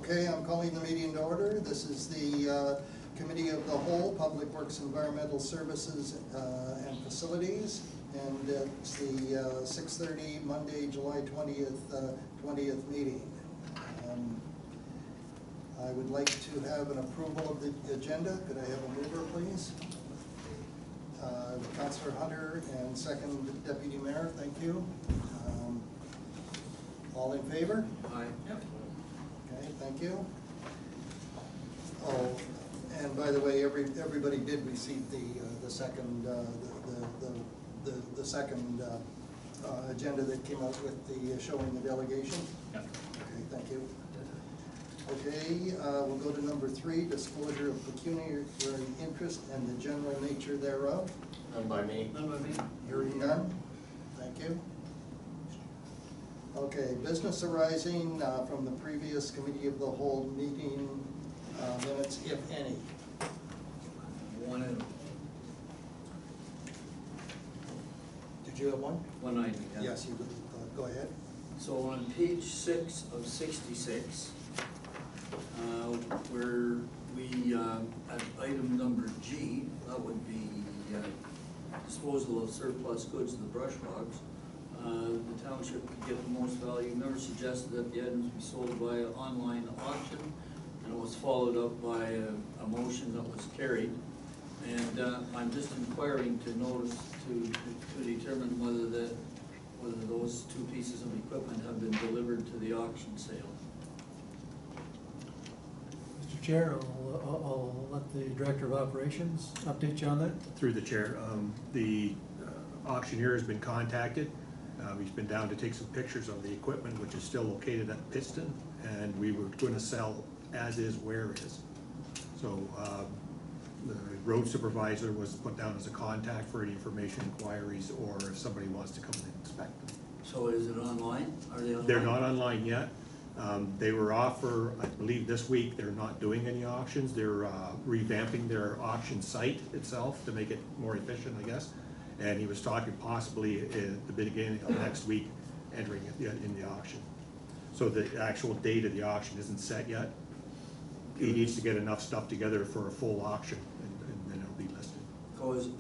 Okay, I'm calling the meeting to order. This is the Committee of the Whole, Public Works, Environmental Services, and Facilities. And it's the 6:30 Monday, July 20th meeting. I would like to have an approval of the agenda. Could I have a mover, please? Councillor Hunter, and second Deputy Mayor, thank you. All in favor? Aye. Yep. Okay, thank you. Oh, and by the way, everybody did receive the second agenda that came out with the showing the delegation. Yep. Okay, thank you. Okay, we'll go to number 3, disclosure of pecuniary interest and the general nature thereof. None by me. None by me. Hearing none. Thank you. Okay, business arising from the previous Committee of the Whole meeting minutes, if any. One item. Did you have one? 190. Yeah. Yes, you go ahead. So on page 6 of 66, where we at item number G, that would be disposal of surplus goods to the brush hogs. The township could get the most value. Never suggested that the items be sold by an online auction, and it was followed up by a motion that was carried. And I'm just inquiring to notice to determine whether those two pieces of equipment have been delivered to the auction sale. Mr. Chair, I'll let the Director of Operations update you on that. Through the chair, the auctioneer has been contacted. He's been down to take some pictures of the equipment, which is still located at Pittston, and we were going to sell as is, where is. So the road supervisor was put down as a contact for any information inquiries, or if somebody wants to come and inspect them. So is it online? Are they online? They're not online yet. They were off for, I believe, this week. They're not doing any auctions. They're revamping their auction site itself to make it more efficient, I guess. And he was talking possibly at the beginning of next week entering it in the auction. So the actual date of the auction isn't set yet. He needs to get enough stuff together for a full auction, and then it'll be listed.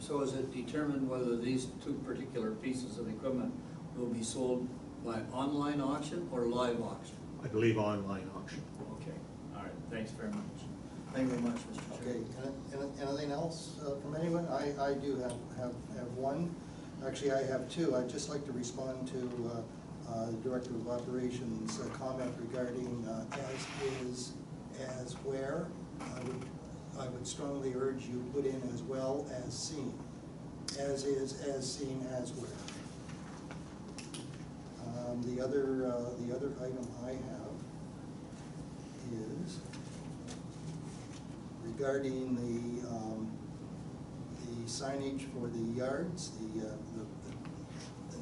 So is it determined whether these two particular pieces of equipment will be sold by online auction or live auction? I believe online auction. Okay, all right, thanks very much. Thank you very much, Mr. Chair. Okay, anything else from anyone? I do have one. Actually, I have two. I'd just like to respond to the Director of Operations' comment regarding as is, as where. I would strongly urge you put in as well as seen. As is, as seen, as where. The other item I have is regarding the signage for the yards, the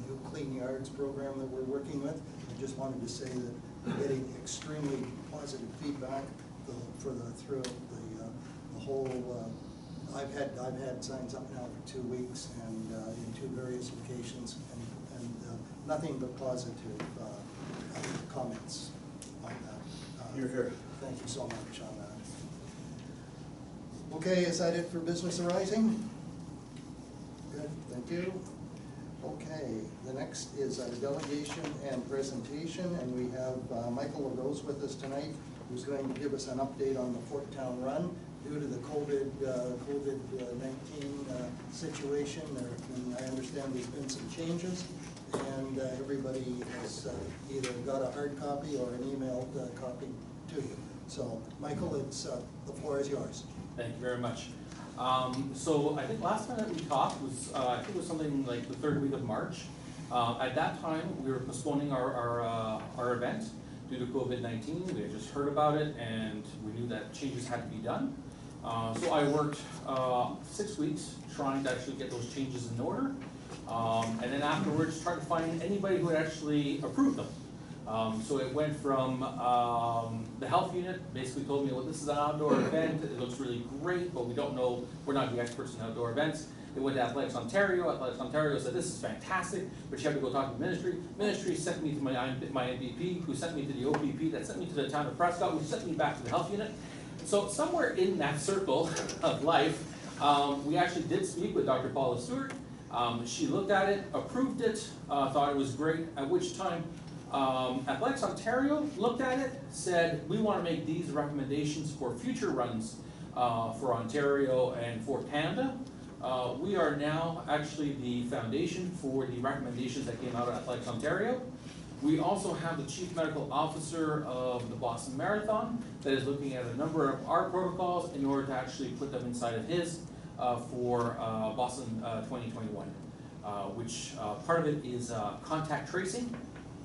new Clean Yards program that we're working with. I just wanted to say that we're getting extremely positive feedback throughout the whole. I've had signs up now for 2 weeks and in 2 various locations, and nothing but positive comments on that. You're here. Thank you so much on that. Okay, is that it for business arising? Good, thank you. Okay, the next is our delegation and presentation, and we have Michael LaRose with us tonight, who's going to give us an update on the Fort Town Run. Due to the COVID-19 situation, I understand there's been some changes, and everybody has either got a hard copy or an emailed copy to you. So, Michael, the floor is yours. Thank you very much. So I think last time that we talked was, I think it was something like the 3rd week of March. At that time, we were postponing our event due to COVID-19. We had just heard about it, and we knew that changes had to be done. So I worked 6 weeks trying to actually get those changes in order, and then afterwards tried to find anybody who had actually approved them. So it went from the health unit basically told me, well, this is an outdoor event, it looks really great, but we don't know, we're not the experts in outdoor events. They went to Athletics Ontario. Athletics Ontario said, this is fantastic, but you have to go talk to the ministry. Ministry sent me to my MVP, who sent me to the OPP, that sent me to the town of Prescott, who sent me back to the health unit. So somewhere in that circle of life, we actually did speak with Dr. Paula Stewart. She looked at it, approved it, thought it was great, at which time Athletics Ontario looked at it, said, we want to make these recommendations for future runs for Ontario and for Canada. We are now actually the foundation for the recommendations that came out of Athletics Ontario. We also have the Chief Medical Officer of the Boston Marathon that is looking at a number of our protocols in order to actually put them inside of his for Boston 2021, which part of it is contact tracing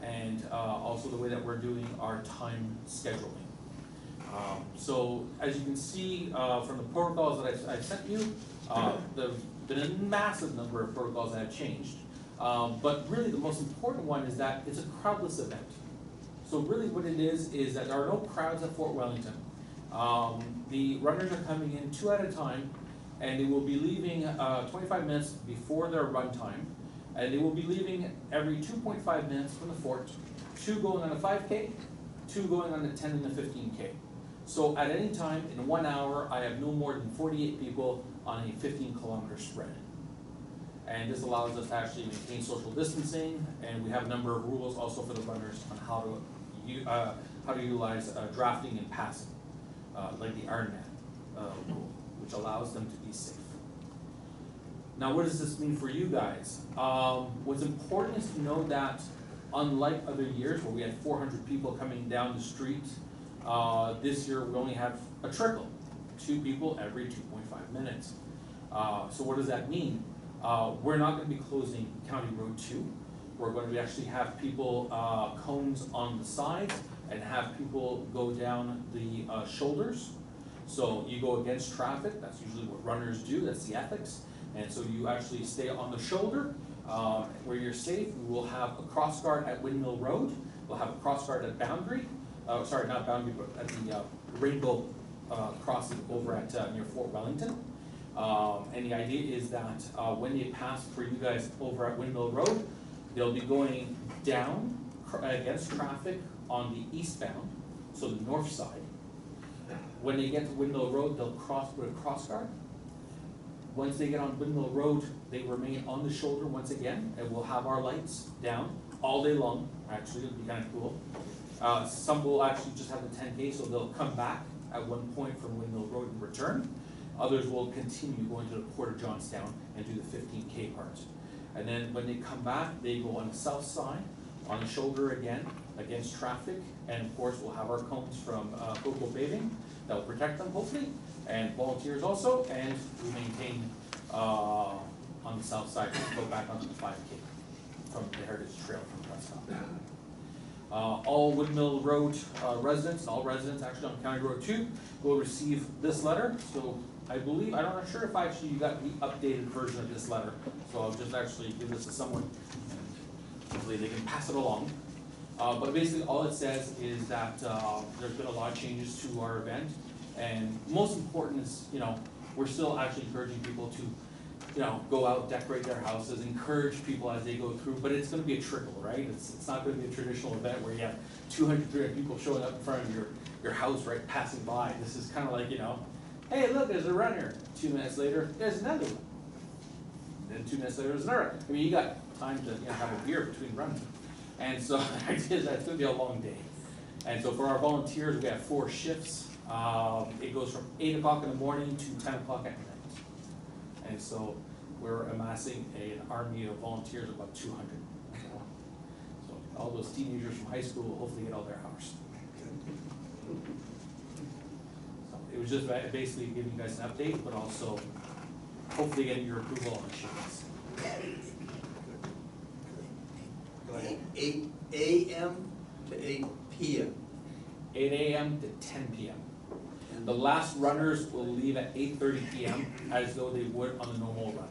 and also the way that we're doing our time scheduling. So as you can see from the protocols that I've sent you, there's been a massive number of protocols that have changed. But really the most important one is that it's a crowdless event. So really what it is that there are no crowds at Fort Wellington. The runners are coming in 2 at a time, and they will be leaving 25 minutes before their run time, and they will be leaving every 2.5 minutes from the fort, 2 going on a 5K, 2 going on a 10 and a 15K. So at any time in 1 hour, I have no more than 48 people on a 15-kilometer spread. And this allows us to actually maintain social distancing, and we have a number of rules also for the runners on how to utilize drafting and passing, like the Ironman rule, which allows them to be safe. Now, what does this mean for you guys? What's important is to know that unlike other years where we had 400 people coming down the street, this year we only have a trickle, 2 people every 2.5 minutes. So what does that mean? We're not going to be closing County Road 2. We're going to actually have people cones on the sides and have people go down the shoulders. So you go against traffic. That's usually what runners do. That's the ethics. And so you actually stay on the shoulder where you're safe. We will have a cross guard at Windmill Road. We'll have a cross guard at Boundary. Sorry, not Boundary, but at the Rainbow crossing over at near Fort Wellington. And the idea is that when they pass for you guys over at Windmill Road, they'll be going down against traffic on the eastbound, so the north side. When they get to Windmill Road, they'll cross with a cross guard. Once they get on Windmill Road, they remain on the shoulder once again, and we'll have our lights down all day long. Actually, it'll be kind of cool. Some will actually just have the 10K, so they'll come back at one point from Windmill Road and return. Others will continue going to the Port of Johnstown and do the 15K part. And then when they come back, they go on the south side, on the shoulder again, against traffic. And of course, we'll have our cones from Coco Paving that will protect them, hopefully, and volunteers also. And we maintain on the south side, go back onto the 5K from the Heritage Trail from Prescott. All Windmill Road residents, all residents actually on County Road 2 will receive this letter. So I believe, I'm not sure if actually you got the updated version of this letter. So I'll just actually give this to someone and hopefully they can pass it along. But basically all it says is that there's been a lot of changes to our event. And most important is, we're still actually encouraging people to go out, decorate their houses, encourage people as they go through, but it's gonna be a trickle, right? It's not gonna be a traditional event where you have 200, 300 people showing up in front of your house, right, passing by. This is kind of like, hey, look, there's a runner. 2 minutes later, there's another one. Then 2 minutes later, there's another. I mean, you got time to have a beer between running. And so the idea is that it's gonna be a long day. And so for our volunteers, we have 4 shifts. It goes from 8 o'clock in the morning to 10 o'clock at night. And so we're amassing an army of volunteers of about 200. So all those teenagers from high school will hopefully get all their hours. So it was just basically giving you guys an update, but also hopefully getting your approval on the shifts. Go ahead. 8 a.m. to 8 p.m. 8 a.m. to 10 p.m. The last runners will leave at 8:30 p.m. as though they would on a normal run.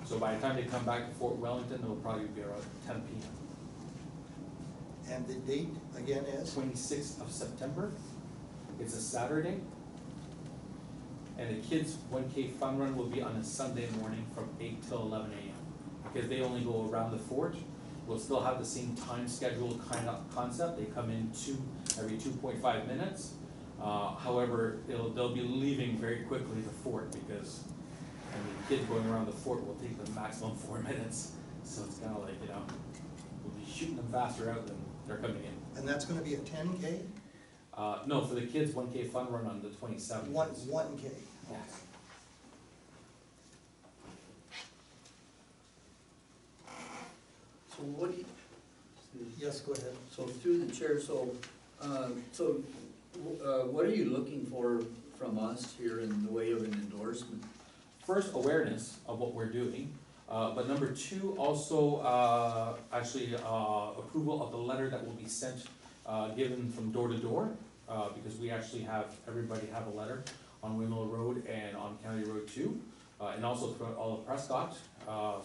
So by the time they come back to Fort Wellington, they'll probably be around 10 p.m. And the date again is? 26th of September. It's a Saturday. And the kids' 1K fun run will be on a Sunday morning from 8 till 11 a.m. Because they only go around the fort. We'll still have the same time schedule kind of concept. They come in every 2.5 minutes. However, they'll be leaving very quickly the fort because kids going around the fort will take them maximum 4 minutes. So it's kind of like, we'll be shooting them faster out than they're coming in. And that's gonna be a 10K? No, for the kids, 1K fun run on the 27th. 1K? Yes. So what do you, Yes, go ahead. so through the chair, what are you looking for from us here in the way of an endorsement? First, awareness of what we're doing, but number two, also approval of the letter that will be sent, given from door to door, because we actually everybody have a letter on Windmill Road and on County Road 2, and also throughout all of Prescott.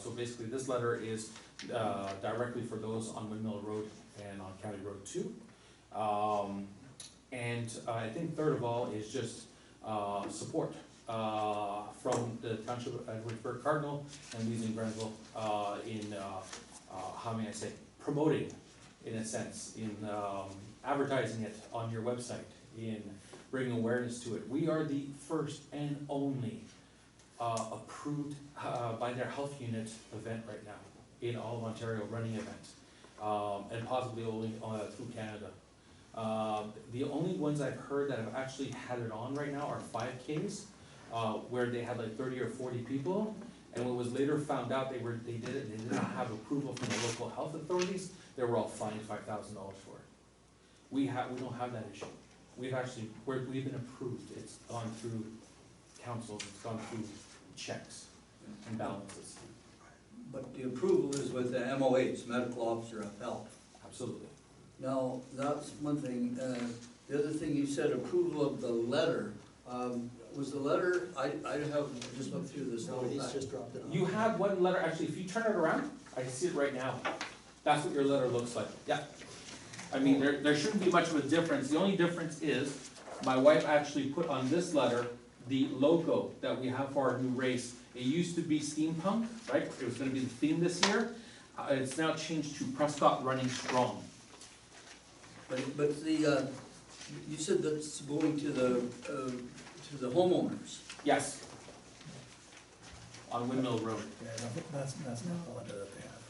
So basically, this letter is directly for those on Windmill Road and on County Road 2. And I think third of all is just support from the Township of Edwardsburg Cardinal and Lees and Grenville in, how may I say, promoting, in a sense, in advertising it on your website, in bringing awareness to it. We are the first and only approved by their health unit event right now in all of Ontario, running event, and possibly only through Canada. The only ones I've heard that have actually had it on right now are 5Ks, where they had like 30 or 40 people, and what was later found out, they did not have approval from the local health authorities. They were all fined $5,000 for it. We don't have that issue. We've been approved. It's gone through councils, it's gone through checks and balances. But the approval is with the MOH, Medical Officer of Health. Absolutely. Now, that's one thing. The other thing, you said approval of the letter. Was the letter, I have just looked through this. No, he's just dropped it off. You have one letter, actually, if you turn it around, I see it right now. That's what your letter looks like, yeah. I mean, there shouldn't be much of a difference. The only difference is, my wife actually put on this letter the logo that we have for our new race. It used to be steampunk, right? It was gonna be the theme this year. It's now changed to Prescott Running Strong. But the, you said that's going to the homeowners. Yes. On Windmill Road. Yeah, I don't think that's not the letter that they have.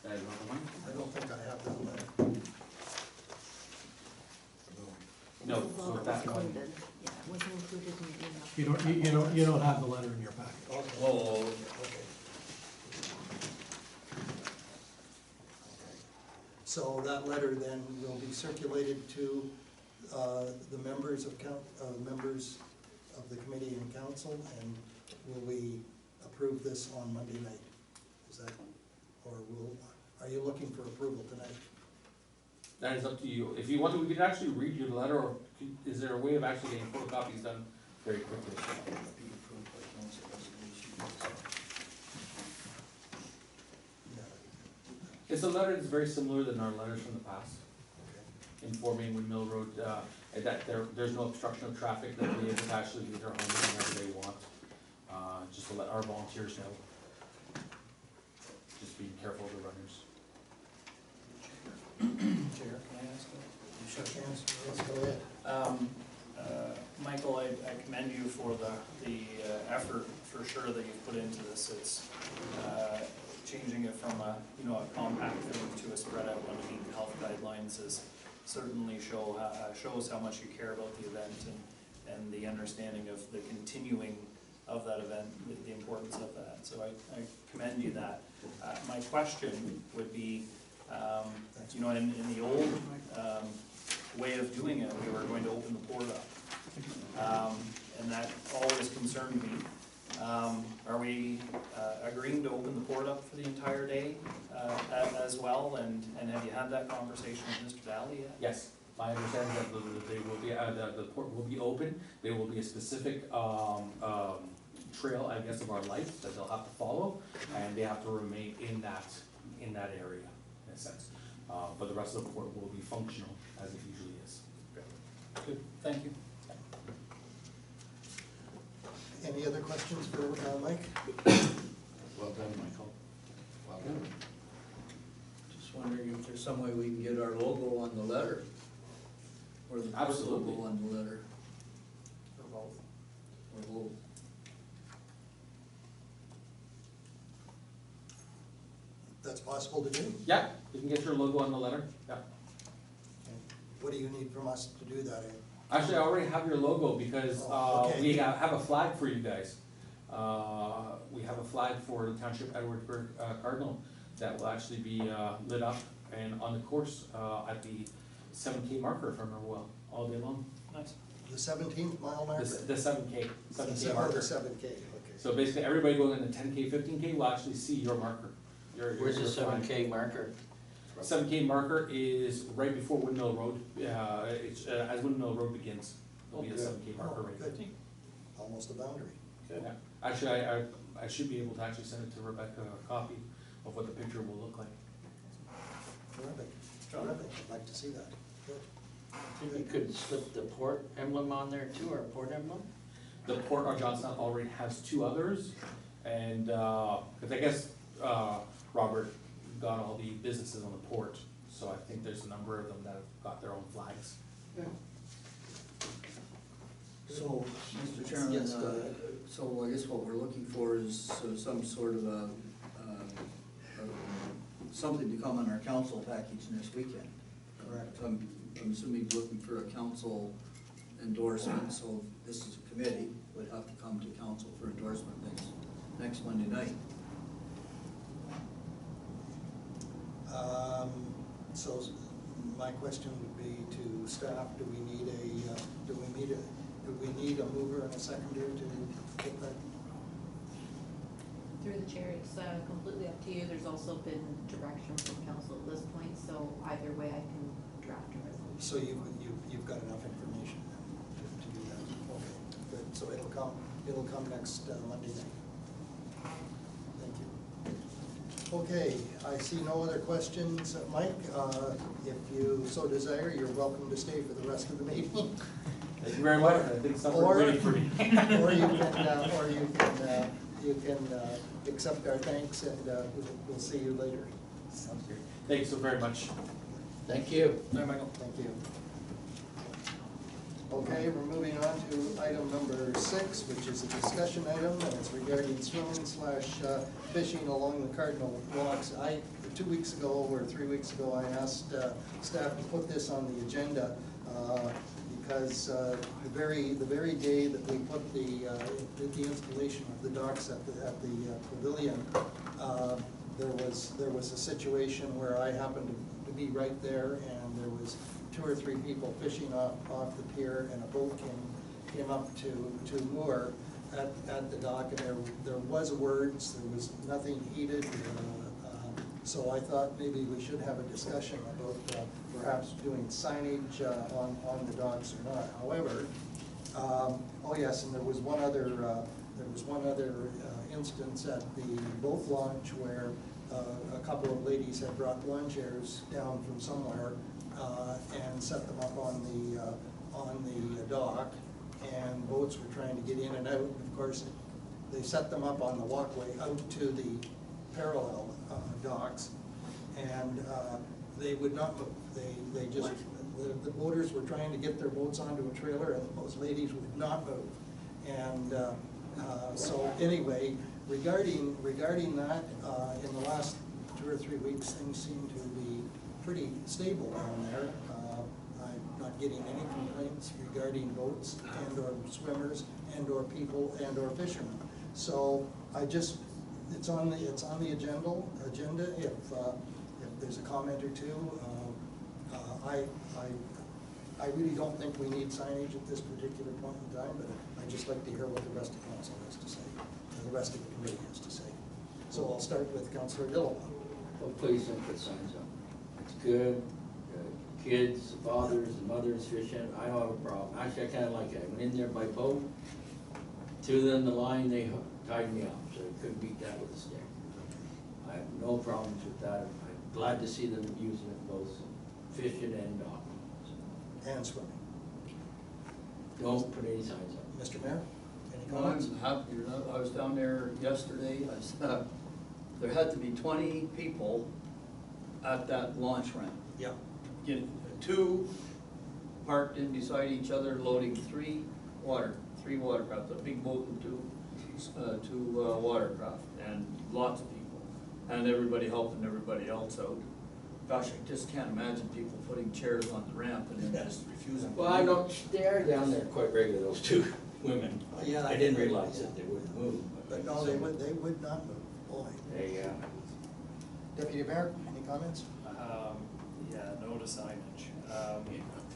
That is not the one? I don't think I have that letter. No, so Well, that's it was one. included, yeah, it wasn't included in the email. You don't have the letter in your packet. Okay. Oh, Okay. So that letter then will be circulated to the members of the committee and council, and will we approve this on Monday night? Is that, or are you looking for approval tonight? That is up to you. If you want to, we can actually read you the letter, or is there a way of actually getting photocopies done very quickly? be approved by council resolution. Yeah. It's a letter that's very similar than our letters from the past, Okay. informing Windmill Road, that there's no obstruction of traffic, that they able to actually leave their homes whenever they want, just to let our volunteers know. Just being careful of the runners. Chair, can I ask you? You shook hands, yes, go ahead. Michael, I commend you for the effort for sure that you've put into this. It's changing it from a compact thing to a spread out one to meet the health guidelines is certainly shows how much you care about the event and the understanding of the continuing of that event, the importance of that. So I commend you that. My question would be, in the old way of doing it, we were going to open the port up. And that always concerned me. Are we agreeing to open the port up for the entire day as well? And have you had that conversation with Mr. Valley yet? Yes, my understanding that they will be, the port will be open. There will be a specific trail, I guess, of our life that they'll have to follow, and they have to remain in that area, in a sense. But the rest of the port will be functional as it usually is. Good, thank you. Any other questions for Mike? Well done, Michael. Well done. Just wondering if there's some way we can get our logo on the letter? Or the Absolutely. logo on the letter, For both. or both. That's possible to do? Yeah, you can get your logo on the letter, yeah. What do you need from us to do that? Actually, I already have your logo because Oh, okay. we have a flag for you guys. We have a flag for the Township Edwardsburg Cardinal that will actually be lit up and on the course at the 7K marker, if I remember well, all day long. Nice. The 17th mile marker? The 7K marker. The 7K, okay. So basically, everybody going in the 10K, 15K will actually see your marker. Where's the your flag. 7K marker? 7K marker is right before Windmill Road. It's as Windmill Road begins, there'll be a Okay. 7K marker right there. Good. Almost the boundary. Good. Yeah. Actually, I should be able to actually send it to Rebecca, a copy of what the picture will look like. Terrific, terrific, I'd like to see that. Good. You could slip the port emblem on there too, our port emblem? The Port of Johnstown already has two others, and, cause I guess, Robert got all the businesses on the port, so I think there's a number of them that have got their own flags. So, Mr. Chairman, Yes, go ahead. so I guess what we're looking for is some sort of something to come on our council package next weekend. Correct. I'm assuming you're looking for a council endorsement, so this is a committee, would have to come to council for endorsement next Monday night. So my question would be to staff, do we need a mover and a seconder to take that? Through the chair, it's completely up to you. There's also been direction from council at this point, so either way I can draft a resolution. So you've got enough information then to do that? Okay, good, so it'll come next Monday night. Thank you. Okay, I see no other questions. Mike, if you so desire, you're welcome to stay for the rest of the meeting. Thank you very much, I think Or- something's waiting for me. Or you can accept our thanks and we'll see you later. Sounds great. Thank you so very much. Thank you. Bye, Michael. Thank you. Okay, we're moving on to item number 6, which is a discussion item, and it's regarding swimming/fishing along the Cardinal Walks. 2 weeks ago or 3 weeks ago, I asked staff to put this on the agenda because the very day that we put the installation of the docks at the pavilion, there was a situation where I happened to be right there, and there was 2 or 3 people fishing off the pier, and a boat came up to moor at the dock, and there was words, there was nothing heated. So I thought maybe we should have a discussion about perhaps doing signage on the docks or not. However, oh yes, and there was one other instance at the boat launch where a couple of ladies had brought lawn chairs down from somewhere and set them up on the dock, and boats were trying to get in and out. Of course, they set them up on the walkway out to the parallel docks, and they would not move. They just, the boaters were trying to get their boats onto a trailer, and those ladies would not move. And so anyway, regarding that, in the last 2 or 3 weeks, things seem to be pretty stable down there. I'm not getting any complaints regarding boats and/or swimmers and/or people and/or fishermen. So it's on the agenda. If there's a comment or two, I really don't think we need signage at this particular point in time, but I'd just like to hear what the rest of council has to say, or the rest of the committee has to say. So I'll start with Councillor Dillawa. Well, please don't put signs up. It's good. Kids, fathers and mothers fishing, I don't have a problem. Actually, I kinda like it. I went in there by boat, 2 of them, the line, they tied me up, so I couldn't beat that with a stick. I have no problems with that. I'm glad to see them using it both fishing and docking. And swimming. Don't put any signs up. Mr. Mayor, Any Well, comments? I'm happy, I was down there yesterday, there had to be 20 people at that launch ramp. Yeah. Two parked in beside each other, loading three watercraft, a big boat and two watercraft, and lots of people. And everybody helping everybody else out. Gosh, I just can't imagine people putting chairs on the ramp and then just refusing. to Well, I move. know they're down there quite regular, those two women. Yeah, I didn't realize that they wouldn't move. But no, they would not move, boy. They, Deputy Mayor, any comments? Yeah, no to signage.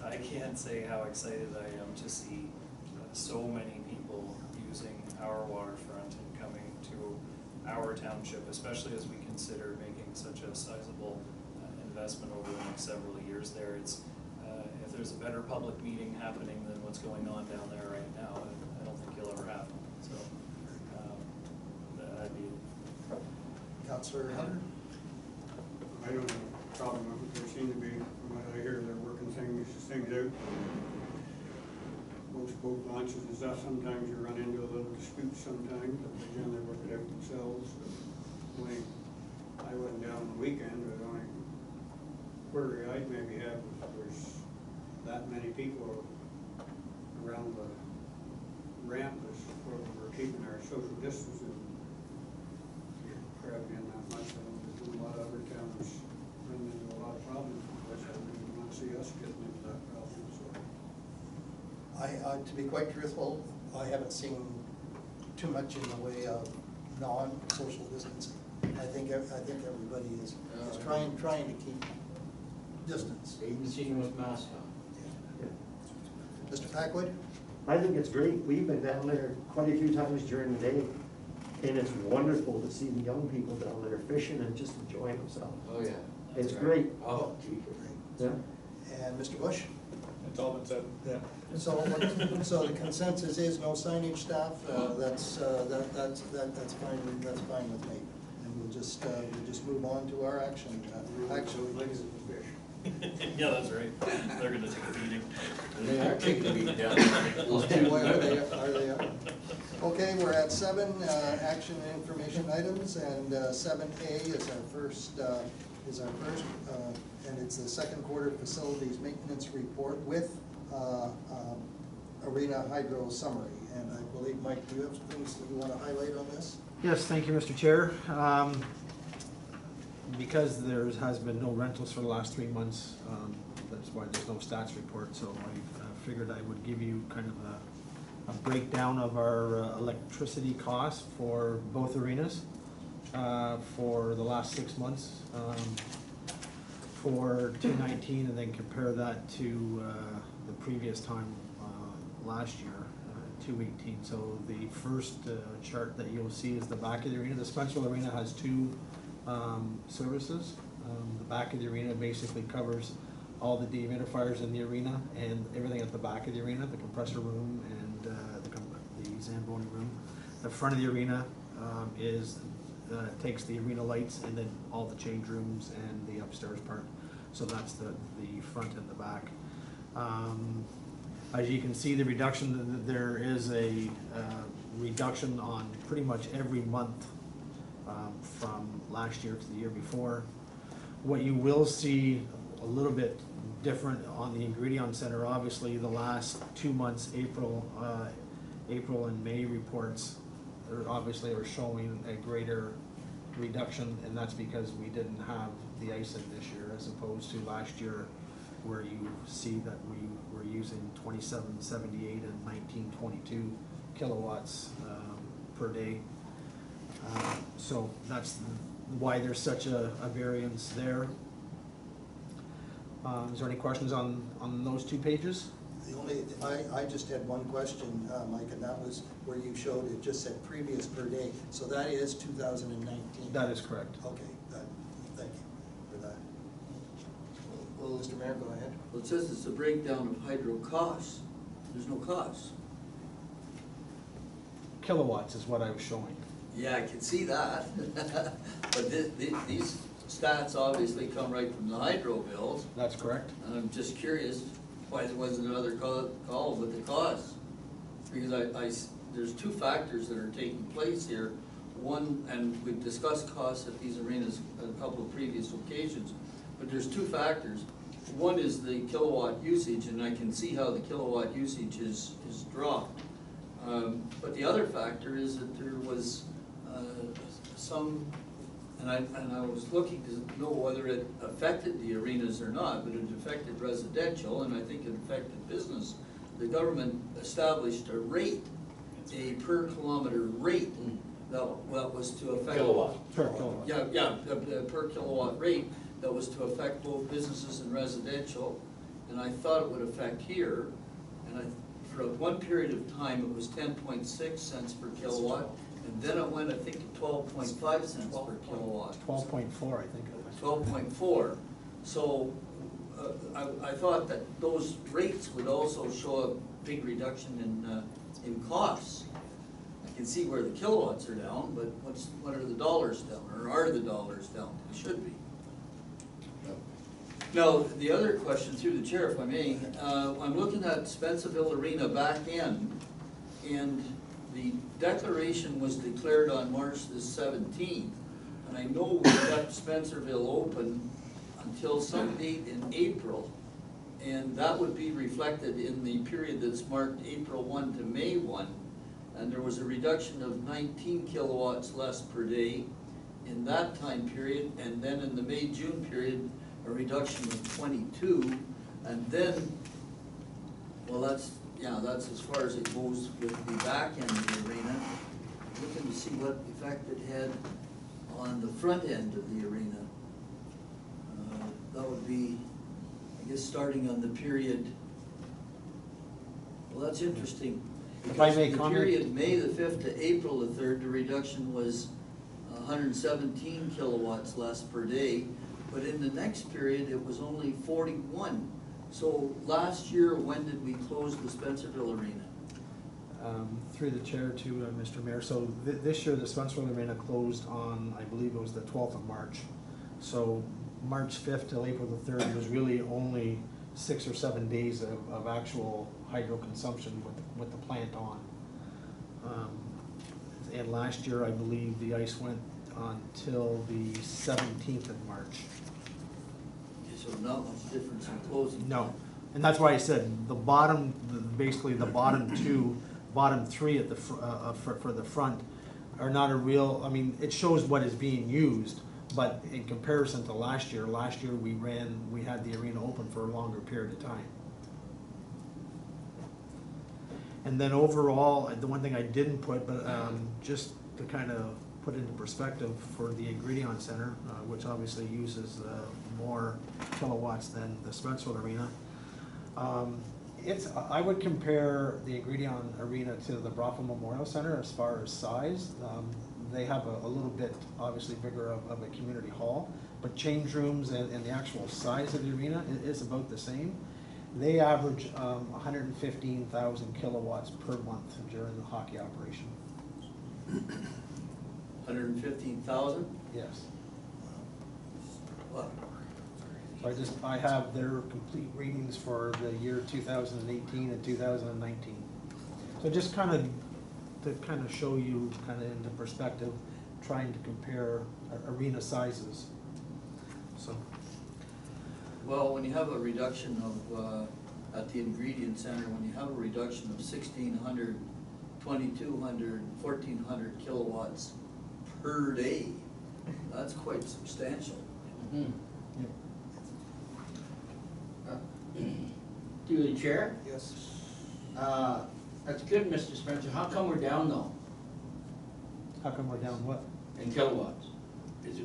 I can't say how excited I am to see so many people using our waterfront and coming to our township, especially as we consider making such a sizable investment over the next several years there. It's, if there's a better public meeting happening than what's going on down there right now, I don't think you'll ever have one, so, that'd be. Councillor Hunter? I don't have a problem with it, there seem to be, from what I hear, they're working things out. Most boat launches and stuff, sometimes you run into a little dispute sometimes, but they generally work it out themselves. Only, I wasn't down on the weekend, but the only query I'd maybe have is if there's that many people around the ramp is where we're keeping our social distancing. Crowding in that much, I know there's a lot of other towns running into a lot of problems with this, I wouldn't want to see us getting into that problem, so. To be quite truthful, I haven't seen too much in the way of non-social distancing. I think everybody is trying to keep distance. even seen with masks on. Mr. Packwood? I think it's great. We've been down there quite a few times during the day, and it's wonderful to see the young people down there fishing and just enjoying themselves. Oh, yeah. It's That's great. right. Oh, gee. Yeah. And Mr. Bush? That's all been said. Yeah. So the consensus is no signage staff, that's fine with me. And we'll just move on to our action. Yeah, that's right. They're gonna take a beating. And they are taking a beat down there. Those two Boy, are women. they? Okay, we're at 7, action and information items, and 7A is our first, and it's the second quarter facilities maintenance report with Arena Hydro summary. And I believe, Mike, do you have some things that you want to highlight on this? Yes, thank you, Mr. Chair. Because there has been no rentals for the last 3 months, that's why there's no stats report, so I figured I would give you kind of a breakdown of our electricity costs for both arenas for the last 6 months for 2019, and then compare that to the previous time last year, 2018. So the first chart that you'll see is the back of the arena. The Spencerville Arena has 2 services. The back of the arena basically covers all the dehumidifiers in the arena and everything at the back of the arena, the compressor room and the Zamboni room. The front of the arena takes the arena lights and then all the change rooms and the upstairs part. So that's the front and the back. As you can see, the reduction, there is a reduction on pretty much every month from last year to the year before. What you will see a little bit different on the Ingredient Center, obviously the last 2 months, April and May reports are showing a greater reduction, and that's because we didn't have the ice in this year as opposed to last year, where you see that we were using 2778 and 1922 kilowatts per day. So that's why there's such a variance there. Is there any questions on those 2 pages? The only, I just had one question, Mike, and that was where you showed, it just said previous per day. So that is 2019? That is correct. Okay, thank you for that. Well, Mr. Mayor, go ahead. Well, it says it's a breakdown of hydro costs. There's no costs. Kilowatts is what I was showing. Yeah, I can see that. But these stats obviously come right from the hydro bills. That's correct. And I'm just curious why there wasn't another call with the costs. Because there's two factors that are taking place here. One, and we've discussed costs at these arenas on a couple of previous occasions, but there's two factors. One is the kilowatt usage, and I can see how the kilowatt usage is dropped. But the other factor is that there was some, and I was looking to know whether it affected the arenas or not, but it affected residential, and I think it affected business. The government established a rate, a per kilometer rate, that was to affect. Kilowatt. Per kilowatt. Yeah, a per kilowatt rate that was to affect both businesses and residential, and I thought it would affect here. And for one period of time, it was 10.6 cents per kilowatt, and then it went, I think, to 12.5 cents per kilowatt. 12.4, I think it was. 12.4. So I thought that those rates would also show a big reduction in costs. I can see where the kilowatts are down, but what are the dollars down, or are the dollars down? It should be. Now, the other question through the chair, if I may, I'm looking at Spencerville Arena back end, and the declaration was declared on March the 17th, and I know we kept Spencerville open until some date in April, and that would be reflected in the period that's marked April 1 to May 1, and there was a reduction of 19 kilowatts less per day in that time period, and then in the May-June period, a reduction of 22, and then, well, that's as far as it goes with the back end of the arena. Looking to see what effect it had on the front end of the arena. That would be, I guess, starting on the period, well, that's interesting. If I may The comment. period May the 5th to April the 3rd, the reduction was 117 kilowatts less per day, but in the next period, it was only 41. So last year, when did we close the Spencerville Arena? Through the chair to Mr. Mayor, so this year the Spencerville Arena closed on, I believe it was the 12th of March. So March 5th till April the 3rd was really only 6 or 7 days of actual hydro consumption with the plant on. And last year, I believe the ice went until the 17th of March. So not much difference in closing. No, and that's why I said the bottom, basically the bottom three at the, for the front are not a real, I mean, it shows what is being used, but in comparison to last year we had the arena open for a longer period of time. And then overall, the one thing I didn't put, but just to kind of put into perspective for the Ingredion Center, which obviously uses more kilowatts than the Spencerville Arena. I would compare the Ingredion Arena to the Brockville Memorial Center as far as size. They have a little bit, obviously, bigger of a community hall, but change rooms and the actual size of the arena is about the same. They average 115,000 kilowatts per month during the hockey operation. 115,000? Yes. What? So I have their complete readings for the year 2018 and 2019. So just to show you into perspective, trying to compare arena sizes. So. Well, when you have a reduction of, at the Ingredient Center, when you have a reduction of 1,600, 2,200, 1,400 kilowatts per day, that's quite substantial. Mm-hmm. To the chair? Yes. That's good, Mr. Spencer. How come we're down though, How come we're down what? in kilowatts? Is it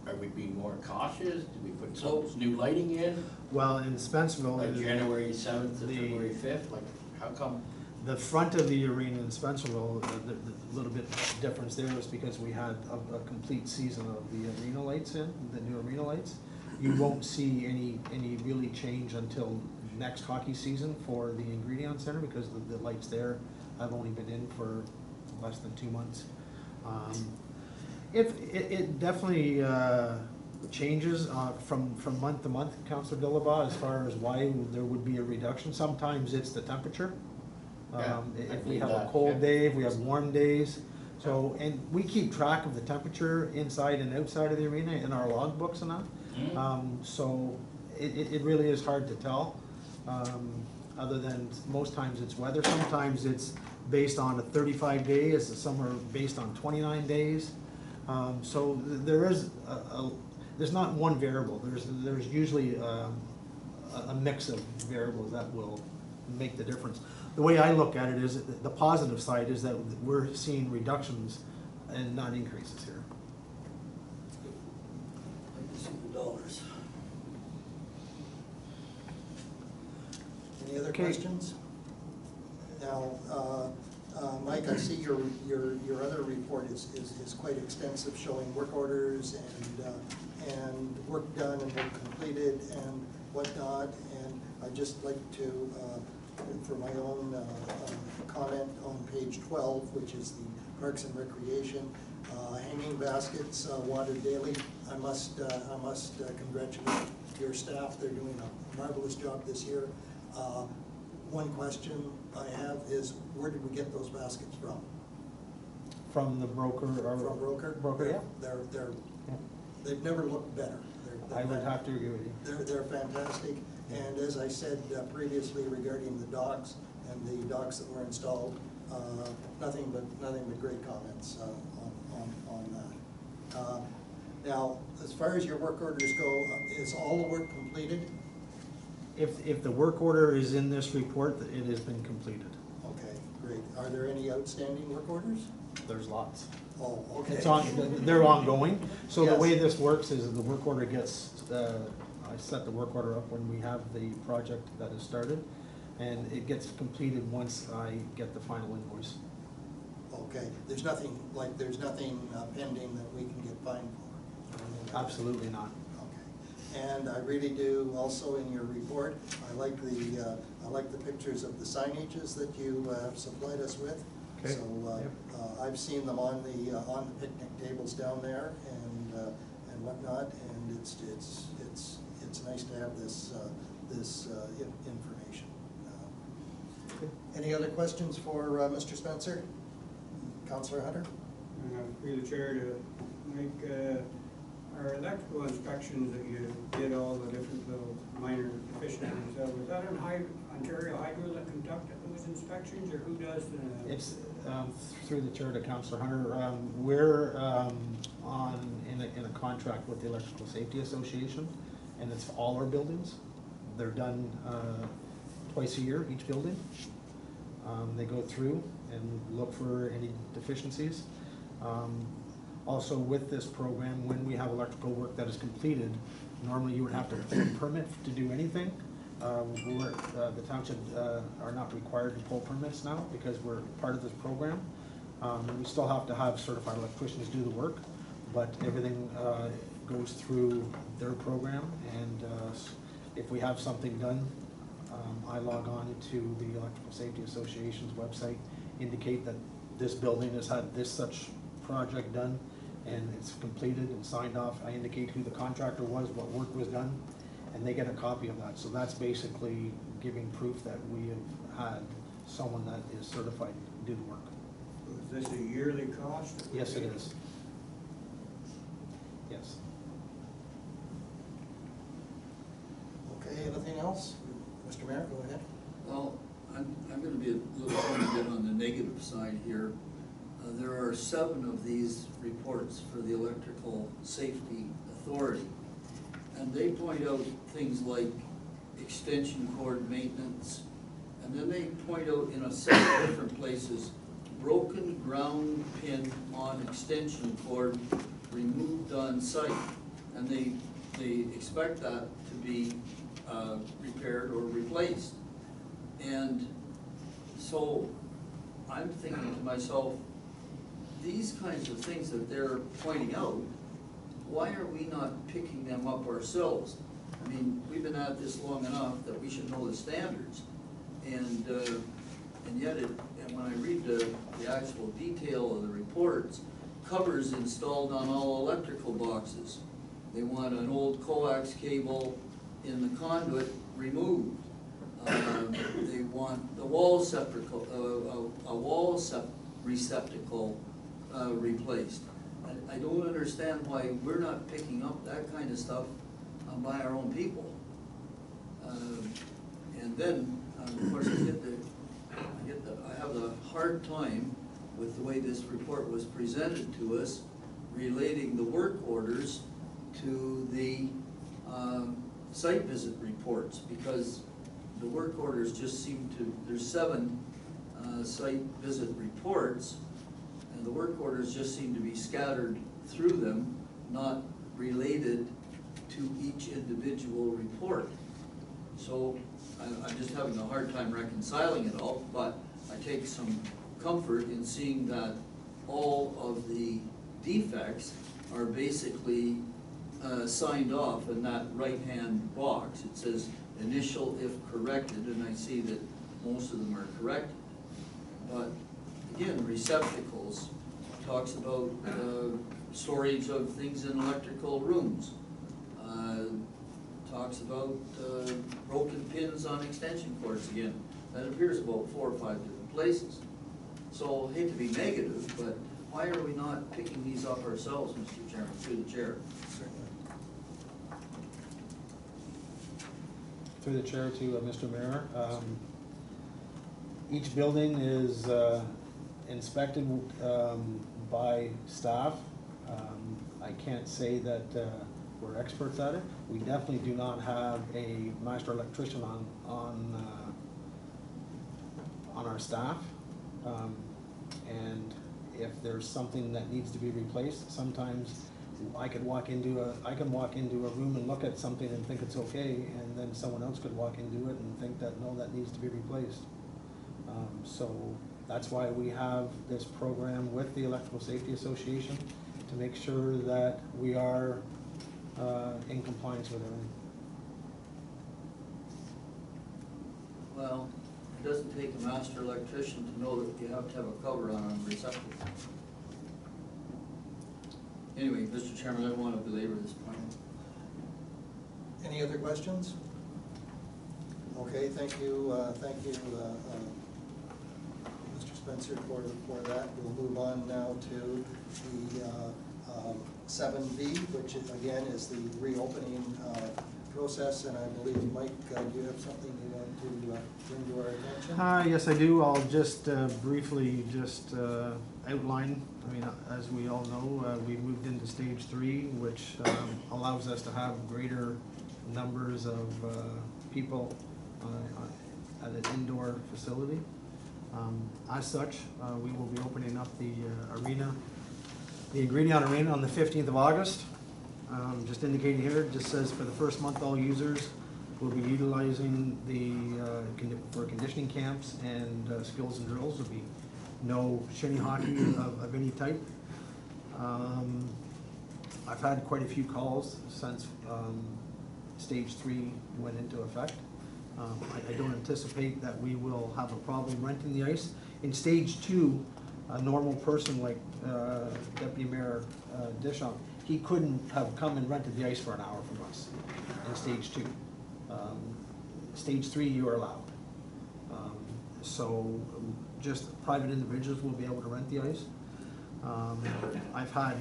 are we being more cautious? Did we put some new lighting in? Well, in Spencerville, Like January 7th to the- February 5th? Like, how come? the front of the arena in Spencerville, the little bit difference there is because we had a complete season of the arena lights in, the new arena lights. You won't see any really change until next hockey season for the Ingredion Center because the lights there have only been in for less than 2 months. It definitely changes from month to month, Councilor Dillabaugh, as far as why there would be a reduction. Sometimes it's the temperature. Yeah, I If we believe have a that, cold yeah. day, if we have warm days. So, and we keep track of the temperature inside and outside of the arena in our log books and that. So it really is hard to tell, other than most times it's weather. Sometimes it's based on a 35 days, some are based on 29 days. So there is there's not one variable. There's usually a mix of variables that will make the difference. The way I look at it is, the positive side is that we're seeing reductions and not increases here. Like to see the dollars. Any other Okay. questions? Now, Mike, I see your other report is quite extensive, showing work orders and work done and work completed and whatnot. And I'd just like to, for my own comment on page 12, which is the Parks and Recreation, hanging baskets watered daily. I must congratulate your staff. They're doing a marvelous job this year. One question I have is, where did we get those baskets from? From the broker or? From Broker? Broker, yeah. They've never looked better. I would have to agree with you. They're fantastic, and as I said previously regarding the docks and the docks that were installed, nothing but great comments on that. Now, as far as your work orders go, is all the work completed? If the work order is in this report, it has been completed. Okay, great. Are there any outstanding work orders? There's lots. Oh, okay. They're ongoing. So the Yes. way this works is the work order gets, I set the work order up when we have the project that is started, and it gets completed once I get the final invoice. Okay, there's nothing pending that we can get fined for? or anything like that? Absolutely not. Okay, and I really do also in your report, I like the pictures of the signages that you have supplied us with. Okay. So, Yep. I've seen them on the picnic tables down there and whatnot, and it's nice to have this information. Any other questions for Mr. Spencer? Counselor Hunter? Through the chair to make, our electrical inspections that you did all the different little minor deficiencies, was that an Ontario Hydro that conducted those inspections, or who does the? It's through the chair to Councillor Hunter. We're in a contract with the Electrical Safety Association, and it's all our buildings. They're done twice a year, each building. They go through and look for any deficiencies. Also with this program, when we have electrical work that is completed, normally you would have to pull a permit to do anything. The township are not required to pull permits now because we're part of this program. We still have to have certified electricians do the work, but everything goes through their program, and if we have something done, I log on to the Electrical Safety Association's website, indicate that this building has had this such project done, and it's completed and signed off. I indicate who the contractor was, what work was done, and they get a copy of that. So that's basically giving proof that we have had someone that is certified to do the work. Is this a yearly cost? Yes, it is. Yes. Okay, anything else? Mr. Mayor, go ahead. Well, I'm gonna be a little bit on the negative side here. There are 7 of these reports for the Electrical Safety Authority. And they point out things like extension cord maintenance, and then they point out in a set of different places, broken ground pin on extension cord removed on site. And they expect that to be repaired or replaced. And so I'm thinking to myself, these kinds of things that they're pointing out, why are we not picking them up ourselves? I mean, we've been at this long enough that we should know the standards. And yet and when I read the actual detail of the reports, covers installed on all electrical boxes. They want an old coax cable in the conduit removed. they want the wall receptacle replaced. I don't understand why we're not picking up that kind of stuff by our own people. And then, of course, I have the hard time with the way this report was presented to us, relating the work orders to the site visit reports, because the work orders just seem to, there's 7 site visit reports, and the work orders just seem to be scattered through them, not related to each individual report. So I'm just having a hard time reconciling it all, but I take some comfort in seeing that all of the defects are basically signed off in that right-hand box. It says initial if corrected, and I see that most of them are corrected. But again, receptacles talks about storage of things in electrical rooms. Talks about broken pins on extension cords again. That appears about 4 or 5 different places. So I hate to be negative, but why are we not picking these up ourselves, Mr. Chairman, through the chair? Through the chair to Mr. Mayor. Each building is inspected by staff. I can't say that we're experts at it. We definitely do not have a master electrician on our staff. And if there's something that needs to be replaced, sometimes I can walk into a room and look at something and think it's okay, and then someone else could walk into it and think that no, that needs to be replaced. So that's why we have this program with the Electrical Safety Association to make sure that we are in compliance with everything. Well, it doesn't take a master electrician to know that you have to have a cover on a receptacle. Anyway, Mr. Chairman, I don't want to belabor this point. Any other questions? Okay, thank you, Mr. Spencer for that. We'll move on now to the 7B, which again is the reopening process, and I believe, Mike, do you have something you want to bring to our attention? Yes, I do. I'll just briefly outline. I mean, as we all know, we moved into stage 3, which allows us to have greater numbers of people at an indoor facility. As such, we will be opening up the arena, the Ingredion Arena, on the 15th of August. Just indicating here, it just says for the first month, all users will be utilizing for conditioning camps and skills and drills. There'll be no shinny hockey of any type. I've had quite a few calls since stage 3 went into effect. I don't anticipate that we will have a problem renting the ice. In stage 2, a normal person like Deputy Mayor Deschamps, he couldn't have come and rented the ice for an hour from us in stage 2. Stage 3, you are allowed. So just private individuals will be able to rent the ice. I've had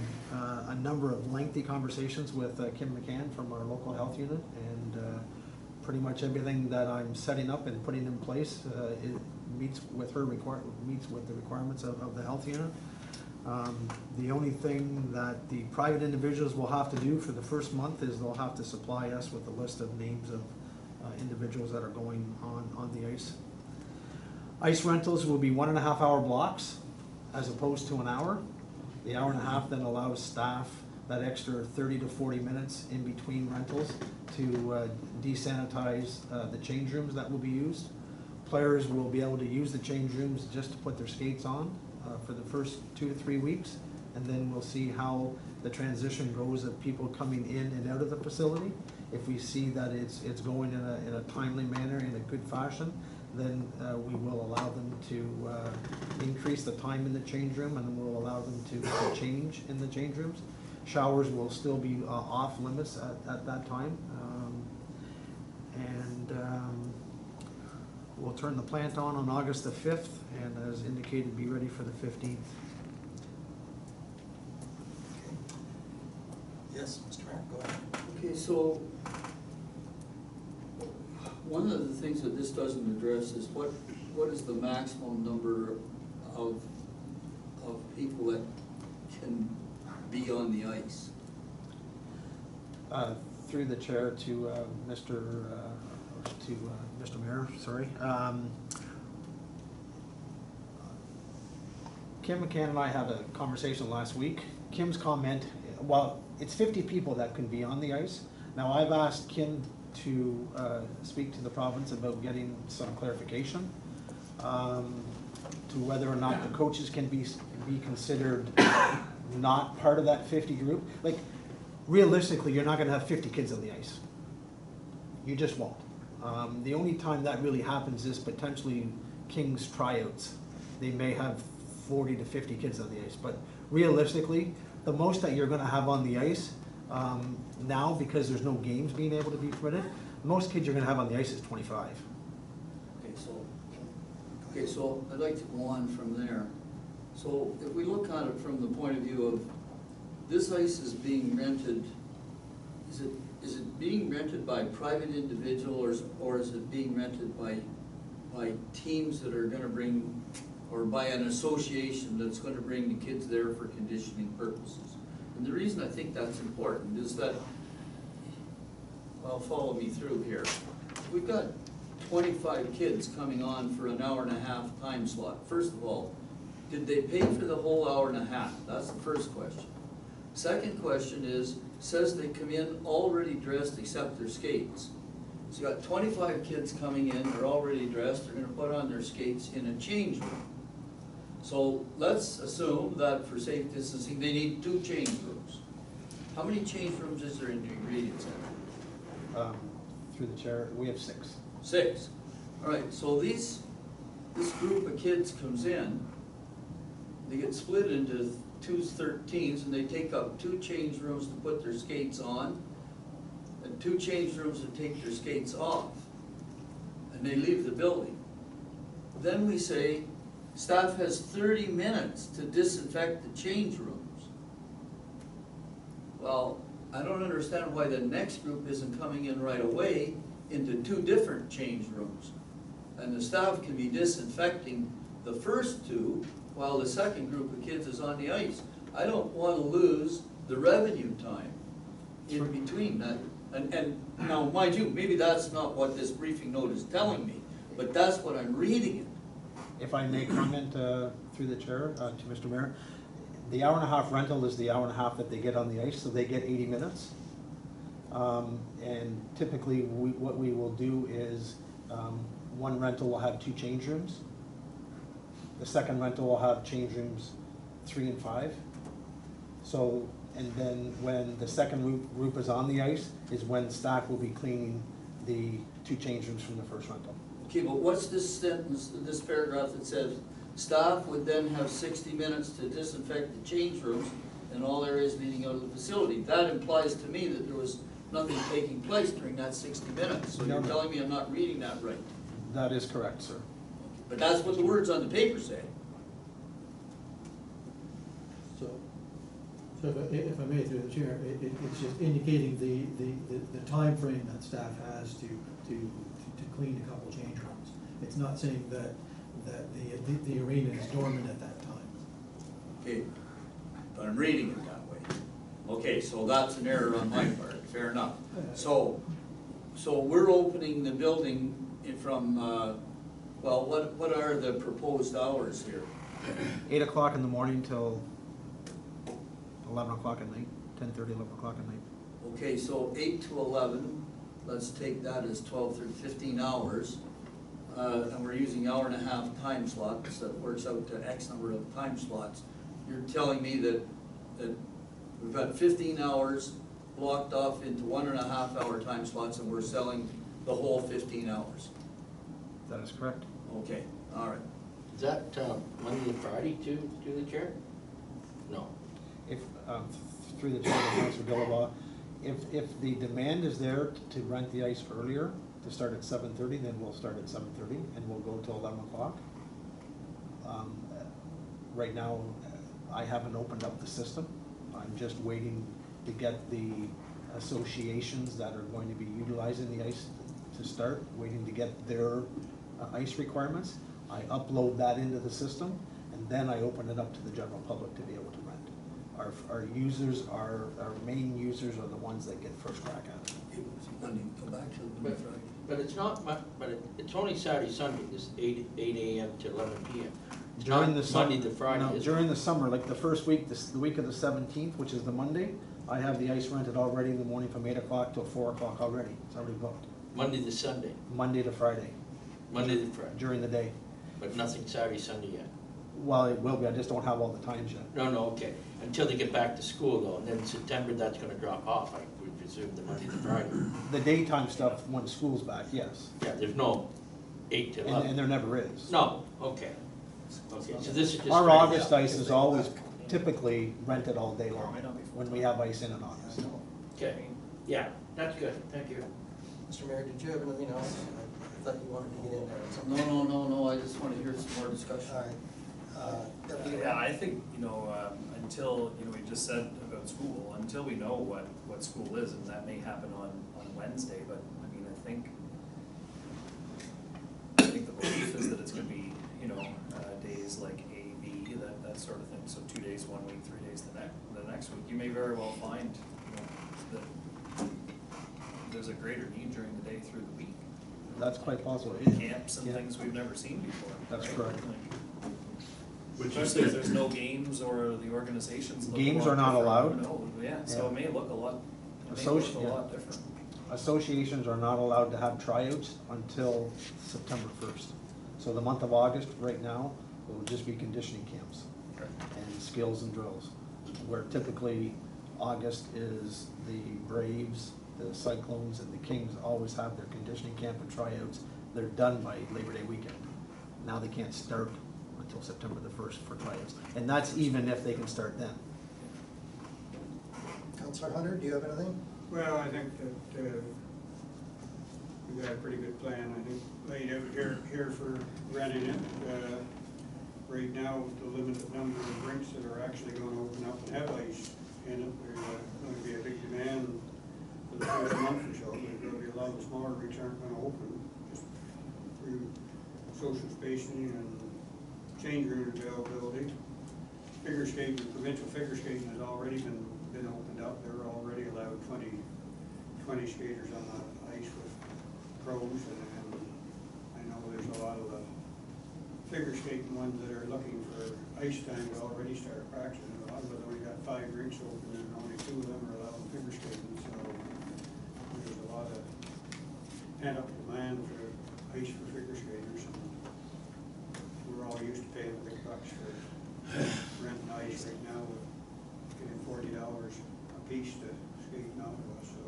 a number of lengthy conversations with Kim McCann from our local health unit, and pretty much everything that I'm setting up and putting in place it meets with the requirements of the health unit. The only thing that the private individuals will have to do for the first month is they'll have to supply us with a list of names of individuals that are going on the ice. Ice rentals will be 1.5 hour blocks as opposed to an hour. The hour and a half then allows staff that extra 30 to 40 minutes in between rentals to desanitize the change rooms that will be used. Players will be able to use the change rooms just to put their skates on for the first 2 to 3 weeks, and then we'll see how the transition goes of people coming in and out of the facility. If we see that it's going in a timely manner, in a good fashion, then we will allow them to increase the time in the change room, and then we'll allow them to change in the change rooms. Showers will still be off limits at that time. we'll turn the plant on August the 5th, and as indicated, be ready for the 15th. Yes, Mr. Mayor, go ahead. Okay, so, one of the things that this doesn't address is what is the maximum number of people that can be on the ice? Through the chair to Mr. Mayor, sorry. Kim McCann and I had a conversation last week. Kim's comment, well, it's 50 people that can be on the ice. Now, I've asked Kim to speak to the province about getting some clarification to whether or not the coaches can be considered not part of that 50 group. Like, realistically, you're not gonna have 50 kids on the ice. You just won't. The only time that really happens is potentially King's tryouts. They may have 40 to 50 kids on the ice, but realistically, the most that you're gonna have on the ice now, because there's no games being able to be permitted, most kids you're gonna have on the ice is 25. Okay, so I'd like to go on from there. So if we look at it from the point of view of, this ice is being rented, is it being rented by private individuals, or is it being rented by teams that are gonna bring, or by an association that's gonna bring the kids there for conditioning purposes? And the reason I think that's important is that, well, follow me through here. We've got 25 kids coming on for an hour and a half time slot. First of all, did they pay for the whole hour and a half? That's the first question. Second question is, says they come in already dressed except their skates. So you got 25 kids coming in, they're already dressed, they're gonna put on their skates in a change room. So let's assume that for safe distancing, they need 2 change rooms. How many change rooms is there in the Ingredients Center? Through the chair, we have 6. 6. All right, so this group of kids comes in, they get split into 2s, 13s, and they take up 2 change rooms to put their skates on, and 2 change rooms to take their skates off, and they leave the building. Then we say, staff has 30 minutes to disinfect the change rooms. Well, I don't understand why the next group isn't coming in right away into 2 different change rooms. And the staff can be disinfecting the first 2 while the second group of kids is on the ice. I don't want to lose the revenue time in between that. And now, mind you, maybe that's not what this briefing note is telling me, but that's what I'm reading it. If I may comment through the chair to Mr. Mayor, the hour and a half rental is the hour and a half that they get on the ice, so they get 80 minutes. And typically, what we will do is one rental will have 2 change rooms. The second rental will have change rooms 3 and 5. So, and then when the second group is on the ice is when staff will be cleaning the 2 change rooms from the first rental. Okay, but what's this sentence, this paragraph that says, staff would then have 60 minutes to disinfect the change rooms and all areas leading out of the facility? That implies to me that there was nothing taking place during that 60 minutes. So you're telling me I'm not reading that right? That is correct, sir. But that's what the words on the paper say. So if I may, through the chair, it's just indicating the time frame that staff has to clean a couple change rooms. It's not saying that the arena is dormant at that time. Okay, but I'm reading it that way. Okay, so that's an error on my part, fair enough. So we're opening the building from, well, what are the proposed hours here? 8 o'clock in the morning till 11 o'clock at night, 10:30, 11 o'clock at night. Okay, so 8 to 11, let's take that as 12 or 15 hours. And we're using hour and a half time slots, that works out to X number of time slots. You're telling me that we've got 15 hours blocked off into 1.5 hour time slots, and we're selling the whole 15 hours. That is correct. Okay, all right. Is that Monday to Friday to the chair? No. If, through the chair of Councilor Dillabaugh, if the demand is there to rent the ice earlier, to start at 7:30, then we'll start at 7:30 and we'll go till 11 o'clock. Right now, I haven't opened up the system. I'm just waiting to get the associations that are going to be utilizing the ice to start, waiting to get their ice requirements. I upload that into the system, and then I open it up to the general public to be able to rent. Our users, our main users are the ones that get first crack at it. It was Monday, go back to the But, Friday. but it's not, it's only Saturday, Sunday, this 8 AM to 11 PM. It's During not the summer, Monday to Friday, no, is it? during the summer, like the first week, the week of the 17th, which is the Monday, I have the ice rented already in the morning from 8 o'clock till 4 o'clock already. It's already booked. Monday to Sunday, Monday to Friday, Monday to Friday, during the day. but nothing Saturday, Sunday yet. Well, it will be, I just don't have all the times yet. No, okay, until they get back to school though, and then in September, that's gonna drop off, I would presume, the Monday to Friday. The daytime stuff, when school's back, yes. Yeah, there's no 8 to And 11. there never is. No, okay. Okay, so this is just. Our straight- August ice is always typically rented all day long, when we have ice in August. Okay, yeah, that's good, thank you. Mr. Mayor, did you have anything else? I thought you wanted to get in there or something. No, I just want to hear some more discussion. All right. Deputy Yeah, I think, until, we just said about school, until we know what school is, and that may happen on Wednesday, but, I think the belief is that it's gonna be, days like A, B, that sort of thing, so 2 days one week, 3 days the next week. You may very well find, that there's a greater need during the day through the week. That's quite possible. Camps and Yeah. things we've never seen before. That's right? correct. Especially if there's no games or the organizations. look a Games lot are not different. allowed. No, yeah, so it may look a lot, Yeah. different. Associations are not allowed to have tryouts until September 1st. So the month of August, right now, will just be conditioning camps and skills and drills. Where typically August is the Braves, the Cyclones, and the Kings always have their conditioning camp and tryouts. They're done by Labor Day weekend. Now they can't start until September the 1st for tryouts. And that's even if they can start then. Counselor Hunter, do you have anything? Well, I think that, we got a pretty good plan, I think, laid out here for renting it. Right now, the limited number of rinks that are actually gonna open up and have ice in it, there's gonna be a big demand for the first month or so. There's gonna be a lot of smaller rinks aren't gonna open, just through social spacing and change room availability. Figure skating, provincial figure skating has already been opened up. They're already allowed 20 skaters on the ice with pros, and I know there's a lot of the figure skating ones that are looking for ice time to already start practicing. A lot of them only got 5 rinks open, and only 2 of them are allowing figure skating, so there's a lot of pent-up demand for ice for figure skaters. And we're all used to paying the big bucks for renting ice right now, with getting $40 a piece to skate in Ottawa, so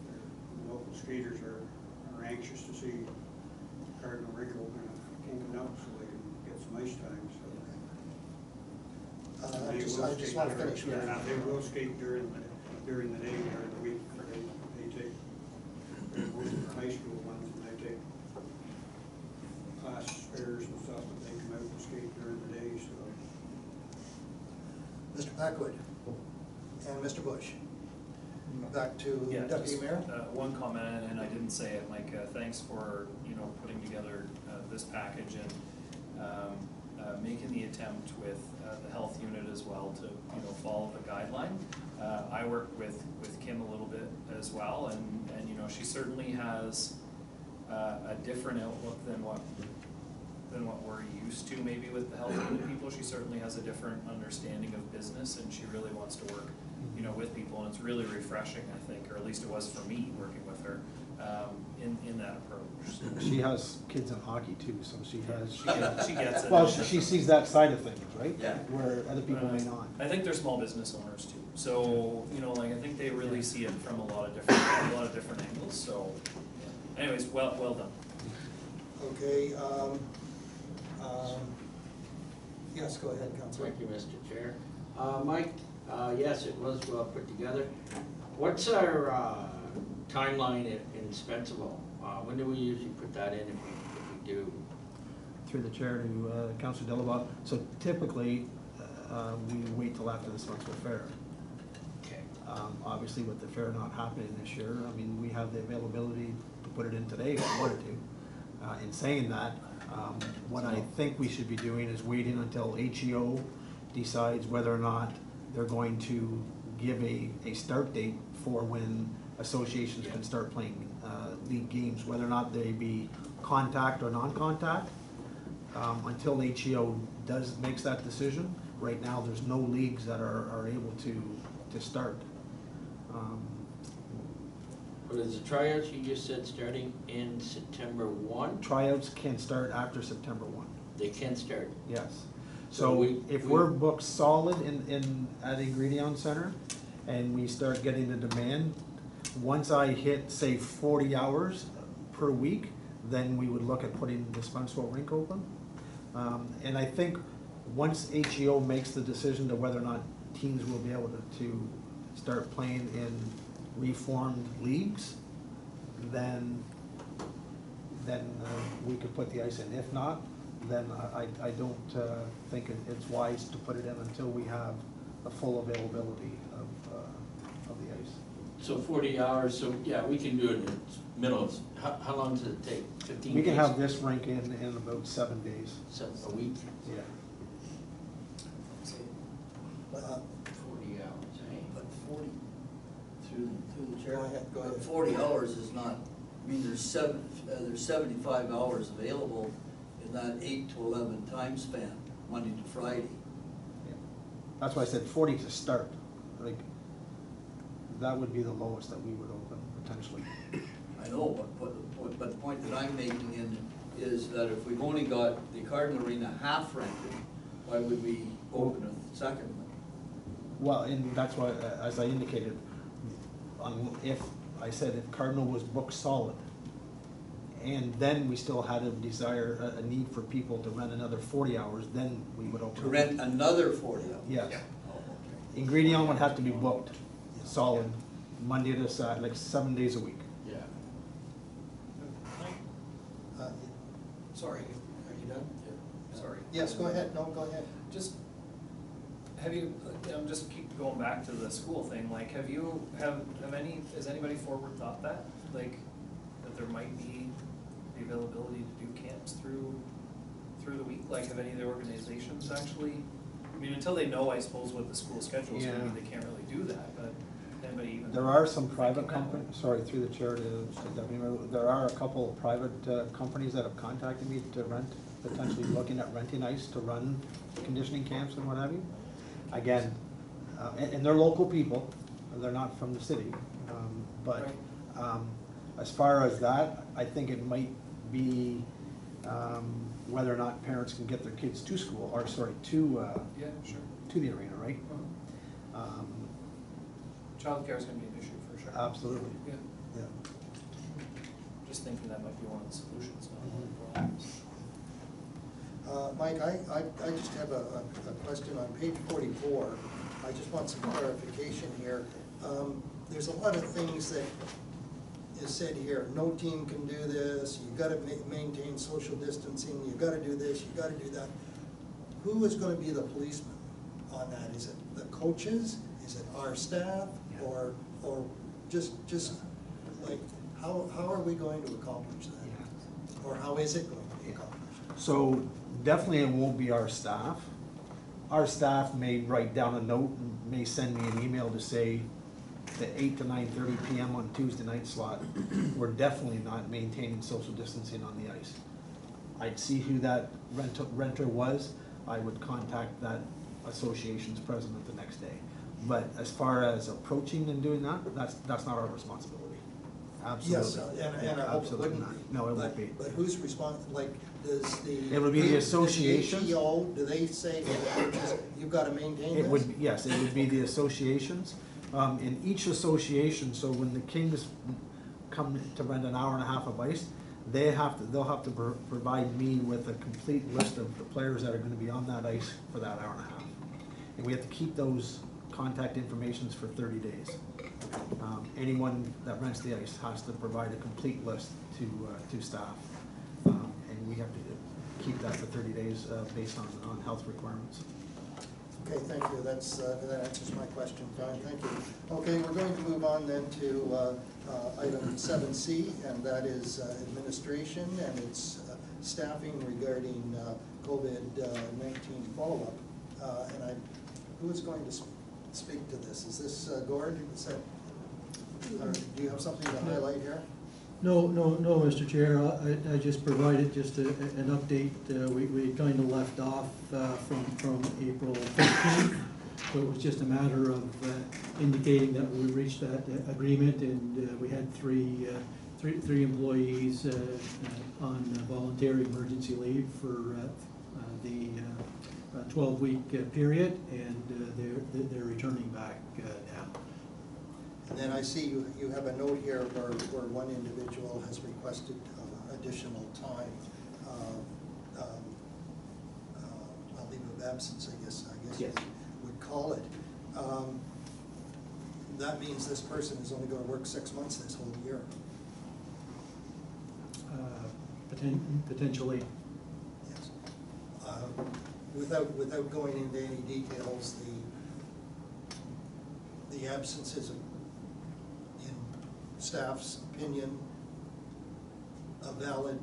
the local skaters are anxious to see Cardinal Rink open up so they can get some ice time, so. I They just will want to skate finish. They will skate during the day, during the week, they take, most of the high school ones, and they take class spares and stuff, but they come out and skate during the day, so. Mr. Packwood and Mr. Bush. Back to Yeah, Deputy just, Mayor. one comment, and I didn't say it, Mike, thanks for, putting together, this package and, making the attempt with, the health unit as well to, follow the guideline. I work with Kim a little bit as well, and she certainly has, a different outlook than what we're used to maybe with the health unit people. She certainly has a different understanding of business, and she really wants to work, with people, and it's really refreshing, I think, or at least it was for me working with her, in that approach. So, She has kids in hockey too, so she has. she gets it. Well, she sees that side of things, right? Yeah. Where other people may not. I think they're small business owners too, so, I think they really see it from a lot of different angles, so, yeah. Anyways, well done. Okay, yes, go ahead, Counselor. Thank you, Mr. Chair. Mike, yes, it was well put together. What's our timeline in in Spencerville. When do we usually put that in if we do? Through the chair to Councilor Dillabaugh. So typically, we wait till after the Spencerville Fair. Okay. Obviously, with the fair not happening this year, I mean, we have the availability to put it in today if we wanted to. In saying that, what I think we should be doing is waiting until HEO decides whether or not they're going to give a start date for when associations can start playing league games, whether or not they be contact or non-contact. Until HEO makes that decision, right now, there's no leagues that are able to start. But is the tryouts, you just said, starting in September 1? Tryouts can start after September 1, They can start. yes. So So we- if we- we're booked solid at Ingredion Center, and we start getting the demand, once I hit, say, 40 hours per week, then we would look at putting the Spencerville rink open. And I think once HEO makes the decision to whether or not teams will be able to start playing in reformed leagues, then we could put the ice in. If not, then I don't think it's wise to put it in until we have the full availability of the ice. So 40 hours, so yeah, we can do it in the middle of, how long does it take? 15 days? We can have this rink in about 7 days. A week? Yeah. Uh, 40 hours, eh? But 40, through the chair. Go ahead, go ahead. But 40 hours is not, I mean, there's 75 hours available in that 8 to 11 time span, Monday to Friday. That's why I said 40 to start. Like, that would be the lowest that we would open potentially. I know, but the point that I'm making is that if we've only got the Cardinal Arena half rented, why would we open a second one? Well, and that's why, as I indicated, if I said if Cardinal was booked solid, and then we still had a need for people to rent another 40 hours, then we would open. To rent another 40 hours? Yes. Oh, okay. Ingredion would have to be booked solid, Monday to Saturday, like 7 days a week. Yeah. uh, Sorry, are you done? Sorry. Yes, go ahead, no, go ahead. Just, I'm just keep going back to the school thing, like, has anybody forward thought that? Like, that there might be the availability to do camps through the week? Like, have any of the organizations actually, I mean, until they know, I suppose, what the school schedule is gonna be, Yeah. they can't really do that, but anybody even? There are some private thinking that way? companies, sorry, through the chair to Deputy Mayor, there are a couple of private companies that have contacted me to rent, potentially looking at renting ice to run conditioning camps and what have you. Again, and they're local people, they're not from the city, but as far as that, I think it might be whether or not parents can get their kids to school, or sorry, Yeah, sure. to the arena, right? Childcare is gonna be an issue for sure. Absolutely, Yeah, yeah. just thinking that might be one of the solutions, not one of the problems. Mike, I just have a question on page 44. I just want some clarification here. There's a lot of things that is said here. No team can do this, you gotta maintain social distancing, you gotta do this, you gotta do that. Who is gonna be the policeman on that? Is it the coaches? Is it our staff? Or just like, how are we going to accomplish that? Or how is it going to be accomplished? So definitely it won't be our staff. Our staff may write down a note and may send me an email to say the 8 to 9:30 PM on Tuesday night slot, we're definitely not maintaining social distancing on the ice. I'd see who that renter was, I would contact that association's president the next day. But as far as approaching and doing that, that's not our responsibility. Yes, Absolutely. and I hope it Absolutely wouldn't not. be. No, it won't be. But who's responsible, like, does the? It would be the does association. HEO, do they say, to the coaches, you've gotta maintain this? It would, yes, it would be the associations. In each association, so when the Kings come to rent an hour and a half of ice, they'll have to provide me with a complete list of the players that are gonna be on that ice for that hour and a half. And we have to keep those contact informations for 30 days. Anyone that rents the ice has to provide a complete list to staff. And we have to keep that for 30 days based on health requirements. Okay, thank you. That answers my question. Fine, thank you. Okay, we're going to move on then to item 7C, and that is administration and its staffing regarding COVID-19 follow-up. Who is going to speak to this? Is this Gord? Or do you have something to highlight here? No, Mr. Chair, I just provided just an update. We kind of left off from April 15th, so it was just a matter of indicating that we reached that agreement, and we had three employees on voluntary emergency leave for the 12-week period, and they're returning back now. And then I see you have a note here where one individual has requested additional time, a leave of absence, I guess Yes. you would call it. That means this person is only going to work 6 months this whole year. Potentially. Yes. Without going into any details, the absences, in staff's opinion, a valid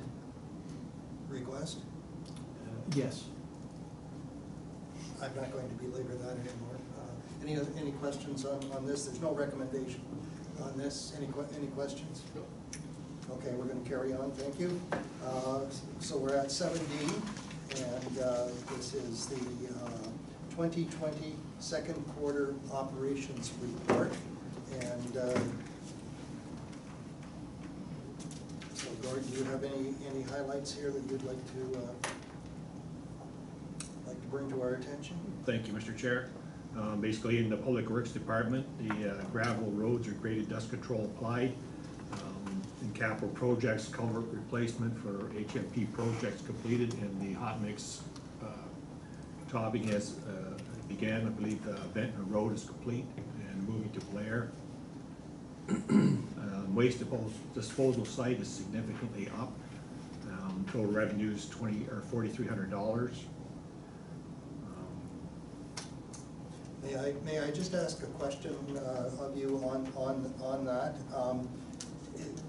request? Yes. I'm not going to belabor that anymore. Any questions on this? There's no recommendation on this. Any questions? No. Okay, we're going to carry on. Thank you. So we're at 7D, and this is the 2020 second quarter operations report. And so, Gord, do you have any highlights here that you'd like to bring to our attention? Thank you, Mr. Chair. Basically, in the Public Works Department, the gravel roads are graded, dust control applied. In capital projects, culvert replacement for HMP projects completed, and the hot mix topping has began. I believe Ventnor Road is complete and moving to Blair. Waste disposal site is significantly up. Total revenue is $4,300. May I just ask a question of you on that?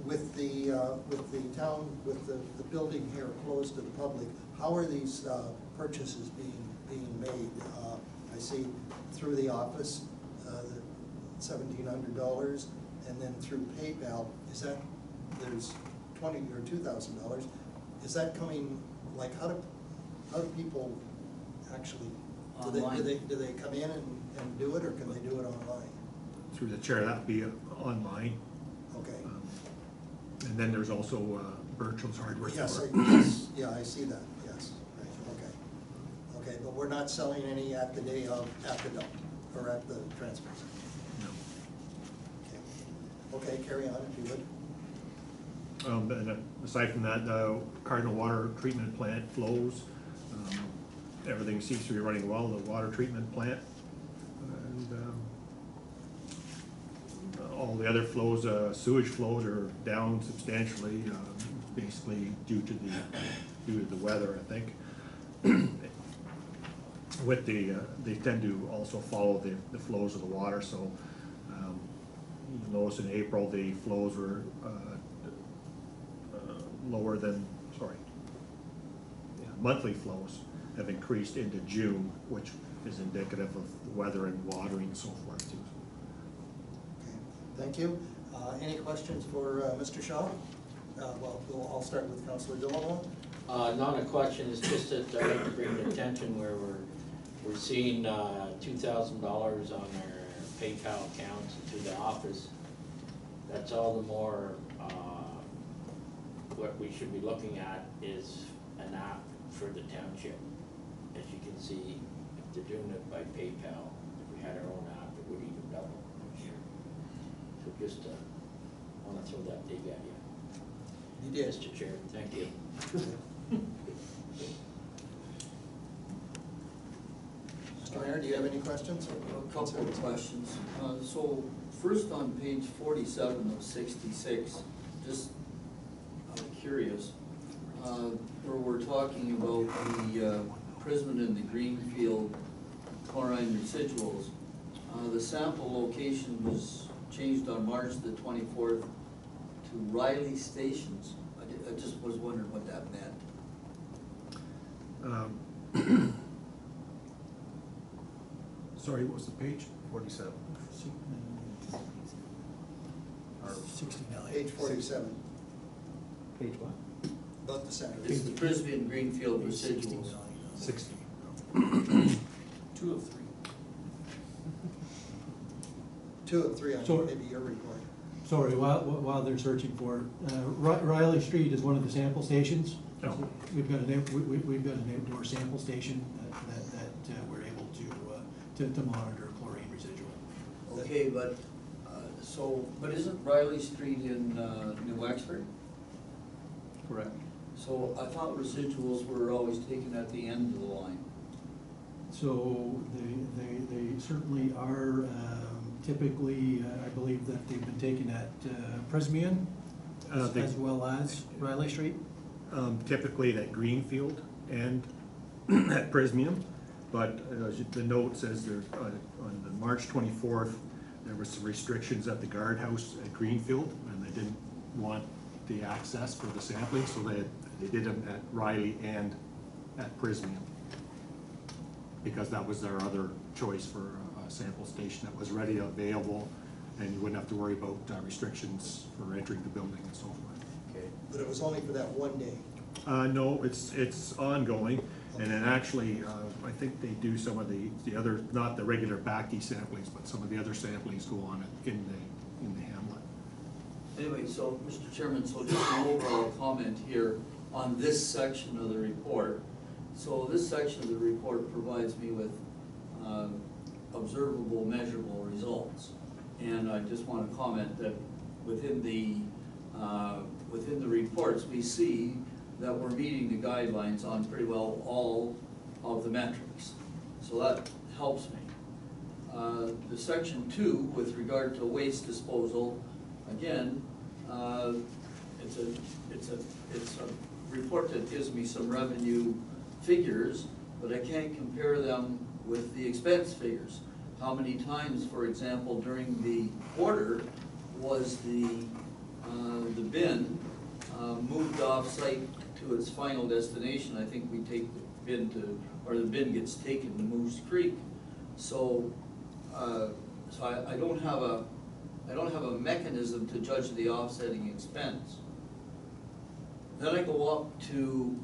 With the town, with the building here closed to the public, how are these purchases being made? I see through the office, the $1,700, and then through PayPal. Is that, there's $20,000 or $2,000? Is that coming, like, how do people actually, do they come in and do it, or can they do it online? Through the chair, that'd be online. Okay. And then there's also Birchall's Hardware Yes, Store. yeah, I see that, yes, right, okay. Okay, but we're not selling any at the day of, at the dump, or at the transfer center? No. Okay, carry on if you would. And aside from that, the Cardinal Water Treatment Plant flows. Everything seems to be running well, the water treatment plant. And all the other flows, sewage flows are down substantially, basically due to the weather, I think. With they tend to also follow the flows of the water, so you'll notice in April the flows were lower than, monthly flows have increased into June, which is indicative of the weather and watering and so forth too. Okay, thank you. Any questions for Mr. Shaw? Well, I'll start with Councillor Dillon. Not a question, it's just that I'd like to bring to attention where we're seeing $2,000 on our PayPal accounts to the office. That's all the more, what we should be looking at is an app for the township. As you can see, if they're doing it by PayPal, if we had our own app, it would even double, I'm sure. So just want to throw that dig at you. You did. Mr. Chair, thank you. Mr. Mayor, do you have any questions? A couple of questions. So first on page 47 of 66, just curious, where we're talking about the Prisman and the Greenfield chlorine residuals. The sample location was changed on March the 24th to Riley Stations. I just was wondering what that meant. Sorry, what was the page? 47. Or 69. Page 47, Page what? about the center. It's the Prisman and Greenfield residuals. 60. 2 of 3. 2 of 3 on So- maybe your report. Sorry, while they're searching for it, Riley Street is one of the sample stations. Oh. We've got an outdoor sample station that we're able to monitor chlorine residual. Okay, but, but isn't Riley Street in New Wexford? Correct. So I thought residuals were always taken at the end of the line. So they certainly are, typically, I believe that they've been taken at Presmian as well as Riley Street. Typically at Greenfield and at Prismium, but the note says there, on the March 24th, there was some restrictions at the guardhouse at Greenfield, and they didn't want the access for the sampling, so they did them at Riley and at Prismium, because that was their other choice for a sample station that was ready, available, and you wouldn't have to worry about restrictions for entering the building and so forth. Okay. But it was only for that one day. No, it's ongoing, and then actually, I think they do some of the other, not the regular BACT samplings, but some of the other samplings go on it in the hamlet. Anyway, so, Mr. Chairman, so just an overall comment here on this section of the report. So this section of the report provides me with observable, measurable results. And I just want to comment that within the reports, we see that we're meeting the guidelines on pretty well all of the metrics. So that helps me. The section 2, with regard to waste disposal, again, it's a report that gives me some revenue figures, but I can't compare them with the expense figures. How many times, for example, during the quarter was the bin moved off-site to its final destination? I think we take the bin to, or the bin gets taken to Moose Creek. So, I don't have a mechanism to judge the offsetting expense. Then I go up to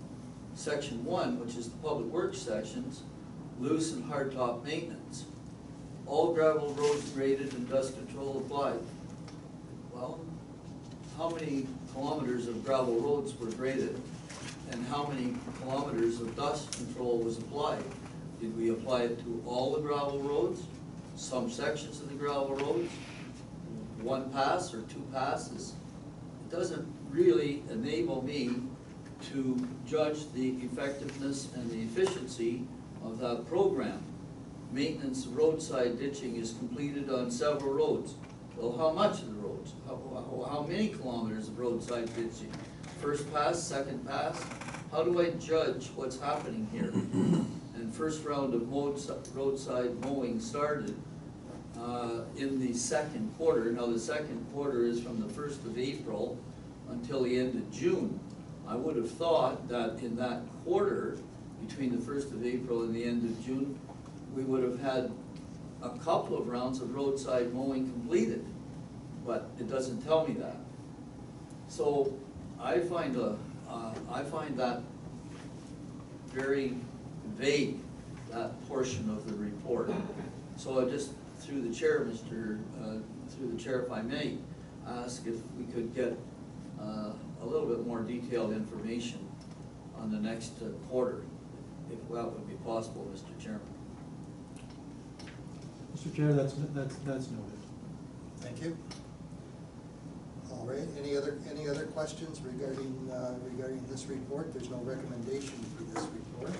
section 1, which is the public works sections, loose and hard top maintenance. All gravel roads graded and dust control applied. Well, how many kilometers of gravel roads were graded and how many kilometers of dust control was applied? Did we apply it to all the gravel roads, some sections of the gravel roads, one pass or 2 passes? It doesn't really enable me to judge the effectiveness and the efficiency of that program. Maintenance of roadside ditching is completed on several roads. Well, how much of the roads? How many kilometers of roadside ditching? First pass, second pass? How do I judge what's happening here? And first round of roadside mowing started in the second quarter. Now the second quarter is from the 1st of April until the end of June. I would have thought that in that quarter, between the 1st of April and the end of June, we would have had a couple of rounds of roadside mowing completed, but it doesn't tell me that. So I find that very vague, that portion of the report. So I just, through the chair, if I may, ask if we could get a little bit more detailed information on the next quarter, if that would be possible, Mr. Chairman. Mr. Chair, that's noted. Thank you. All right, any other questions regarding this report? There's no recommendation for this report.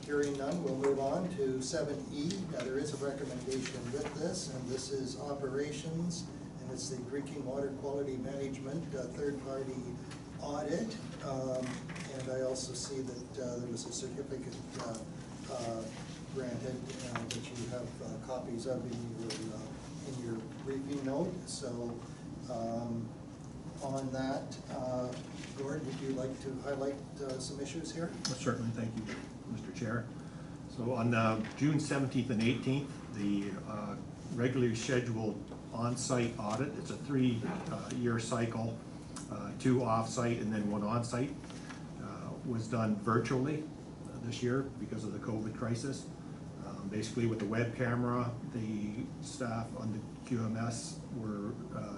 Hearing none, we'll move on to 7E. Now, there is a recommendation with this, and this is operations, and it's the drinking water quality management third-party audit. And I also see that there was a certificate granted that you have copies of in your briefing note. So on that, Gord, would you like to highlight some issues here? Certainly, thank you, Mr. Chair. So on June 17th and 18th, the regularly scheduled on-site audit, it's a 3-year cycle, 2 off-site and then 1 on-site, was done virtually this year because of the COVID crisis. Basically with the web camera, the staff on the QMS were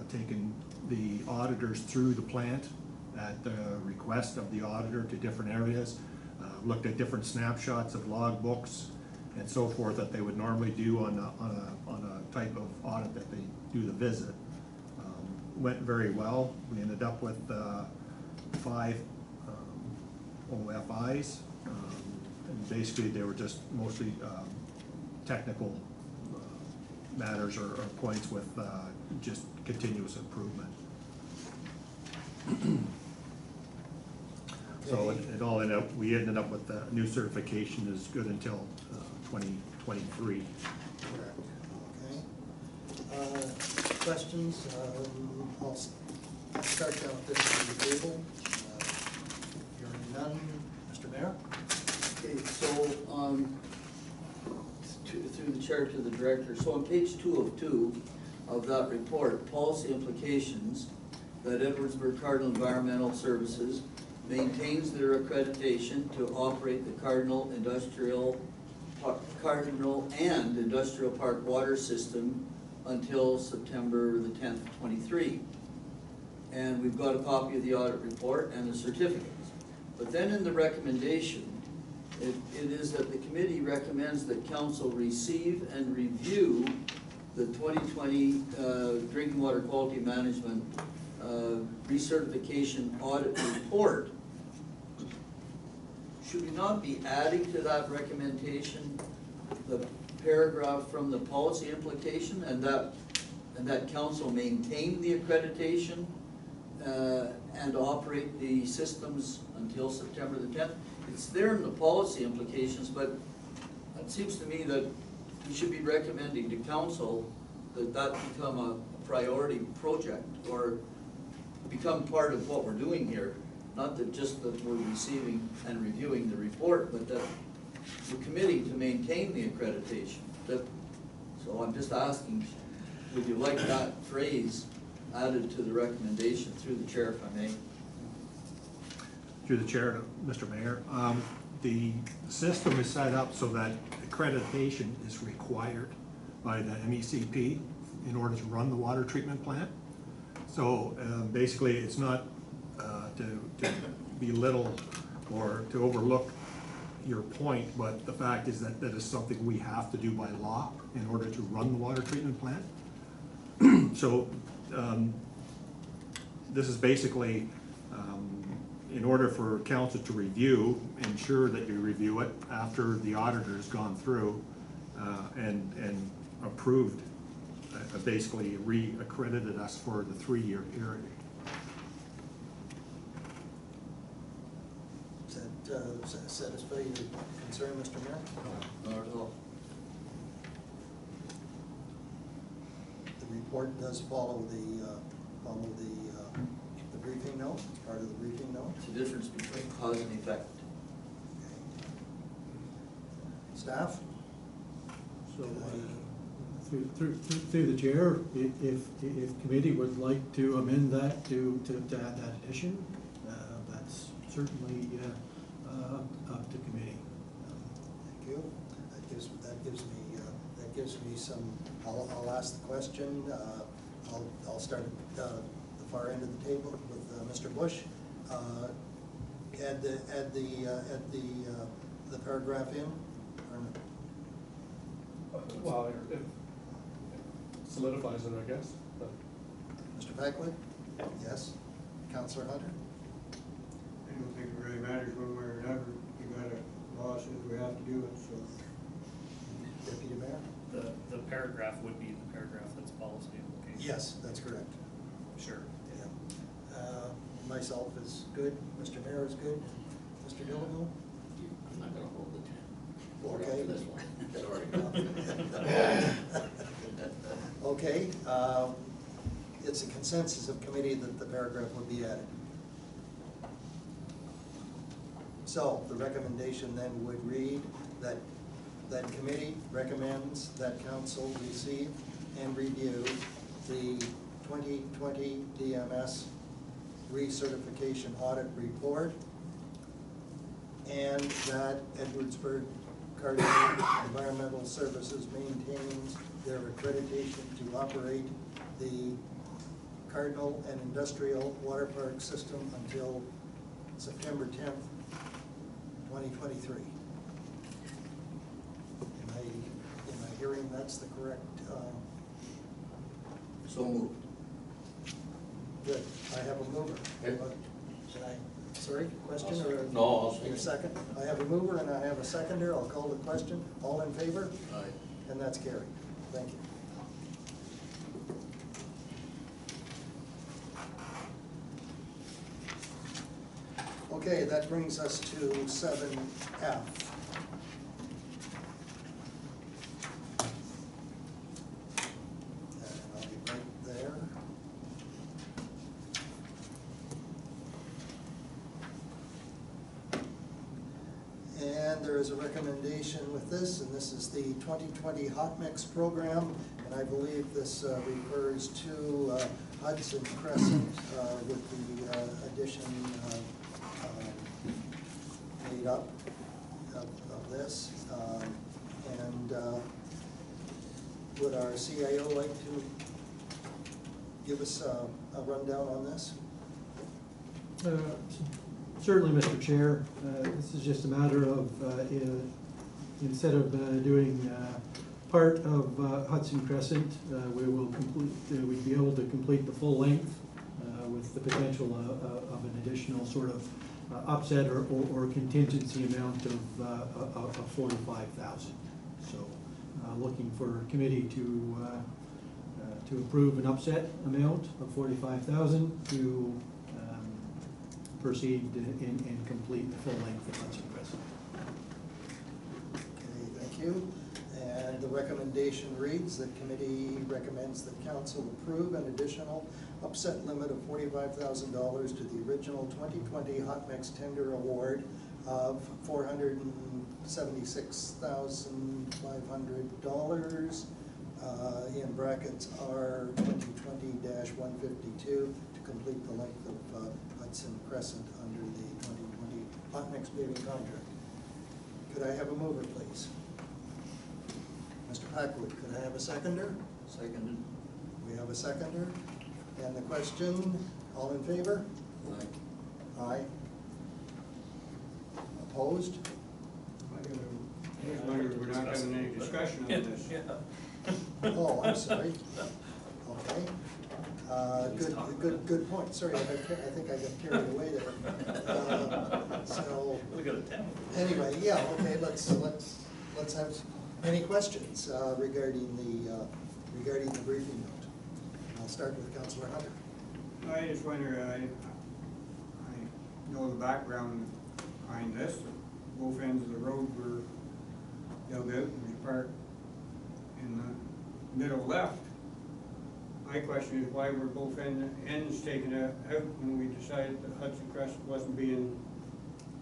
taking the auditors through the plant at the request of the auditor to different areas, looked at different snapshots of log books and so forth that they would normally do on a type of audit that they do the visit. Went very well. We ended up with 5 OFIs, and basically they were just mostly technical matters or points with just continuous improvement. So it all ended up, we ended up with a new certification is good until 2023. Correct. Okay. Questions? I'll start down with this on the table. Hearing none. Mr. Mayor? Okay, so, through the chair to the director, so on page 2 of 2 of that report, policy implications, that Edwardsburg Cardinal Environmental Services maintains their accreditation to operate the Cardinal and Industrial Park water system until September the 10th, 23. And we've got a copy of the audit report and the certificates. But then in the recommendation, it is that the committee recommends that council receive and review the 2020 drinking water quality management recertification audit report. Should we not be adding to that recommendation the paragraph from the policy implication and that council maintain the accreditation and operate the systems until September the 10th? It's there in the policy implications, but it seems to me that we should be recommending to council that become a priority project or become part of what we're doing here. Not that just that we're receiving and reviewing the report, but that we're committing to maintain the accreditation. So I'm just asking, would you like that phrase added to the recommendation through the chair, if I may? Through the chair, Mr. Mayor, the system is set up so that accreditation is required by the MECP in order to run the water treatment plant. So basically, it's not to belittle or to overlook your point, but the fact is that that is something we have to do by law in order to run the water treatment plant. So this is basically in order for council to review, ensure that you review it after the auditor has gone through and approved, basically re-accredited us for the 3-year period. Does that satisfy your concern, Mr. Mayor? Not at all. The report does follow the briefing note, part of the briefing note. It's the difference between cause and effect. Staff? So, through the chair, if committee would like to amend that to add that addition, that's certainly up to committee. Thank you. That gives me some, I'll ask the question. I'll start at the far end of the table with Mr. Bush. Add the paragraph in, or no? Well, it solidifies it, I guess, but. Mr. Beckley? Yes. Councillor Hunter? I don't think it really matters one way or another. You gotta law says we have to do it, so. Deputy Mayor? The paragraph would be the paragraph that's policy implication. Yes, that's correct. Sure. Yeah. Myself is good, Mr. Mayor is good, Mr. Dillon? I'm not gonna hold the Okay. this one. Sorry. Okay, it's a consensus of committee that the paragraph would be added. So the recommendation then would read that committee recommends that council receive and review the 2020 DMS recertification audit report, and that Edwardsburg Cardinal Environmental Services maintains their accreditation to operate the Cardinal and Industrial Water Park system until September 10th, 2023. Am I hearing that's the correct? So moved. Good, I have a mover. Okay. Should I, sorry, question or? No, I'll second. Your second? I have a mover and I have a seconder, I'll call the question. All in favor? Aye. And that's carried. Thank you. Okay, that brings us to 7F. And I'll be right there. And there is a recommendation with this, and this is the 2020 Hot Mix Program, and I believe this refers to Hudson Crescent with the addition made up of this. And would our CIO like to give us a rundown on this? Certainly, Mr. Chair. This is just a matter of, instead of doing part of Hudson Crescent, we'd be able to complete the full length with the potential of an additional sort of upset or contingency amount of 45,000. So, looking for committee to approve an upset amount of 45,000 to proceed and complete the full length of Hudson Crescent. Okay, thank you. And the recommendation reads that committee recommends that council approve an additional upset limit of $45,000 to the original 2020 Hot Mix tender award of $476,500 in brackets R 2020-152 to complete the length of Hudson Crescent under the 2020 Hot Mix paving contract. Could I have a mover, please? Mr. Packwood, could I have a seconder? Seconded. We have a seconder. And the question, all in favor? Aye. Aye. Opposed? I was wondering, we're not having any discussion on this. Oh, I'm sorry. Okay. Good point. Sorry, I think I got carried away there. So, Look at the 10. anyway, yeah, okay, let's have, any questions regarding the briefing note? I'll start with Councilor Hunter. I just wonder, I know the background behind this. Both ends of the road were dug out, and there's a part in the middle left. My question is, why were both ends taken out when we decided that Hudson Crescent wasn't being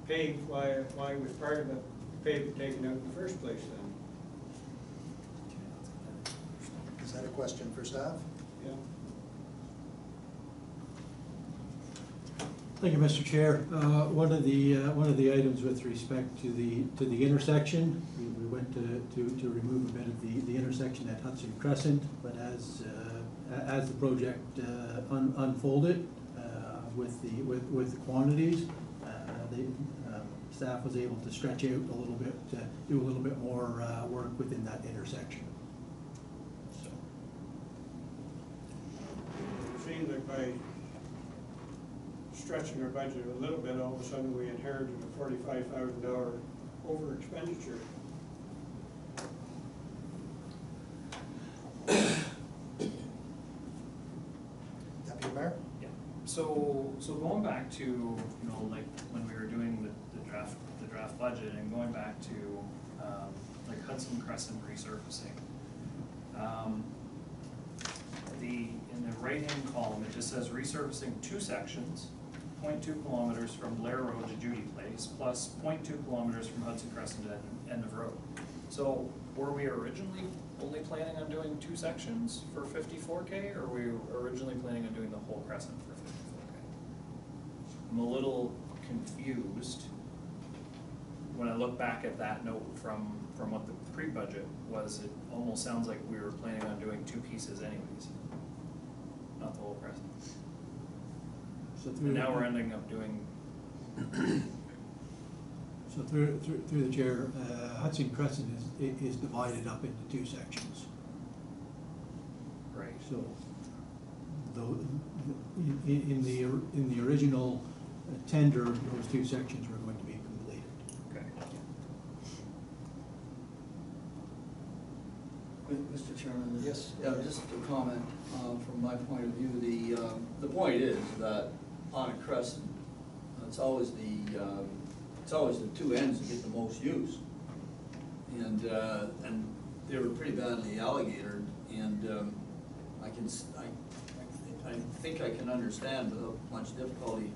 paved? Why was part of the pavement taken out in the first place then? Is that a question for staff? Yeah. Thank you, Mr. Chair. One of the items with respect to the intersection, we went to remove a bit of the intersection at Hudson Crescent, but as the project unfolded with the quantities, staff was able to stretch out a little bit, do a little bit more work within that intersection. So. It seems like by stretching our budget a little bit, all of a sudden we inherited a $45,000 over expenditure. Deputy Mayor? Yeah, so going back to, you know, like when we were doing the draft budget and going back to, like Hudson Crescent resurfacing. In the right-hand column, it just says resurfacing 2 sections, 0.2 kilometers from Blair Road to Judy Place, plus 0.2 kilometers from Hudson Crescent to end of road. So were we originally only planning on doing 2 sections for 54K, or were we originally planning on doing the whole crescent for 54K? I'm a little confused when I look back at that note from what the pre-budget was. It almost sounds like we were planning on doing 2 pieces anyways, not the whole crescent. So And now we're ending up doing, So through the chair, Hudson Crescent is divided up into 2 sections. right, So, though, in the original tender, those 2 sections were going to be completed. okay. Mr. Chairman? Yes. Yeah, just a comment from my point of view. The point is that on a crescent, it's always the 2 ends that get the most use. And they were pretty badly alligatored, and I think I can understand without much difficulty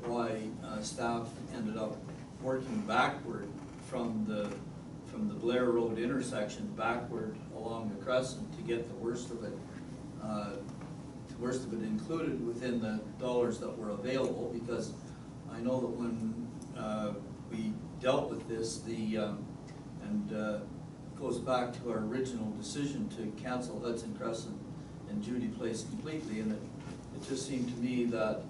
why staff ended up working backward from the Blair Road intersection backward along the crescent to get the worst of it included within the dollars that were available, because I know that when we dealt with this, goes back to our original decision to cancel Hudson Crescent and Judy Place completely, and it just seemed to me that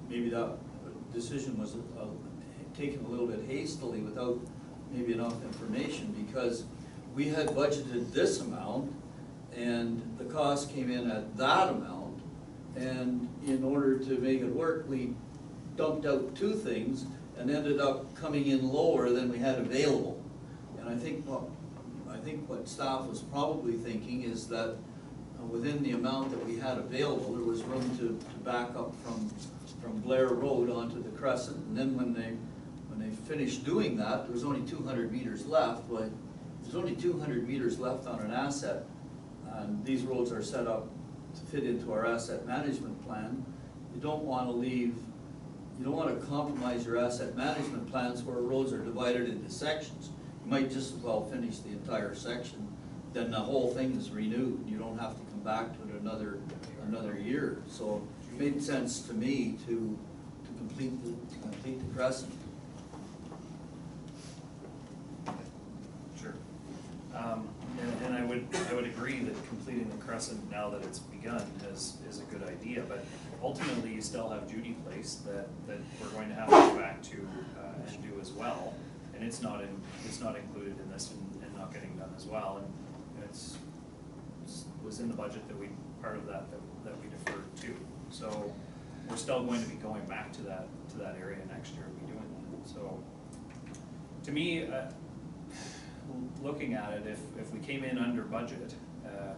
maybe that decision was taken a little bit hastily without maybe enough information, because we had budgeted this amount and the cost came in at that amount, and in order to make it work, we dumped out 2 things and ended up coming in lower than we had available. And I think what staff was probably thinking is that within the amount that we had available, there was room to back up from Blair Road onto the crescent. And then when they finished doing that, there was only 200 meters left. Well, there's only 200 meters left on an asset, and these roads are set up to fit into our asset management plan. You don't want to compromise your asset management plans where roads are divided into sections. You might just as well finish the entire section, then the whole thing is renewed. You don't have to come back to it another year. So it made sense to me to complete the crescent. Sure. And I would agree that completing the crescent now that it's begun is a good idea, but ultimately you still have Judy Place that we're going to have to go back to and do as well, and it's not included in this and not getting done as well, and it was in the budget part of that we deferred to. So we're still going to be going back to that area next year and be doing that. So to me, looking at it, if we came in under budget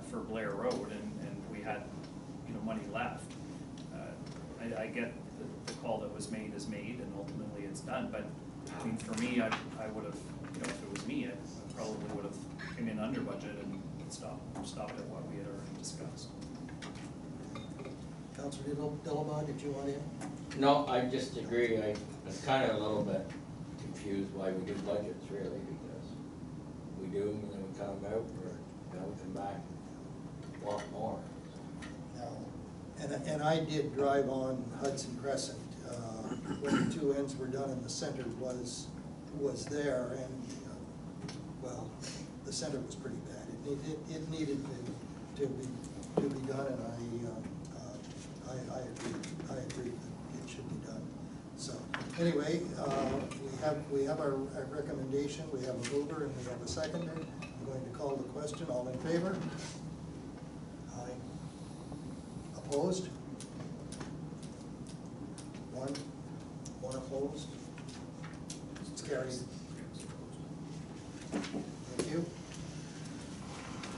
for Blair Road and we had money left, I get the call that was made is made and ultimately it's done. But I mean, for me, I would have, if it was me, I probably would have come in under budget and stopped at what we had already discussed. Councilor Dillabaugh, did you want to? No, I just agree. I'm kind of a little bit confused why we do budgets, really, because we do them and then we come out, or we come back a lot more. No. And I did drive on Hudson Crescent when the 2 ends were done and the center was there, and well, the center was pretty bad. It needed to be done, and I agree that it should be done. So anyway, we have our recommendation. We have a mover and we have a seconder. I'm going to call the question. All in favor? Aye. Opposed? One opposed? It's Carries. Thank you.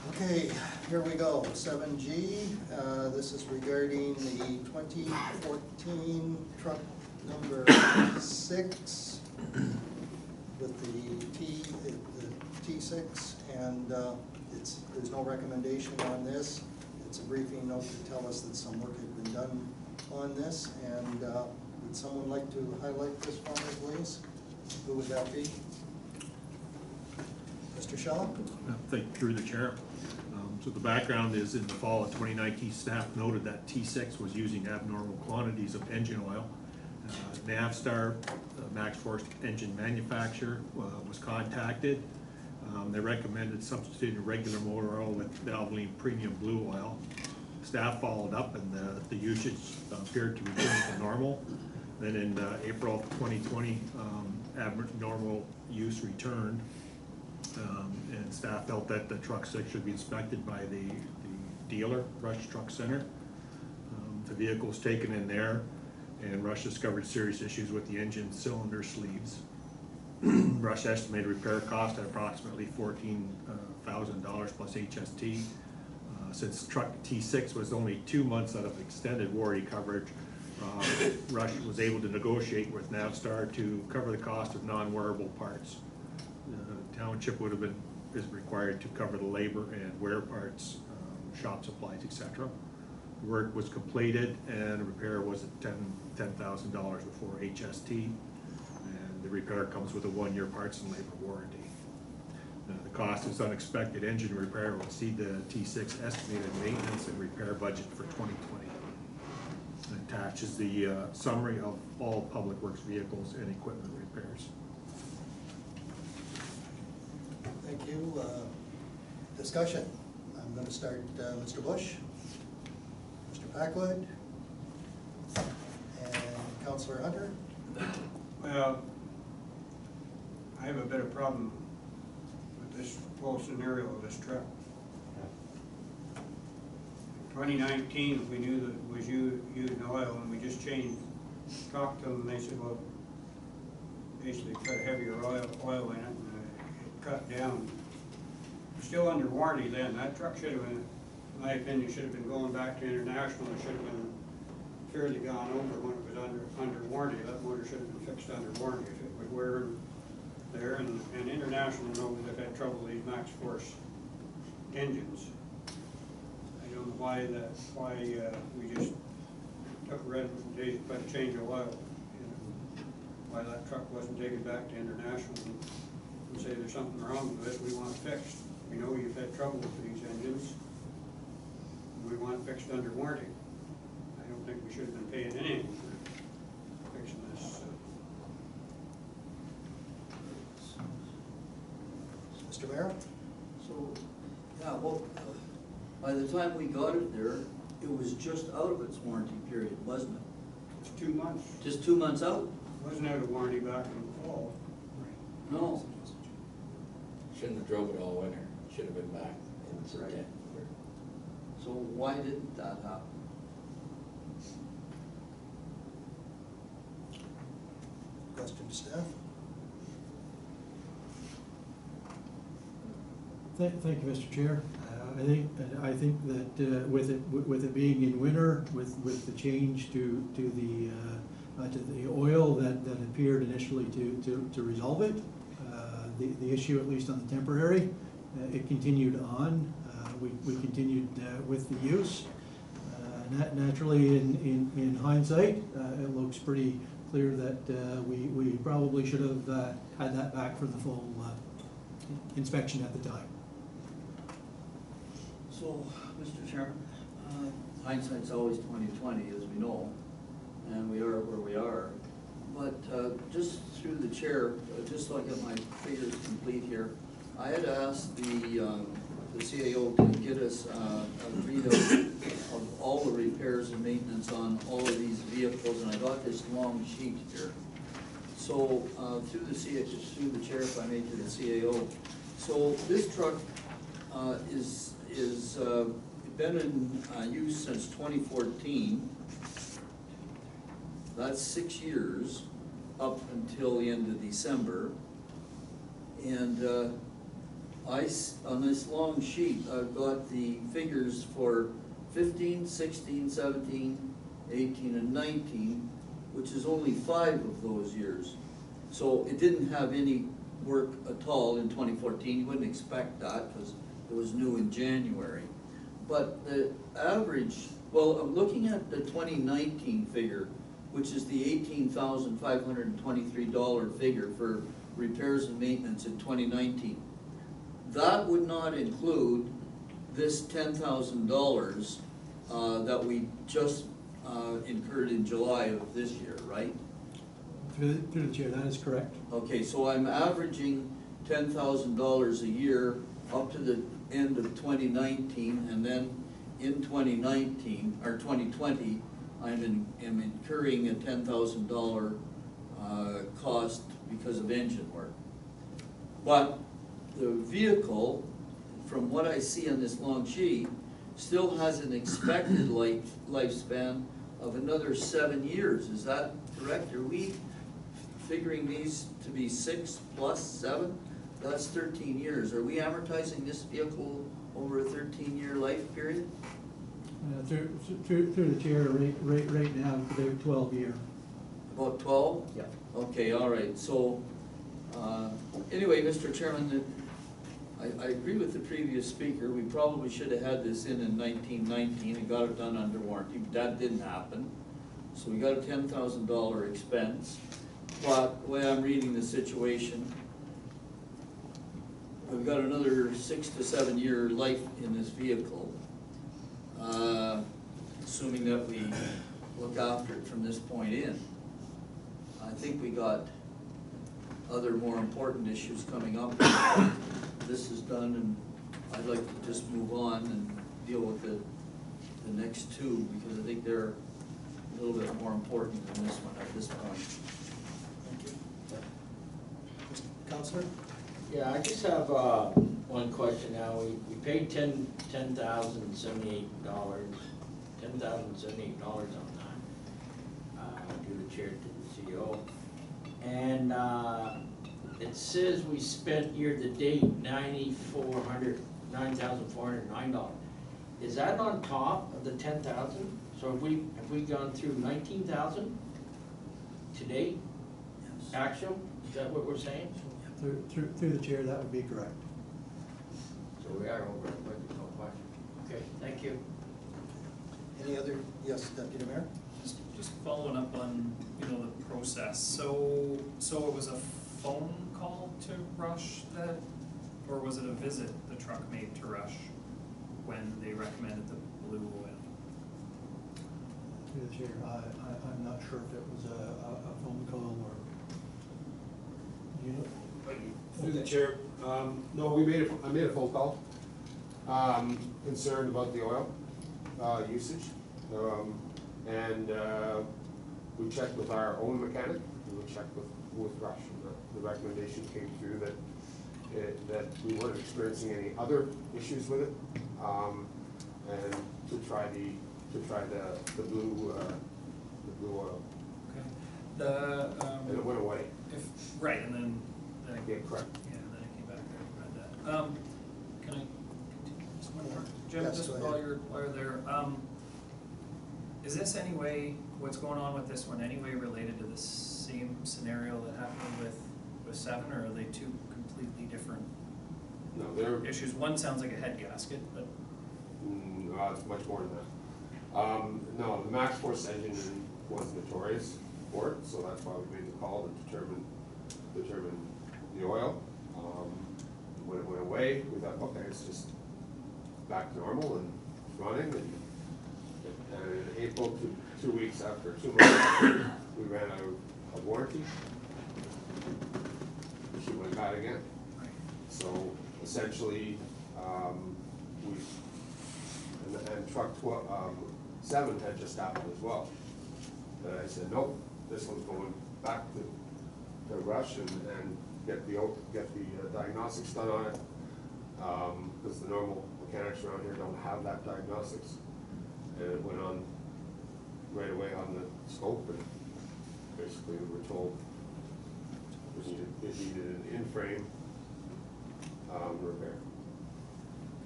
Okay, here we go, 7G. This is regarding the 2014 truck number 6 with the T6, and there's no recommendation on this. It's a briefing note to tell us that some work had been done on this, and would someone like to highlight this for me, please? Who would that be? Mr. Shaw? Through the chair. So the background is in the fall of 2019, staff noted that T6 was using abnormal quantities of engine oil. Navstar, MaxForce engine manufacturer, was contacted. They recommended substituting regular motor oil with Valvoline Premium Blue Oil. Staff followed up, and the usage appeared to return to normal. Then in April of 2020, abnormal use returned. And staff felt that the truck 6 should be inspected by the dealer, Rush Truck Center. The vehicle was taken in there, and Rush discovered serious issues with the engine cylinder sleeves. Rush estimated repair cost at approximately $14,000 plus HST. Since truck T6 was only 2 months out of extended warranty coverage, Rush was able to negotiate with Navstar to cover the cost of non-wearable parts. The township is required to cover the labor and wear parts, shop supplies, etc. The work was completed, and the repair was at $10,000 before HST, and the repair comes with a 1-year parts and labor warranty. The cost of this unexpected engine repair will exceed the T6 estimated maintenance and repair budget for 2020. It attaches the summary of all public works vehicles and equipment repairs. Thank you. Discussion. I'm going to start Mr. Bush, Mr. Packwood, and Councillor Hunter. Well, I have a bit of problem with this whole scenario of this truck. 2019, we knew that it was using oil, and we just talked to them, and they said, well, basically put heavier oil in it, and it cut down. Still under warranty then. That truck should have been, in my opinion, should have been going back to international. It should have been fairly gone over when it was under warranty. That motor should have been fixed under warranty if it was wearing there. And international knows they've had trouble with these MaxForce engines. I don't know why we just took a red days to put a change of oil. Why that truck wasn't taken back to international and say there's something wrong with it, we want it fixed. We know you've had trouble with these engines. We want it fixed under warranty. I don't think we should have been paying anything for fixing this. Mr. Mayor? So, yeah, well, by the time we got it there, it was just out of its warranty period, wasn't it? It's 2 months. Just 2 months out? It wasn't out of warranty back in the fall. No. Shouldn't have drove it all winter, should have been back in September. So why didn't that happen? Question to staff? Thank you, Mr. Chair. I think that with it being in winter, with the change to the oil that appeared initially to resolve it, the issue, at least on the temporary, it continued on. We continued with the use. Naturally, in hindsight, it looks pretty clear that we probably should have had that back for the full inspection at the time. So, Mr. Chairman, hindsight's always 20/20, as we know, and we are where we are. But just through the chair, just so I get my figures complete here, I had asked the CAO to get us a readout of all the repairs and maintenance on all of these vehicles, and I got this long sheet here. So through the chair, if I may, to the CAO. So this truck is been in use since 2014. That's 6 years. up until the end of December. And on this long sheet, I've got the figures for 15, 16, 17, 18, and 19, which is only 5 of those years. So it didn't have any work at all in 2014. You wouldn't expect that because it was new in January. But the average, well, I'm looking at the 2019 figure, which is the $18,523 figure for repairs and maintenance in 2019. That would not include this $10,000 that we just incurred in July of this year, right? Through the chair, that is correct. Okay, so I'm averaging $10,000 a year up to the end of 2019, and then in 2019, or 2020, am incurring a $10,000 cost because of engine work. But the vehicle, from what I see on this long sheet, still has an expected lifespan of another 7 years. Is that correct? Are we figuring these to be 6 plus 7? That's 13 years. Are we amortizing this vehicle over a 13-year life period? Through the chair, right now, they're 12-year. About 12? Yeah. Okay, all right. So, anyway, Mr. Chairman, I agree with the previous speaker. We probably should have had this in 1919 and got it done under warranty, but that didn't happen. So we got a $10,000 expense. But the way I'm reading the situation, we've got another 6 to 7 year life in this vehicle, assuming that we look after it from this point in. I think we got other more important issues coming up. This is done, and I'd like to just move on and deal with the next two, because I think they're a little bit more important than this one at this point. Thank you. Counselor? Yeah, I just have, one question now. We paid $10,078 on that, due to chair to the CEO. And, it says we spent year-to-date $9,409. Is that on top of the 10,000? So have we gone through 19,000 to date? Yes. Actual? Is that what we're saying? Through the chair, that would be correct. So we are over it, but no question. Okay, thank you. Any other, yes, Deputy Mayor? Just following up on, the process, so it was a phone call to Rush that, or was it a visit the truck made to Rush when they recommended the blue oil? Through the chair, I'm not sure if it was a phone call or, Through the chair, no, I made a phone call, concerned about the oil, usage. And we checked with our own mechanic, we checked with Rush, and the recommendation came through that we weren't experiencing any other issues with it, and to try the blue oil. Okay. And it went away. Right, and then Yeah, correct. Yeah, and then I came back there and read that. Can I continue just one more? Jim, Yes, just go while ahead. you're there, is this what's going on with this one anyway related to the same scenario that happened with 7, or are they two completely different No, they're, issues? One sounds like a head gasket, but it's much more than that. No, the Max Force engine was notorious for it, so that's why we made the call to determine the oil. When it went away, we thought, okay, it's just back to normal and it's running, and in April, 2 weeks after, 2 months after, we ran out of warranty. She went bad again. So essentially, and truck 7 had just happened as well. But I said, nope, this one's going back to Rush and get the diagnostics done on it, because the normal mechanics around here don't have that diagnostics. And it went on right away on the scope, and basically we were told It needed an in-frame, repair.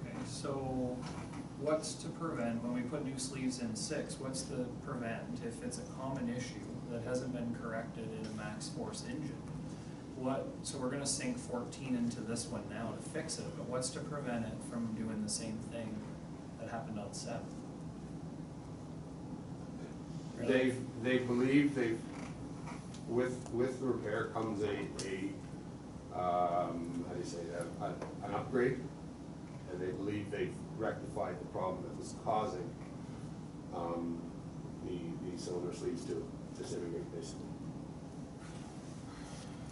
Okay, so what's to prevent, when we put new sleeves in 6, what's to prevent if it's a common issue that hasn't been corrected in a max force engine? So we're gonna sink 14 into this one now to fix it, but what's to prevent it from doing the same thing that happened on 7? They believe with the repair comes how do you say that, an upgrade, and they believe they've rectified the problem that was causing the cylinder sleeves to disintegrate, basically.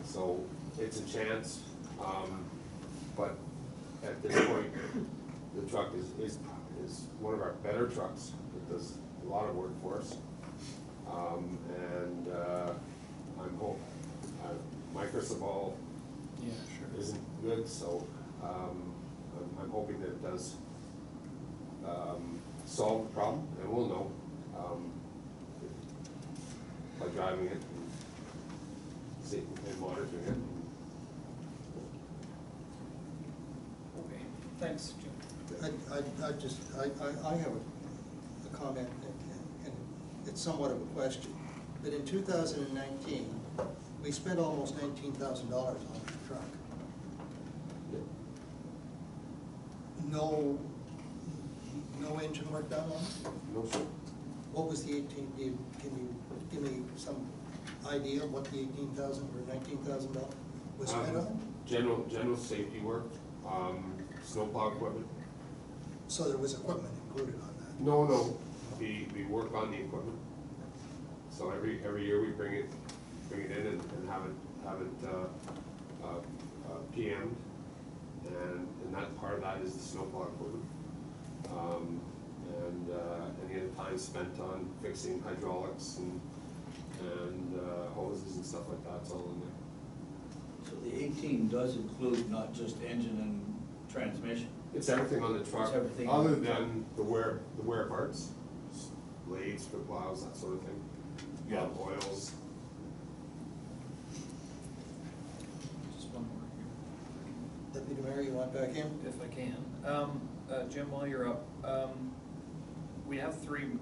So it's a chance, but at this point, the truck is one of our better trucks. It does a lot of work for us. My crystal ball Yeah, sure. isn't good, so I'm hoping that it does solve the problem, and we'll know by driving it and monitoring it. Okay, thanks, Jim. I have a comment, and it's somewhat of a question. But in 2019, we spent almost $19,000 on a truck. No engine work done on it? No, sir. What was the 18, can you give me some idea of what the $18,000 or $19,000 was spent on? General safety work, snowplow equipment. So there was equipment included on that? No, we work on the equipment. So every year we bring it in and have it PM'd, and that part of that is the snowplow equipment. And any of the time spent on fixing hydraulics and hoses and stuff like that's all in there. So the 18 does include not just engine and transmission? It's everything on the truck, It's everything other on the truck. than the wear parts, blades, foot plows, that sort of thing. Yeah. Oils. Just one more here. Deputy Mayor, you want back in? If I can. Jim, while you're up, we have 3,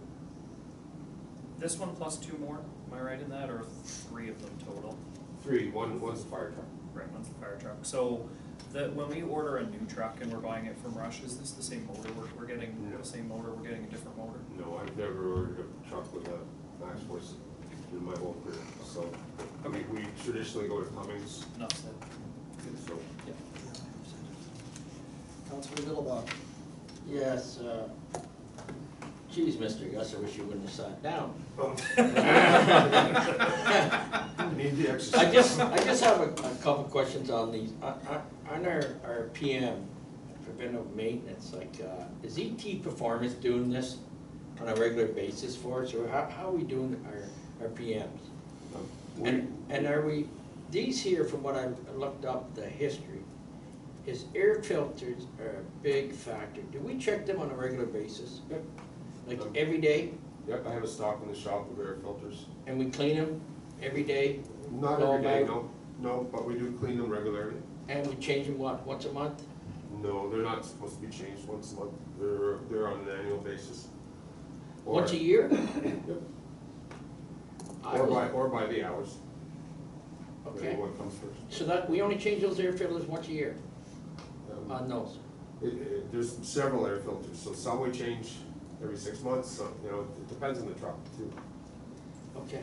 this one plus 2 more, am I right in that, or 3 of them total? 3, one's a fire truck. Right, one's the fire truck. So, when we order a new truck and we're buying it from Rush, is this the same motor we're getting, No. the same motor, we're getting a different motor? No, I've never ordered a truck with a Max Force in my whole career, so we traditionally go to Cummins, Enough said. so. Yep. Councilor Littlebaugh. Yes, geez, Mr. Gus, I wish you wouldn't have sat down. Need the exercise. I just have a couple questions on these. On our PM, preventive maintenance, like, is ET Performance doing this on a regular basis for us, or how are we doing our PMs? And are we, these here, from what I looked up, the history, is air filters are a big factor. Do we check them on a regular basis? Like every day? Yep, I have a stock in the shop of air filters. And we clean them every day? Not All every day, night? no, but we do clean them regularly. And we change them, what, once a month? No, they're not supposed to be changed once a month, they're on an annual basis. Once a year? Yep. Or by the hours. Okay. Depending what comes first. So that, we only change those air filters once a year on those? There's several air filters, so some we change every 6 months, so, it depends on the truck too. Okay.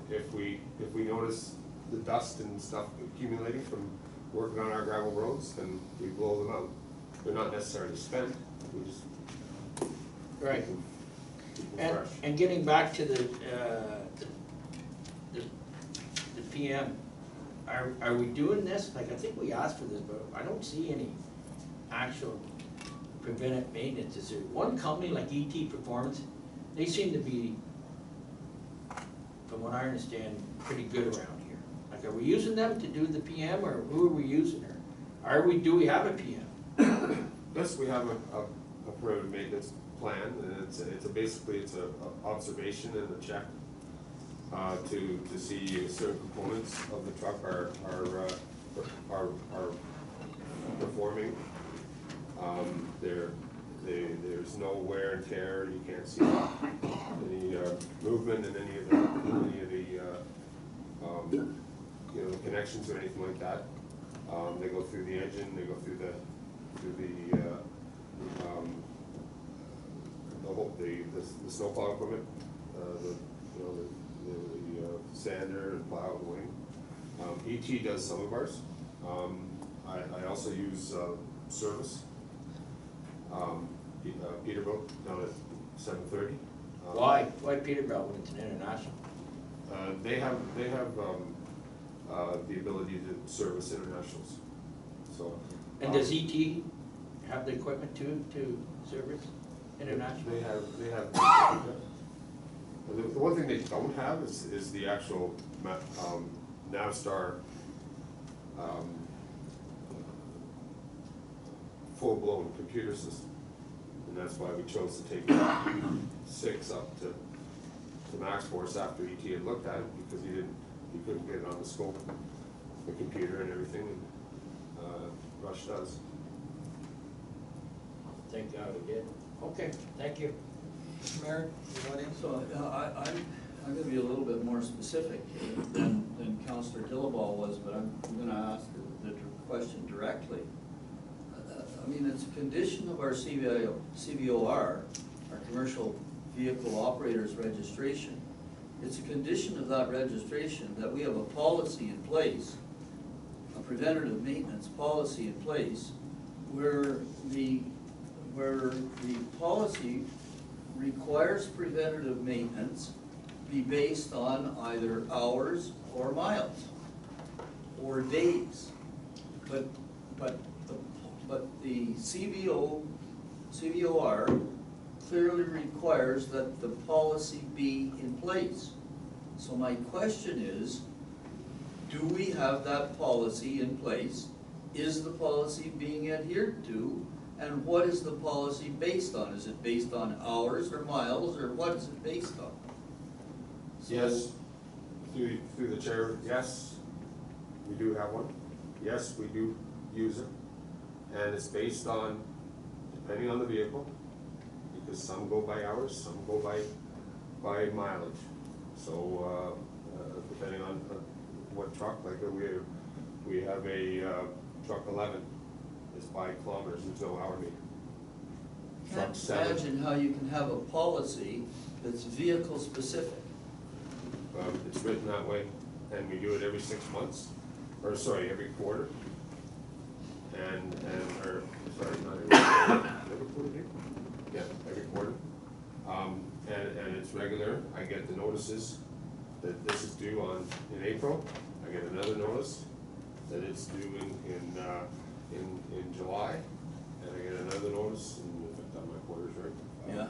If we notice the dust and stuff accumulating from working on our gravel roads, then we blow them out. They're not necessarily spent, we just Right. keep them fresh. And getting back to the PM, are we doing this? Like, I think we asked for this, but I don't see any actual preventive maintenance. Is there one company like ET Performance? They seem to be, from what I understand, pretty good around here. Like, are we using them to do the PM, or who are we using, or do we have a PM? Yes, we have a preventive maintenance plan, and it's basically a observation and a check to see certain components of the truck are performing. There's no wear and tear, you can't see any movement in any of the the connections or anything like that. They go through the engine, they go through the snowplow equipment, the sander and plow and wing. ET does some of ours. I also use Service. Peterbilt down at 730. Why Peterbilt when it's an international? They have the ability to service internationals. So. And does ET have the equipment to service international? They have. The one thing they don't have is the actual Navstar full-blown computer system, and that's why we chose to take 6 up to Max Force after ET had looked at it, because he couldn't get it on the scope, the computer and everything, and Rush does. Thank God we did. Okay, thank you. Mr. Mayor, you want in? So I'm gonna be a little bit more specific than Councillor Dillaball was, but I'm gonna ask the question directly. I mean, it's a condition of our CVOR, our Commercial Vehicle Operators Registration. It's a condition of that registration that we have a policy in place, a preventative maintenance policy in place, where the policy requires preventative maintenance be based on either hours or miles or days. But the CVOR clearly requires that the policy be in place. So my question is, do we have that policy in place? Is the policy being adhered to? And what is the policy based on? Is it based on hours or miles, or what is it based on? So, Yes, through the chair, yes, we do have one. Yes, we do use it. And it's based on, depending on the vehicle, because some go by hours, some go by mileage. So depending on what truck, like we have a truck 11, it's by kilometers, there's no hour meter. Truck can't 7. imagine how you can have a policy that's vehicle specific. It's written that way, and we do it every 6 months, or sorry, every quarter. Every quarter? Yeah, every quarter. And it's regular. I get the notices that this is due in April. I get another notice that it's due in July, and I get another notice, and if I've done my quarters right. Yeah.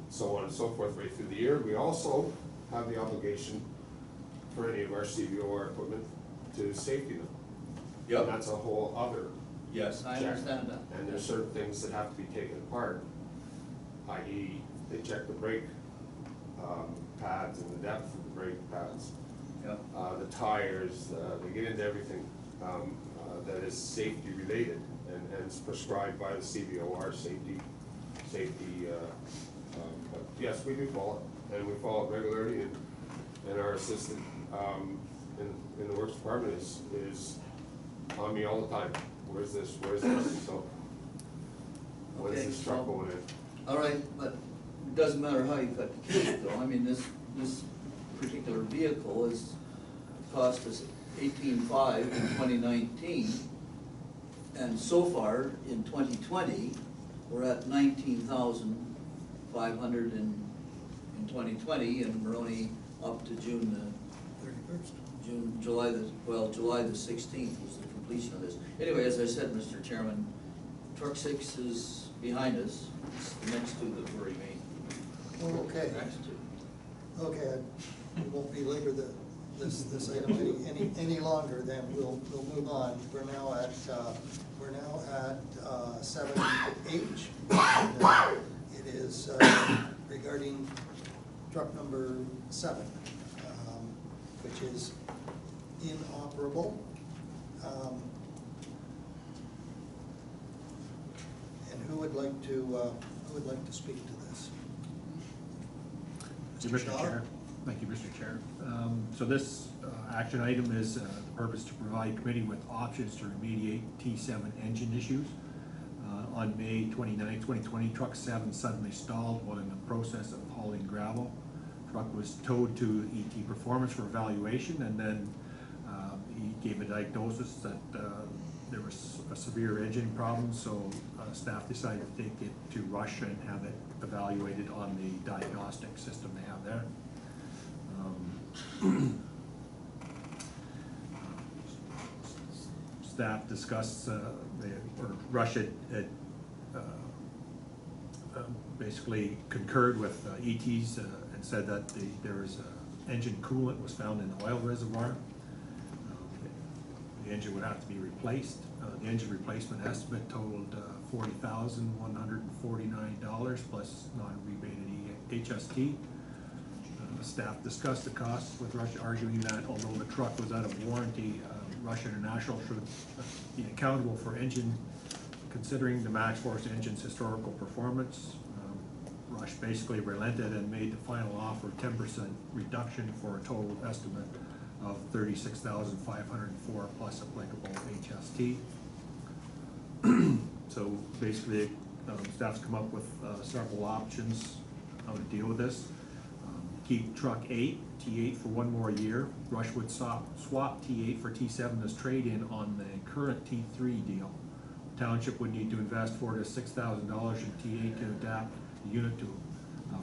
So on and so forth right through the year. We also have the obligation for any of our CVOR equipment to safety them. Yep. And that's a whole other. Yes, I check. understand that. And there's certain things that have to be taken apart, i.e. they check the brake pads and the depth of the brake pads. Yep. The tires, they get into everything that is safety related, and it's prescribed by the CVOR safety. But yes, we do follow it, and we follow it regularly, and our assistant in the works department is on me all the time. Where's this? So when's Okay, this truck so- going in? All right, but it doesn't matter how you cut the cake though. I mean, this particular vehicle has cost us $18,500 in 2019. And so far, in 2020, we're at $19,500 in 2020, and we're only up to June 31st. July the 16th was the completion of this. Anyway, as I said, Mr. Chairman, truck 6 is behind us. It's the next 2 that will remain. Okay. Next to. Okay, we won't belabor this item any longer, then we'll move on. We're now at 7H. It is regarding truck number 7. is inoperable. And who would like to speak to this? Mr. Shaw? Chair. Thank you, Mr. Chair. So this action item is the purpose to provide committee with options to remediate T7 engine issues. On May 29, 2020, truck 7 suddenly stalled while in the process of hauling gravel. Truck was towed to ET Performance for evaluation, and then he gave a diagnosis that there was a severe engine problem, so staff decided to take it to Rush and have it evaluated on the diagnostic system they have there. Staff discussed, Rush had basically concurred with ET's and said that there was engine coolant was found in the oil reservoir. The engine would have to be replaced. The engine replacement estimate totaled $40,149 plus non-rebated HST. Staff discussed the costs with Rush, arguing that although the truck was out of warranty, Rush International should be accountable for engine, considering the MaxxForce engine's historical performance. Rush basically relented and made the final offer 10% reduction for a total estimate of $36,504 plus applicable HST. So basically, staff's come up with several options how to deal with this. Keep truck 8, T8 for one more year. Rush would swap T8 for T7 as trade-in on the current T3 deal. Township would need to invest $4,000 to $6,000 in T8 to adapt the unit to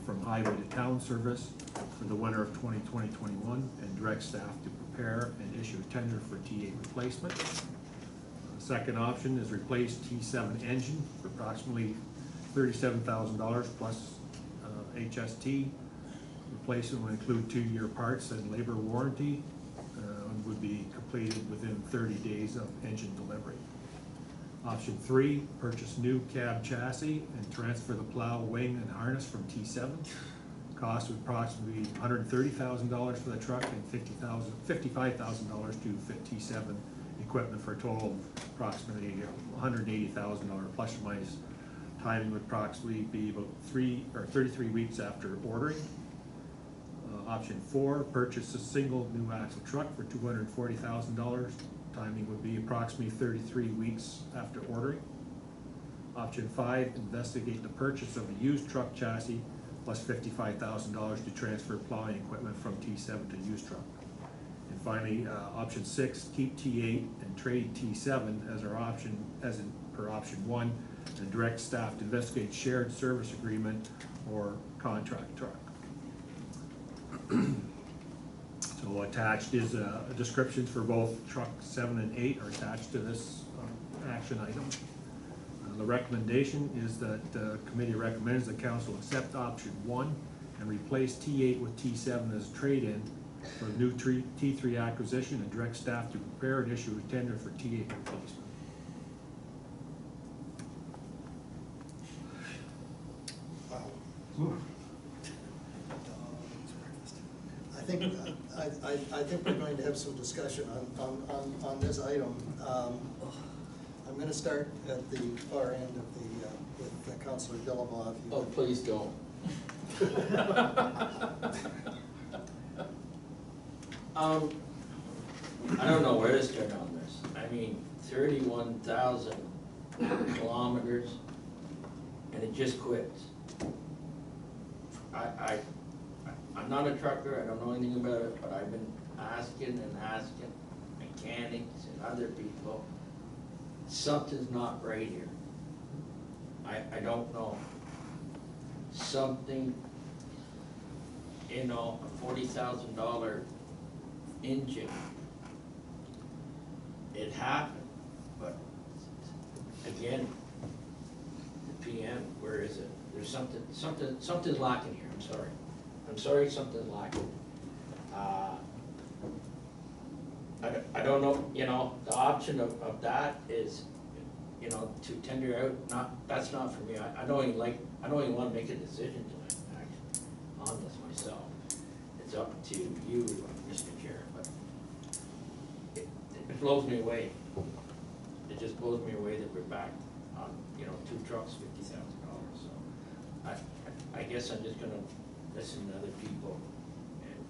from highway to town service for the winter of 2020-21, and direct staff to prepare and issue a tender for T8 replacement. The second option is replace T7 engine for approximately $37,000 plus HST. Replacement will include 2-year parts and labor warranty and would be completed within 30 days of engine delivery. Option 3, purchase new cab chassis and transfer the plow, wing, and harness from T7. Cost would approximately $130,000 for the truck and $55,000 to fit T7 equipment for a total of approximately $180,000 plus or minus. Timing would approximately be about 33 weeks after ordering. Option 4, purchase a single new axle truck for $240,000. Timing would be approximately 33 weeks after ordering. Option 5, investigate the purchase of a used truck chassis plus $55,000 to transfer plowing equipment from T7 to used truck. And finally, option 6, keep T8 and trade T7 as our option, per option 1, and direct staff to investigate shared service agreement or contract truck. So attached is descriptions for both truck 7 and 8 are attached to this action item. The recommendation is that the committee recommends the council accept option 1 and replace T8 with T7 as trade-in for the new T3 acquisition, and direct staff to prepare and issue a tender for T8 replacement. Wow. I think we're going to have some discussion on this item. I'm gonna start at the far end of with Councillor Dillabaugh. Oh, please don't. I don't know where to start on this. I mean, 31,000 kilometers, and it just quits. I'm not a trucker, I don't know anything about it, but I've been asking mechanics and other people, something's not right here. I don't know. Something, you know, a $40,000 engine. It happened, but again, the PM, where is it? There's something's lacking here, I'm sorry. Something's lacking. I don't know, you know, the option of that is, you know, to tender out, that's not for me. I don't even want to make a decision tonight, actually, on this myself. It's up to you, Mr. Sheriff, but it blows me away. It just blows me away that we're back on, you know, 2 trucks, $50,000, so I guess I'm just gonna listen to other people and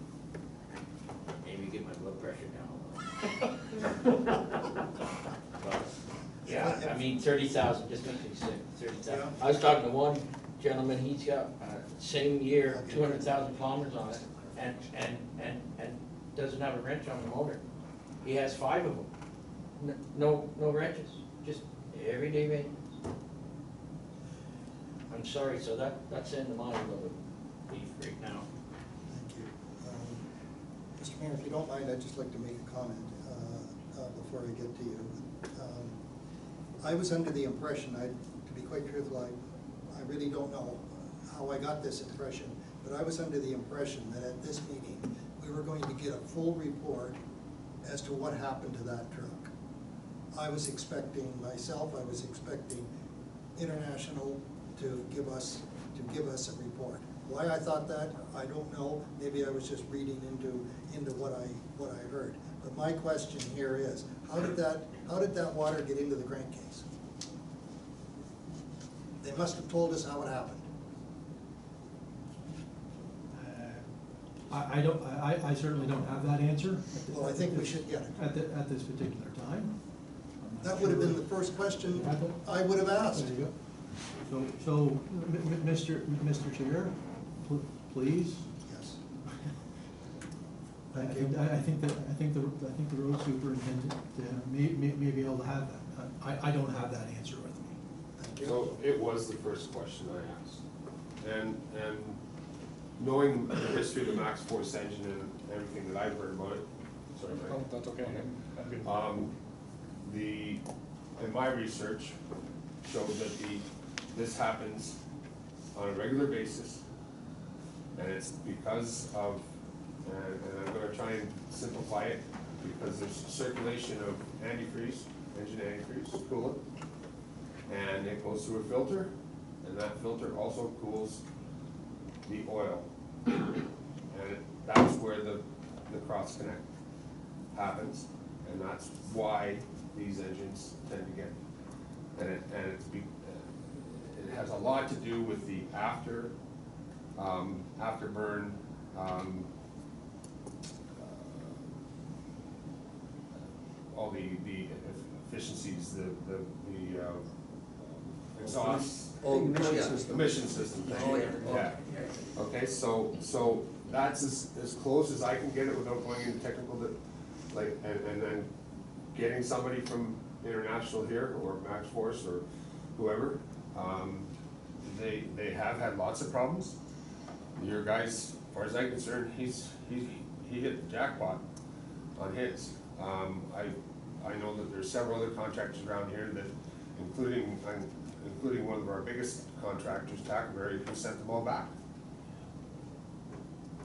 maybe get my blood pressure down. But, yeah, I mean, 30,000 just makes me sick, 30,000. Yeah. I was talking to one gentleman, he's got, same year, 200,000 kilometers on it, and doesn't have a wrench on the motor. He has 5 of them. No wrenches, just everyday maintenance. I'm sorry, so that's in the mind of the beef right now. Thank you. Mr. Mayor, if you don't mind, I'd just like to make a comment before I get to you. I was under the impression, to be quite truthful, I really don't know how I got this impression, but I was under the impression that at this meeting, we were going to get a full report as to what happened to that truck. I was expecting International to give us a report. Why I thought that, I don't know. Maybe I was just reading into what I heard. But my question here is, how did that water get into the crankcase? They must have told us how it happened. I certainly don't have that answer. Well, I think we should get it. At this particular time. That would have been the first question I would have asked. There you go. So, Mr. Chair, please. Yes. I Thank you. think the road superintendent may be able to have that. I don't have that answer with me. Thank you. So it was the first question I asked. And knowing the history of the Max Force engine and everything that I've heard about it, sorry, Mike. Oh, that's okay. I'm good. In my research showed that this happens on a regular basis, and it's because of, and I'm gonna try and simplify it, because there's circulation of antifreeze, engine antifreeze, coolant, and it goes through a filter, and that filter also cools the oil. And that's where the cross connect happens, and that's why these engines tend to get, and it has a lot to do with the afterburn, all the efficiencies, the exhaust. Emission system, thank you. Yeah. Okay, so that's as close as I can get it without going into technical, and then getting somebody from International here, or Max Force, or whoever. They have had lots of problems. Your guys, as far as I'm concerned, he hit the jackpot on his. I know that there's several other contractors around here that, including one of our biggest contractors, Tackleberry, who sent them all back.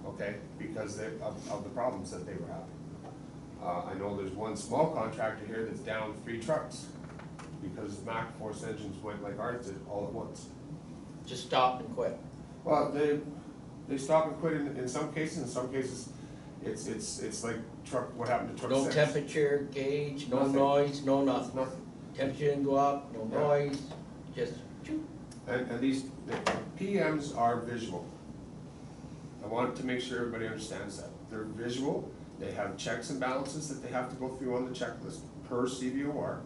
Okay, because of the problems that they were having. I know there's one small contractor here that's down 3 trucks because Max Force engines went like ours did all at once. Just stop and quit. Well, they stop and quit in some cases. In some cases, it's like what happened to truck No 6. temperature gauge, no Nothing. noise, no nothing. Nothing. Temperature didn't go up, no Yeah. noise, just And these the PMs are visual. I want to make sure everybody understands that. They're visual. They have checks and balances that they have to go through on the checklist per CVOR,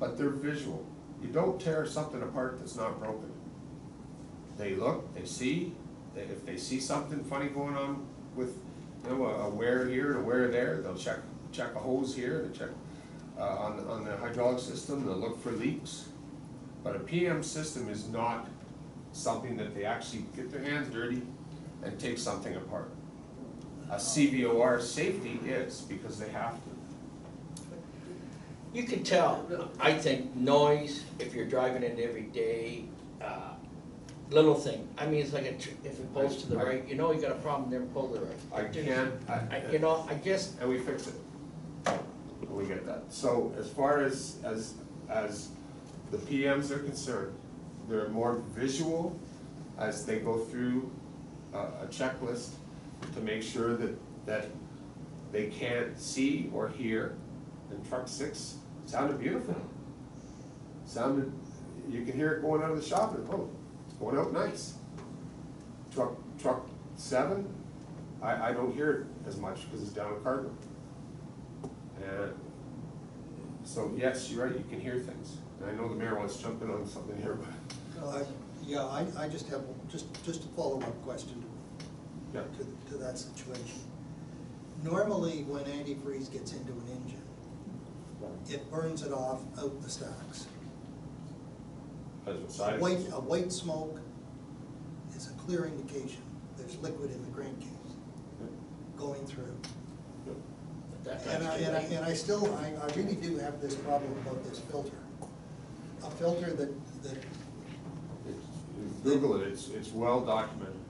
but they're visual. You don't tear something apart that's not broken. They look, they see, if they see something funny going on with, a wear here and a wear there, they'll check a hose here, they check on the hydraulic system, they'll look for leaks. But a PM system is not something that they actually get their hands dirty and take something apart. A CVOR safety is, because they have to. you can tell, I think, noise, if you're driving it every day, little thing. I mean, it's like if it pulls to the right, you know you got a problem there, pull to the right. You know, I guess. And we fix it. We get that. So as far as the PMs are concerned, they're more visual as they go through a checklist to make sure that they can't see or hear, and truck 6 sounded beautiful. Sounded, you can hear it going out of the shop, and oh, it's going out nice. Truck 7, I don't hear it as much because it's down in Cardinal. And so yes, you're right, you can hear things. And I know the mayor wants to jump in on something here, but Yeah, I just have, just a follow-up question yeah. to that situation. Normally, when antifreeze gets into an engine, it burns it off out the stacks. As a side. A white smoke is a clear indication there's liquid in the crankcase going through. And I really do have this problem about this filter. A filter that Google it, it's well documented.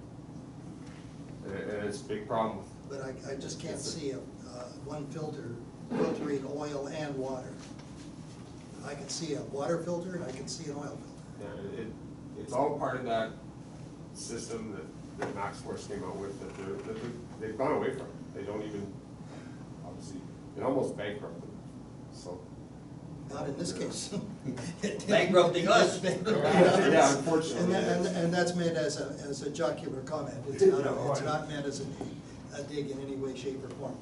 And it's a big problem. but I just can't see one filter filtering oil and water. I can see a water filter and I can see an oil filter. Yeah, it's all part of that system that MaxForce came out with, that they've gone away from. They don't even, obviously, it almost bankrupted, so. Not in this case. Bankrupting us. Yeah, unfortunately. And that's meant as a jocular comment. It's not meant as a dig in any way, shape, or form.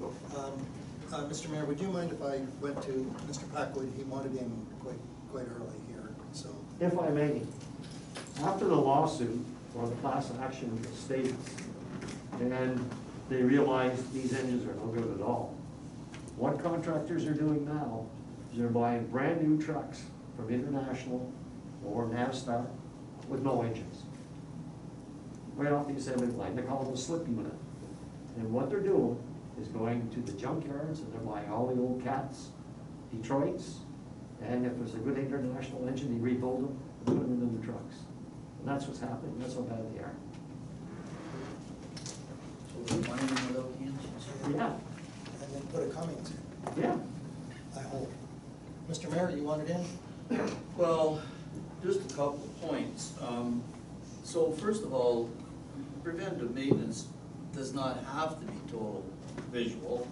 Mr. Mayor, would you mind if I went to Mr. Packwood? He wanted in quite early here, so. If I may, after the lawsuit or the class action states, and they realized these engines are no good at all, what contractors are doing now is they're buying brand new trucks from International or Navistar with no engines. Right off the assembly line, they call them a slip unit. And what they're doing is going to the junkyards and they're buying all the old Cats, Detroits, and if there's a good International engine, they rebuild them and put them in the trucks. And that's what's happening, that's how bad they are. So we're finding without the engines. Yeah, And then put a Cummings in, yeah. I hope. Mr. Mayor, you want it in? Well, just a couple of points. So first of all, preventive maintenance does not have to be total visual,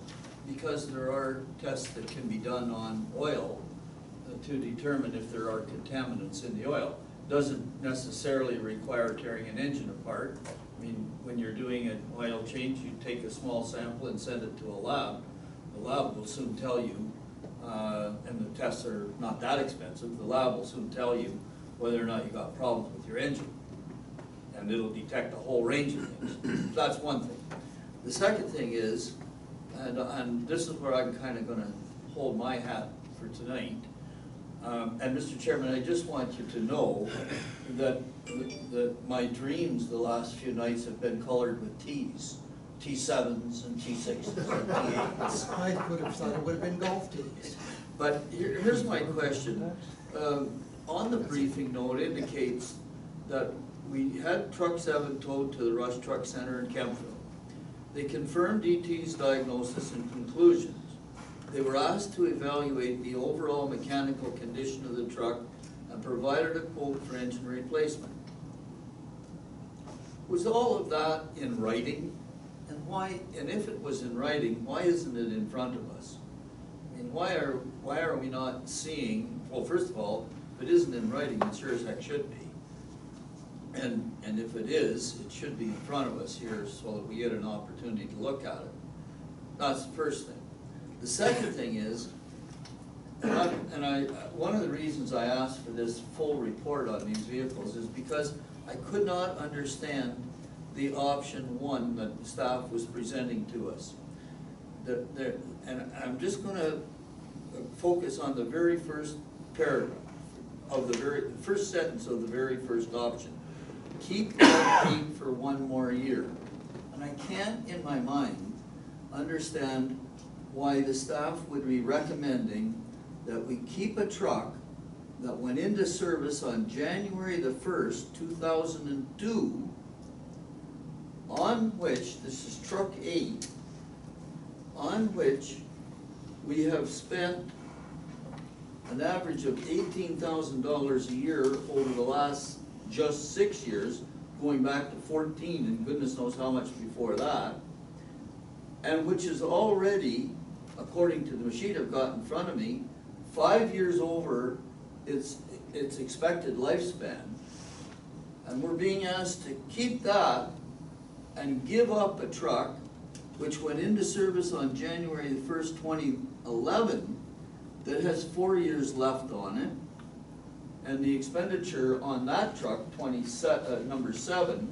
because there are tests that can be done on oil to determine if there are contaminants in the oil. Doesn't necessarily require tearing an engine apart. I mean, when you're doing an oil change, you take a small sample and send it to a lab. The lab will soon tell you, and the tests are not that expensive, the lab will soon tell you whether or not you got problems with your engine. And it'll detect a whole range of things. That's one thing. The second thing is, and this is where I'm kind of going to hold my hat for tonight. And Mr. Chairman, I just want you to know that my dreams the last few nights have been colored with T's. T7s and T6s and T8s. I would have thought it would have been golf teams. But here's my question. On the briefing note, it indicates that we had Truck 7 towed to the Rush Truck Center in Kemptville. They confirmed DT's diagnosis and conclusions. They were asked to evaluate the overall mechanical condition of the truck and provided a quote for engine replacement. Was all of that in writing? And why, and if it was in writing, why isn't it in front of us? I mean, why are we not seeing, well, first of all, if it isn't in writing, it sure as heck should be. And if it is, it should be in front of us here so that we get an opportunity to look at it. That's the first thing. The second thing is, one of the reasons I asked for this full report on these vehicles is because I could not understand the option 1 that the staff was presenting to us. And I'm just gonna focus on the very first paragraph of the first sentence of the very first option. Keep LP for 1 more year. And I can't in my mind understand why the staff would be recommending that we keep a truck that went into service on January the 1st, 2002, on which, this is truck 8, on which we have spent an average of $18,000 a year over the last just 6 years, going back to 14 and goodness knows how much before that. and which is already, according to the sheet I've got in front of me, 5 years over its expected lifespan. And we're being asked to keep that and give up a truck which went into service on January the 1st, 2011, that has 4 years left on it. And the expenditure on that truck, number 7,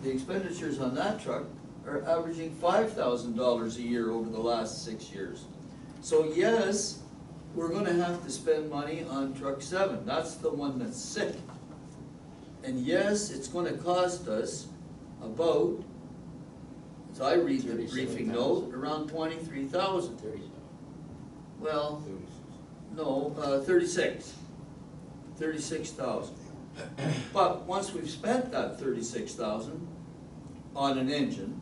the expenditures on that truck are averaging $5,000 a year over the last 6 years. So yes, we're gonna have to spend money on truck 7. That's the one that's sick. And yes, it's gonna cost us about, as I read the briefing note, around 23,000. Well, no, 36,000. But once we've spent that 36,000 on an engine,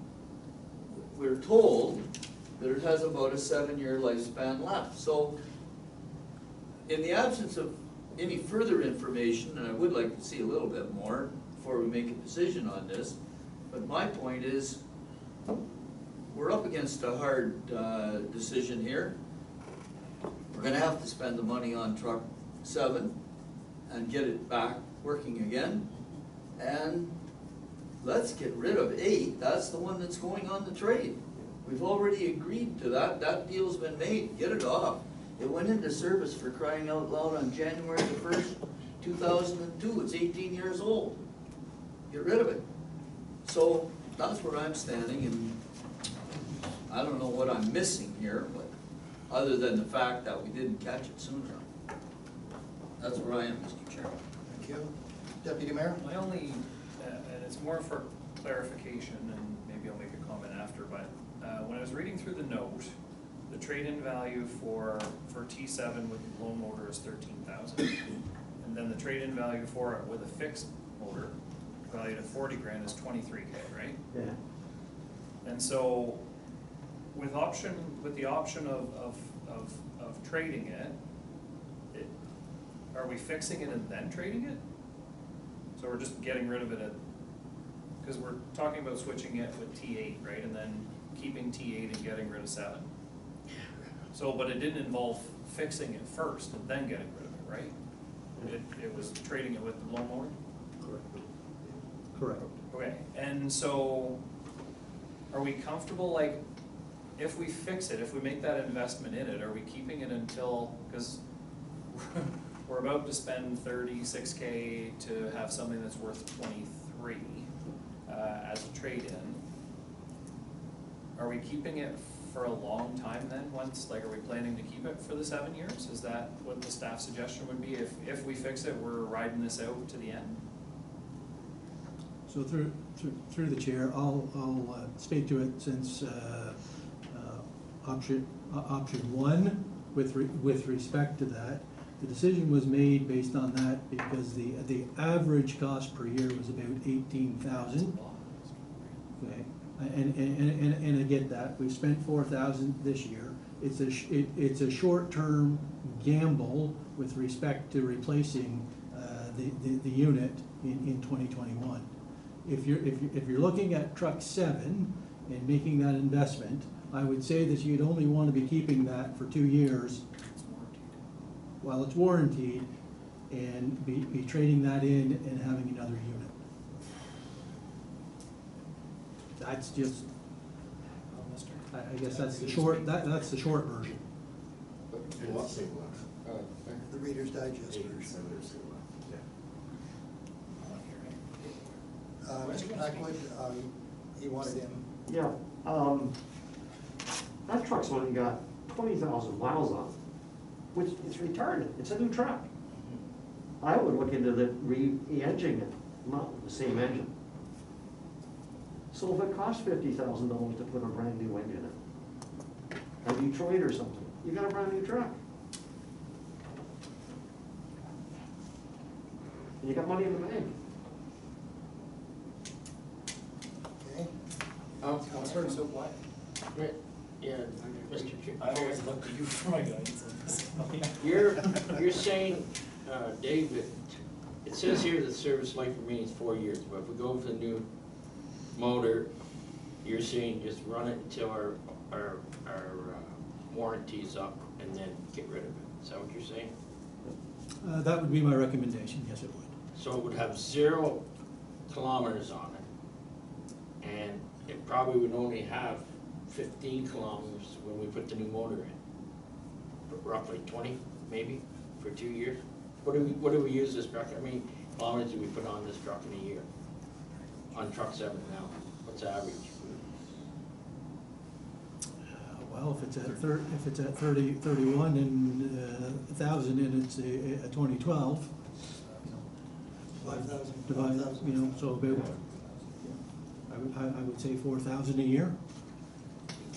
we're told that it has about a 7-year lifespan left. So in the absence of any further information, and I would like to see a little bit more before we make a decision on this, but my point is, we're up against a hard decision here. We're gonna have to spend the money on truck 7 and get it back working again. And let's get rid of 8, that's the one that's going on the trade. We've already agreed to that, that deal's been made, get it off. It went into service, for crying out loud, on January the 1st, 2002, it's 18 years old. Get rid of it. So that's where I'm standing, and I don't know what I'm missing here, but other than the fact that we didn't catch it sooner. That's where I am, Mr. Chairman. Thank you. Deputy Mayor? My only, and it's more for clarification, and maybe I'll make a comment after, but when I was reading through the note, the trade-in value for T7 with the low motor is 13,000, and then the trade-in value for it with a fixed motor, valued at 40 grand, is 23K, right? Yeah. And so, with the option of trading it, are we fixing it and then trading it? So we're just getting rid of it at, because we're talking about switching it with T8, right, and then keeping T8 and getting rid of 7. So, but it didn't involve fixing it first and then getting rid of it, right? It was trading it with the low motor? Correct. Okay, and so, are we comfortable, like, if we fix it, if we make that investment in it, are we keeping it until, because we're about to spend 36K to have something that's worth 23 as a trade-in. Are we keeping it for a long time then, once, like, are we planning to keep it for the 7 years? Is that what the staff suggestion would be? If we fix it, we're riding this out to the end? So through the chair, I'll speak to it, since option 1, with respect to that, the decision was made based on that because the average cost per year was about 18,000. Okay, and I get that. We spent 4,000 this year. It's a short-term gamble with respect to replacing the unit in 2021. If you're looking at truck 7 and making that investment, I would say that you'd only want to be keeping that for 2 years while it's warranted, and be trading that in and having another unit. That's just, I guess that's the short, that's the short version. The Reader's Digest version. Mr. Packwood, he wanted in. Yeah, that truck's only got 20,000 miles on it, which is retarded. It's a new truck. I would look into the re-engineing it, not the same engine. So if it costs $50,000 to put a brand new engine in, a Detroit or something, you got a brand new truck. And you got money in the bank. Okay. Counselor, so why? Yeah, Mr. Chair. I always look to you for my guidance on this. You're saying, David, it says here the service life remaining is 4 years, but if we go with a new motor, you're saying just run it until our warranty's up and then get rid of it. Is that what you're saying? That would be my recommendation, yes, it would. So it would have 0 kilometers on it, and it probably would only have 15 kilometers when we put the new motor in. But roughly 20, maybe, for 2 years. What do we use this truck? How many kilometers do we put on this truck in a year? On truck 7 now, what's the average? Well, if it's at 31 and 1,000 and it's a 2012. 5,000. Divide, you know, so about, I would say 4,000 a year.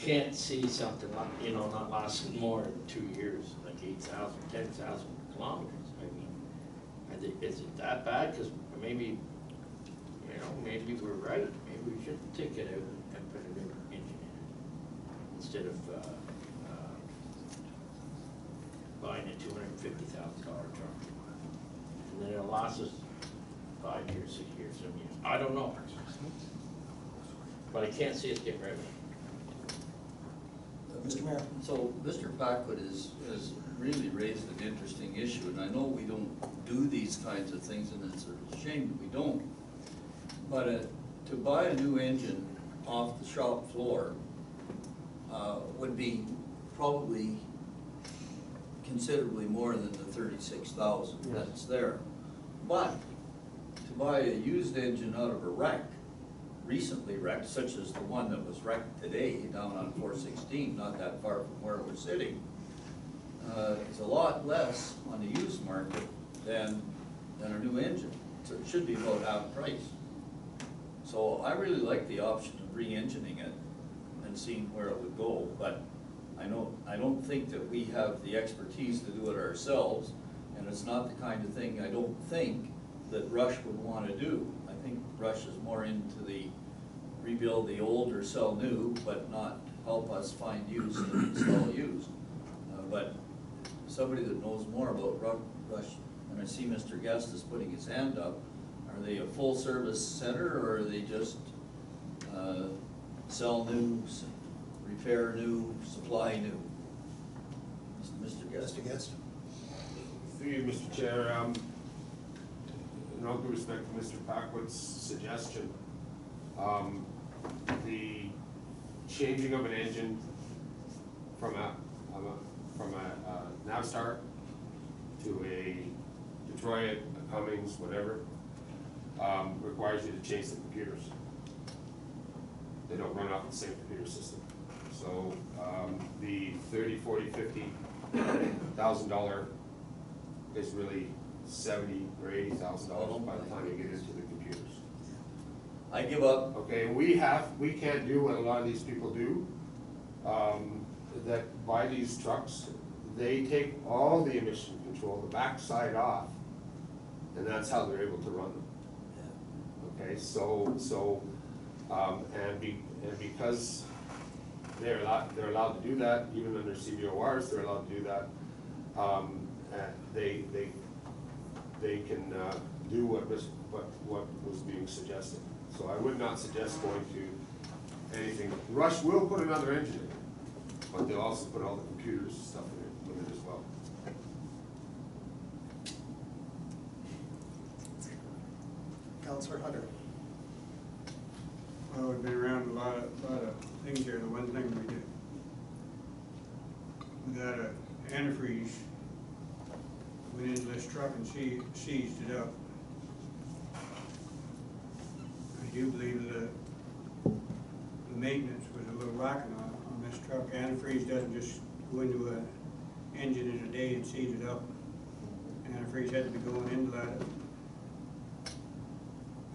Can't see something like, you know, not lasting more than 2 years, like 8,000, 10,000 kilometers. I think, is it that bad? Because maybe, you know, maybe we're right. Maybe we should take it out and put a new engine in it instead of buying a $250,000 truck. And then it'll last us 5 years, 6 years, 7 years. I don't know. But I can't see us getting rid of it. Mr. Mayor? So Mr. Packwood has really raised an interesting issue, and I know we don't do these kinds of things, and it's a shame that we don't. But to buy a new engine off the shop floor would be probably considerably more than the 36,000 that's there. But to buy a used engine out of a wreck, recently wrecked, such as the one that was wrecked today down on 416, not that far from where we're sitting, it's a lot less on the used market than a new engine. So it should be about half price. So I really like the option of re-engineering it and seeing where it would go, but I don't think that we have the expertise to do it ourselves, and it's not the kind of thing I don't think that Rush would want to do. I think Rush is more into the rebuild the old or sell new, but not help us find used and sell used. But somebody that knows more about Rush, and I see Mr. Guest is putting his hand up, are they a full service center, or are they just sell new, repair new, supply new? Mr. Guest. Mr. Guest? Through you, Mr. Chair, in all due respect to Mr. Packwood's suggestion, the changing of an engine from a Navstar to a Detroit, a Cummins, whatever, requires you to change the computers. They don't run off the same computer system. So the $30,000, $40,000, $50,000 is really $70,000 or $80,000 by the time you get into the computers. I give up. Okay, we can't do what a lot of these people do, that buy these trucks. They take all the emission control, the backside off, and that's how they're able to run them. Okay, and because they're allowed to do that, even under CVORs, they're allowed to do that. They can do what was being suggested. So I would not suggest going to anything. Rush will put another engine in, but they'll also put all the computers and stuff in it with it as well. Councillor Hunter? Well, we've been around a lot of things here. The one thing we did, we got a antifreeze, went into this truck and seized it up. I do believe that the maintenance was a little lacking on this truck. Antifreeze doesn't just go into an engine in a day and seize it up. Antifreeze had to be going into that.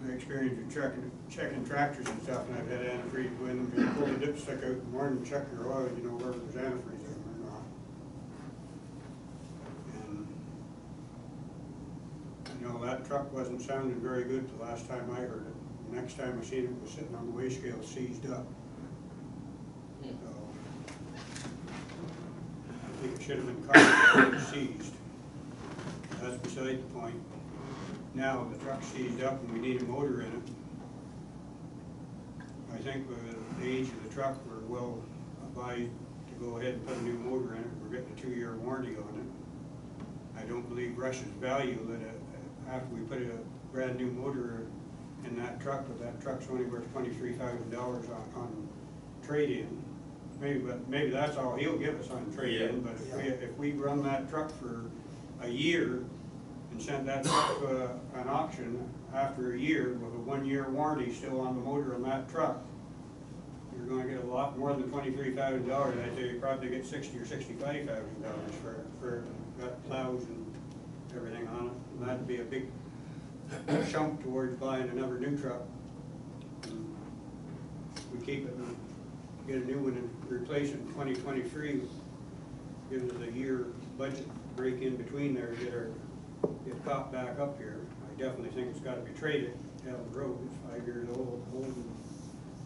My experience with checking tractors and stuff, and I've had antifreeze go in them, you pull the dipstick out in the morning and check your oil, you know, whether there's antifreeze in them or not. And I know that truck wasn't sounding very good the last time I heard it. The next time I seen it was sitting on the weigh scale seized up. So I think it should have been caught and seized. That's beside the point. Now the truck's seized up and we need a motor in it. I think the age of the truck, we're well advised to go ahead and put a new motor in it. We're getting a 2-year warranty on it. I don't believe Rush's value that after we put a brand new motor in that truck, that truck's only worth $23,000 on trade-in. Maybe that's all he'll give us on trade-in, but if we run that truck for a year and sent that truck to an auction after a year with a 1-year warranty still on the motor on that truck, you're gonna get a lot more than $23,000. I'd say you probably get $60,000 or $65,000 for got plows and everything on it. And that'd be a big chunk towards buying another new truck. And we keep it and get a new one and replace it in 2023. Gives us a year budget break in between there to get caught back up here. I definitely think it's gotta be traded down the road. It's 5 years old and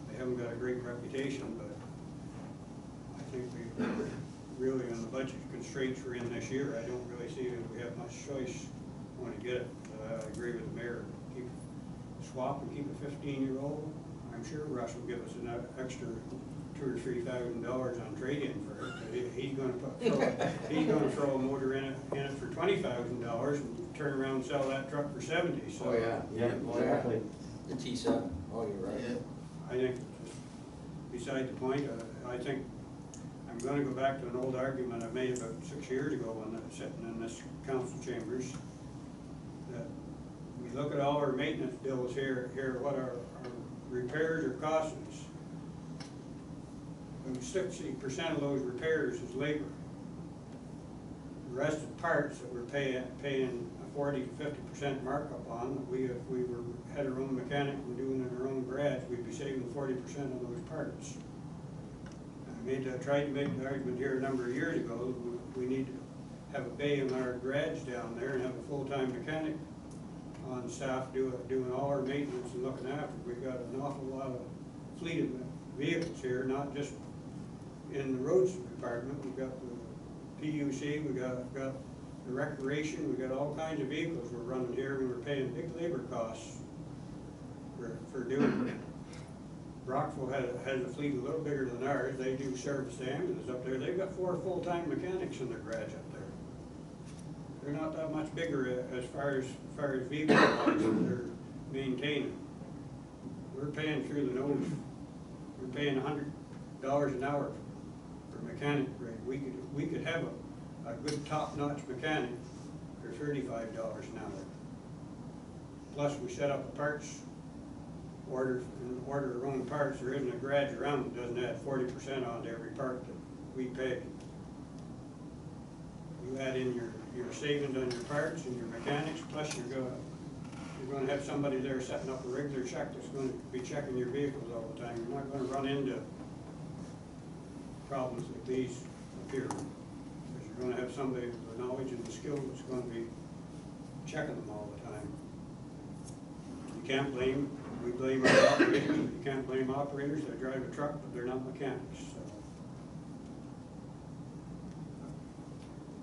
they haven't got a great reputation, but I think we really, on the budget constraints we're in this year, I don't really see that we have much choice when to get it. I agree with the mayor. Swap and keep a 15-year-old. I'm sure Rush will give us an extra $2,000 or $3,000 on trade-in for it. He's gonna throw a motor in it for $20,000 and turn around and sell that truck for $70,000. So Oh, yeah. Yeah, exactly. The T7, oh, you're right. Yeah. I think, beside the point, I think I'm gonna go back to an old argument I made about 6 years ago when I was sitting in this council chambers, that we look at all our maintenance bills here what our repairs are costing us. And 60% of those repairs is labor. The rest of parts that we're paying a 40 to 50% markup on, if we had our own mechanic and doing it in our own garage, we'd be saving 40% of those parts. I tried to make the argument here a number of years ago, we need to have a bay in our garage down there and have a full-time mechanic on staff doing all our maintenance and looking after. We've got an awful lot of fleet of vehicles here, not just in the roads department. We've got the PUC, we've got the recreation, we've got all kinds of vehicles we're running here, and we're paying big labor costs for doing it. Brockville has a fleet a little bigger than ours. They do service the ambulances up there. They've got 4 full-time mechanics in their garage up there. They're not that much bigger as far as vehicles that they're maintaining. We're paying through the nose. We're paying $100 an hour for mechanic rate. We could have a good top-notch mechanic for $35 an hour. Plus, we set up a parts order our own parts. There isn't a garage around that doesn't add 40% on to every part that we pay. You add in your savings on your parts and your mechanics, plus you're going to have somebody there setting up a regular check that's going to be checking your vehicles all the time. You're not going to run into problems like these up here, because you're going to have somebody with the knowledge and the skill that's going to be checking them all the time. You can't blame. We blame our operators. You can't blame operators. They drive a truck, but they're not mechanics. So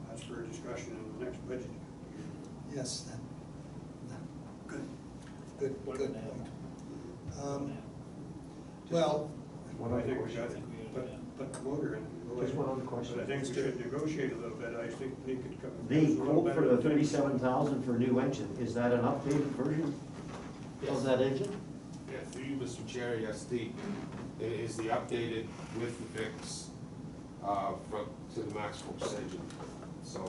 that's for a discussion in the next budget. Yes, good point. Well, One I other think we question. got to put the motor in. Just one other question. But I think we should negotiate a little bit. I think they could come. The quote for the 37,000 for new engine, is that an updated version of that engine? Yeah, through you, Mr. Chair, yes, it is the updated with the fix, to the Max Force engine. So,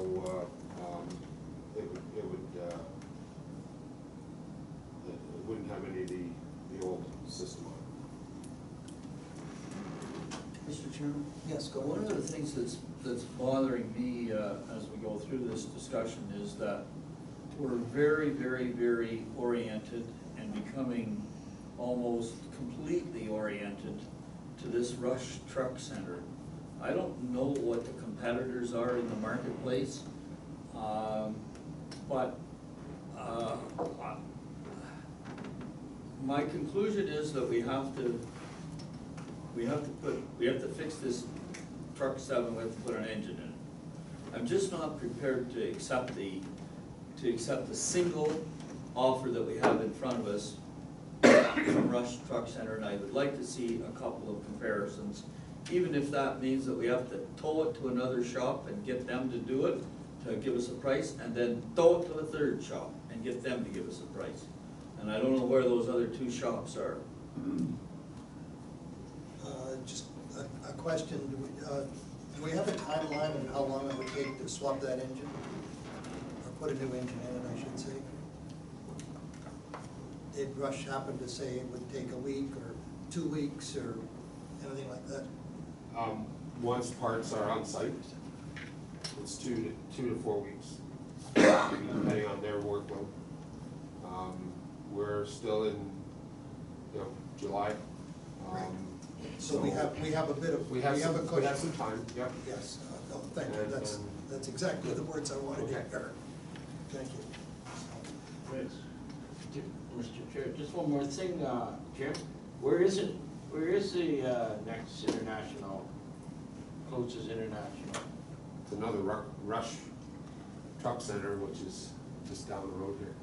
it wouldn't have any of the old system on it. Mr. Chairman? yes, go One on. of the things that's bothering me as we go through this discussion is that we're very, very, very oriented and becoming almost completely oriented to this Rush Truck Center. I don't know what the competitors are in the marketplace, but my conclusion is that we have to fix this truck 7. We have to put an engine in it. I'm just not prepared to accept the single offer that we have in front of us from Rush Truck Center, and I would like to see a couple of comparisons. Even if that means that we have to tow it to another shop and get them to do it, to give us a price, and then tow it to a third shop and get them to give us a price. And I don't know where those other two shops are. Just a question, do we have a timeline on how long it would take to swap that engine? Or put a new engine in it, I should say? Did Rush happen to say it would take a week or 2 weeks or anything like that? Once parts are on site, it's 2 to 4 weeks, depending on their workload. We're still in, July. So we have a bit of, We have a some cushion. time, yep. Yes, no, thank you, And, that's exactly the words I wanted to Okay. hear. Thank you. Mr. Chair, just one more thing, Jim, where is the next closest international? It's another Rush Truck Center, which is just down the road here.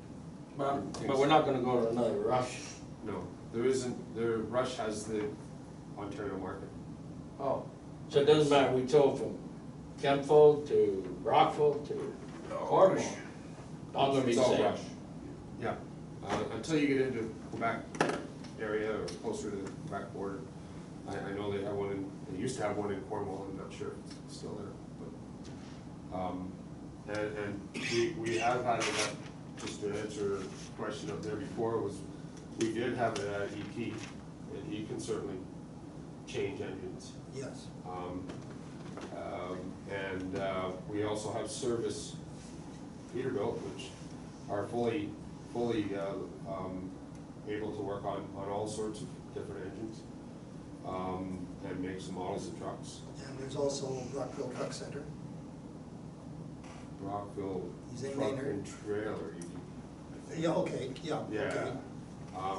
But we're not gonna go to another Rush. No, there isn't, Rush has the Ontario market. Oh, so it doesn't matter, we tow from Kempful to Rockville to Cornwall. All gonna be It's the all same. Rush. Yeah, until you get into Quebec area or closer to the Quebec border. I know they have one they used to have one in Cornwall, I'm not sure if it's still there, but, and we have had that, just to answer a question up there before, was we did have it at ET, and he can certainly change engines. Yes. And we also have Service Peterbilt, which are fully able to work on all sorts of different engines, and make some models of trucks. And there's also Rockville Truck Center. Rockville He's in Truck Maynard. and Trailer, Yeah, okay, yeah, okay.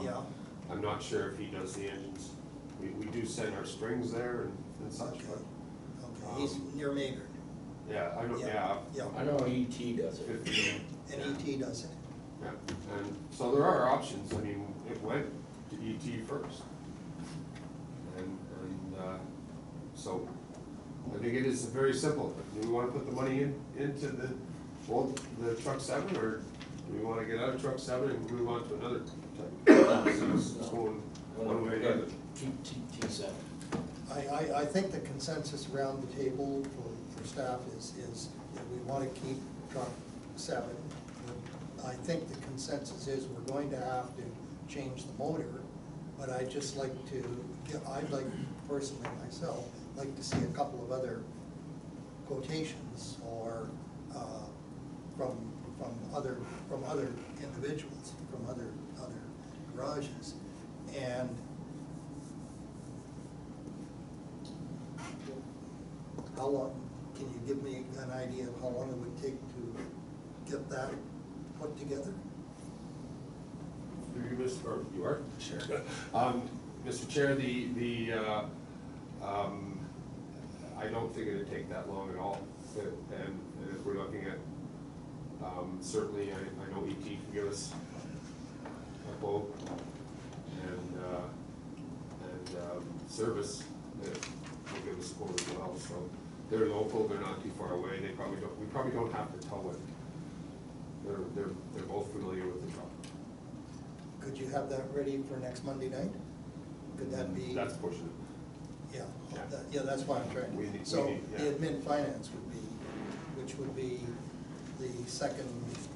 Yeah. I'm not sure if he does the engines. We do send our springs there and such, Okay. but, Okay, he's near Maynard, yeah, I know, Yeah. yeah. I know ET does it. 15, and ET does it. yeah, and so there are options. I mean, it went to ET first. And so I think it is very simple. Do we want to put the money into the truck 7, or do we want to get out of truck 7 and move on to another type? It's going one way or the other. T7. I think the consensus around the table for staff is that we want to keep truck 7. I think the consensus is we're going to have to change the motor, but I'd just like I'd like personally myself, like to see a couple of other quotations or from other individuals, from other garages. And how long, can you give me an idea of how long it would take to get that put together? You are? Sure. Mr. Chair, I don't think it'd take that long at all. And if we're looking at, certainly, I know ET can give us a quote, and Service will give us a quote as well. So they're local, they're not too far away. We probably don't have to tow it. They're both familiar with the truck. Could you have that ready for next Monday night? Could that be? That's pushing it. Yeah, that's why I'm trying. We need- So yeah. the admin finance would be, which would be the second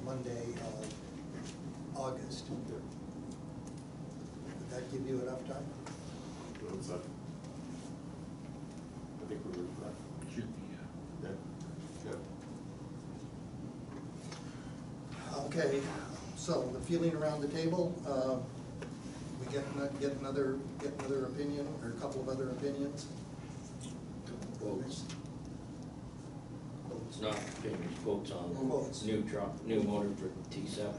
Monday of August. Would that give you enough time? What's that? I think we were correct. Should be, Yeah. Okay, so the feeling around the table, we get another opinion, or a couple of other opinions? Quotes. Quotes. Not opinions, quotes on Quotes. new truck, new motor for T7.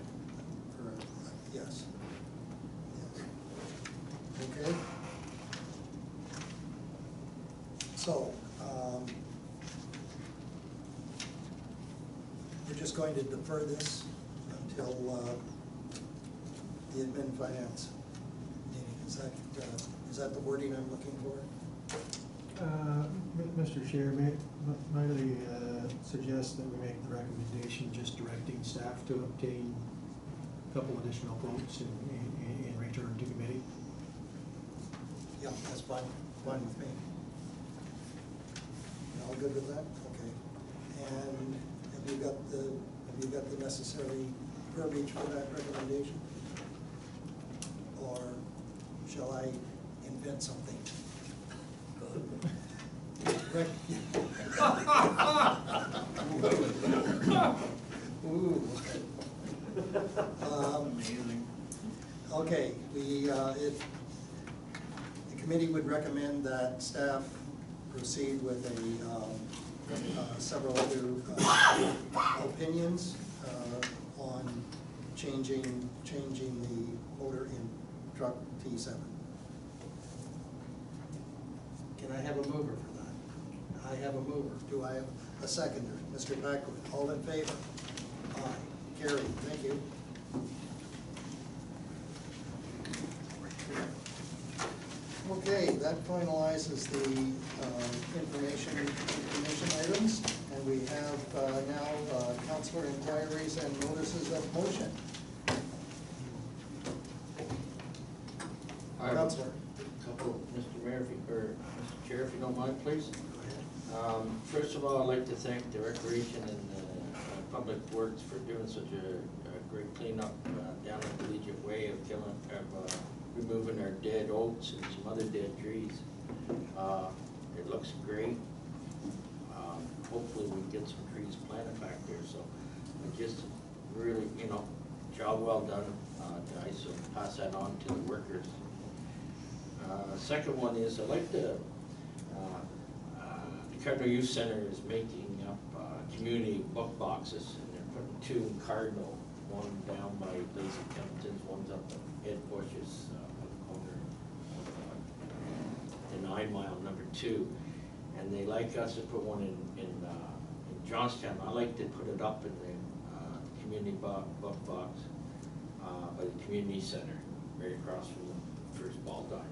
Yes. Yes. Okay. So, we're just going to defer this until the admin finance is that the wording I'm looking for? Mr. Chair, might I suggest that we make the recommendation just directing staff to obtain a couple additional quotes in return to committee? Yeah, that's fine with me. All good with that? Okay. And have you got the necessary verbiage for that recommendation? Or shall I invent something? Ooh. Amazing. Okay, the committee would recommend that staff proceed with several other opinions on changing the motor in truck T7. Can I have a mover for that? I have a mover. Do I have a seconder? Mr. Packwood, all in favor? Aye. Carried. Thank you. Okay, that finalizes the information items, and we have now councillor inquiries and notices of motion. Councillor. Couple, Mr. Mayor, Mr. Chair, if you don't mind, please. First of all, I'd like to thank the Recreation and Public Works for doing such a great cleanup down at Collegiate Way of removing our dead oaks and some other dead trees. It looks great. Hopefully we can get some trees planted back there, so I just really, job well done, guys, so pass that on to the workers. Second one is, I'd like to, the Cardinal Youth Center is making up community book boxes, and they're putting 2 in Cardinal, one down by Lacey Templeton's, one's up at Ed Bush's on the corner of the 9 Mile, number 2. And they like us to put one in Johnstown. I like to put it up in the community book box by the community center, right across from the first ball diamond.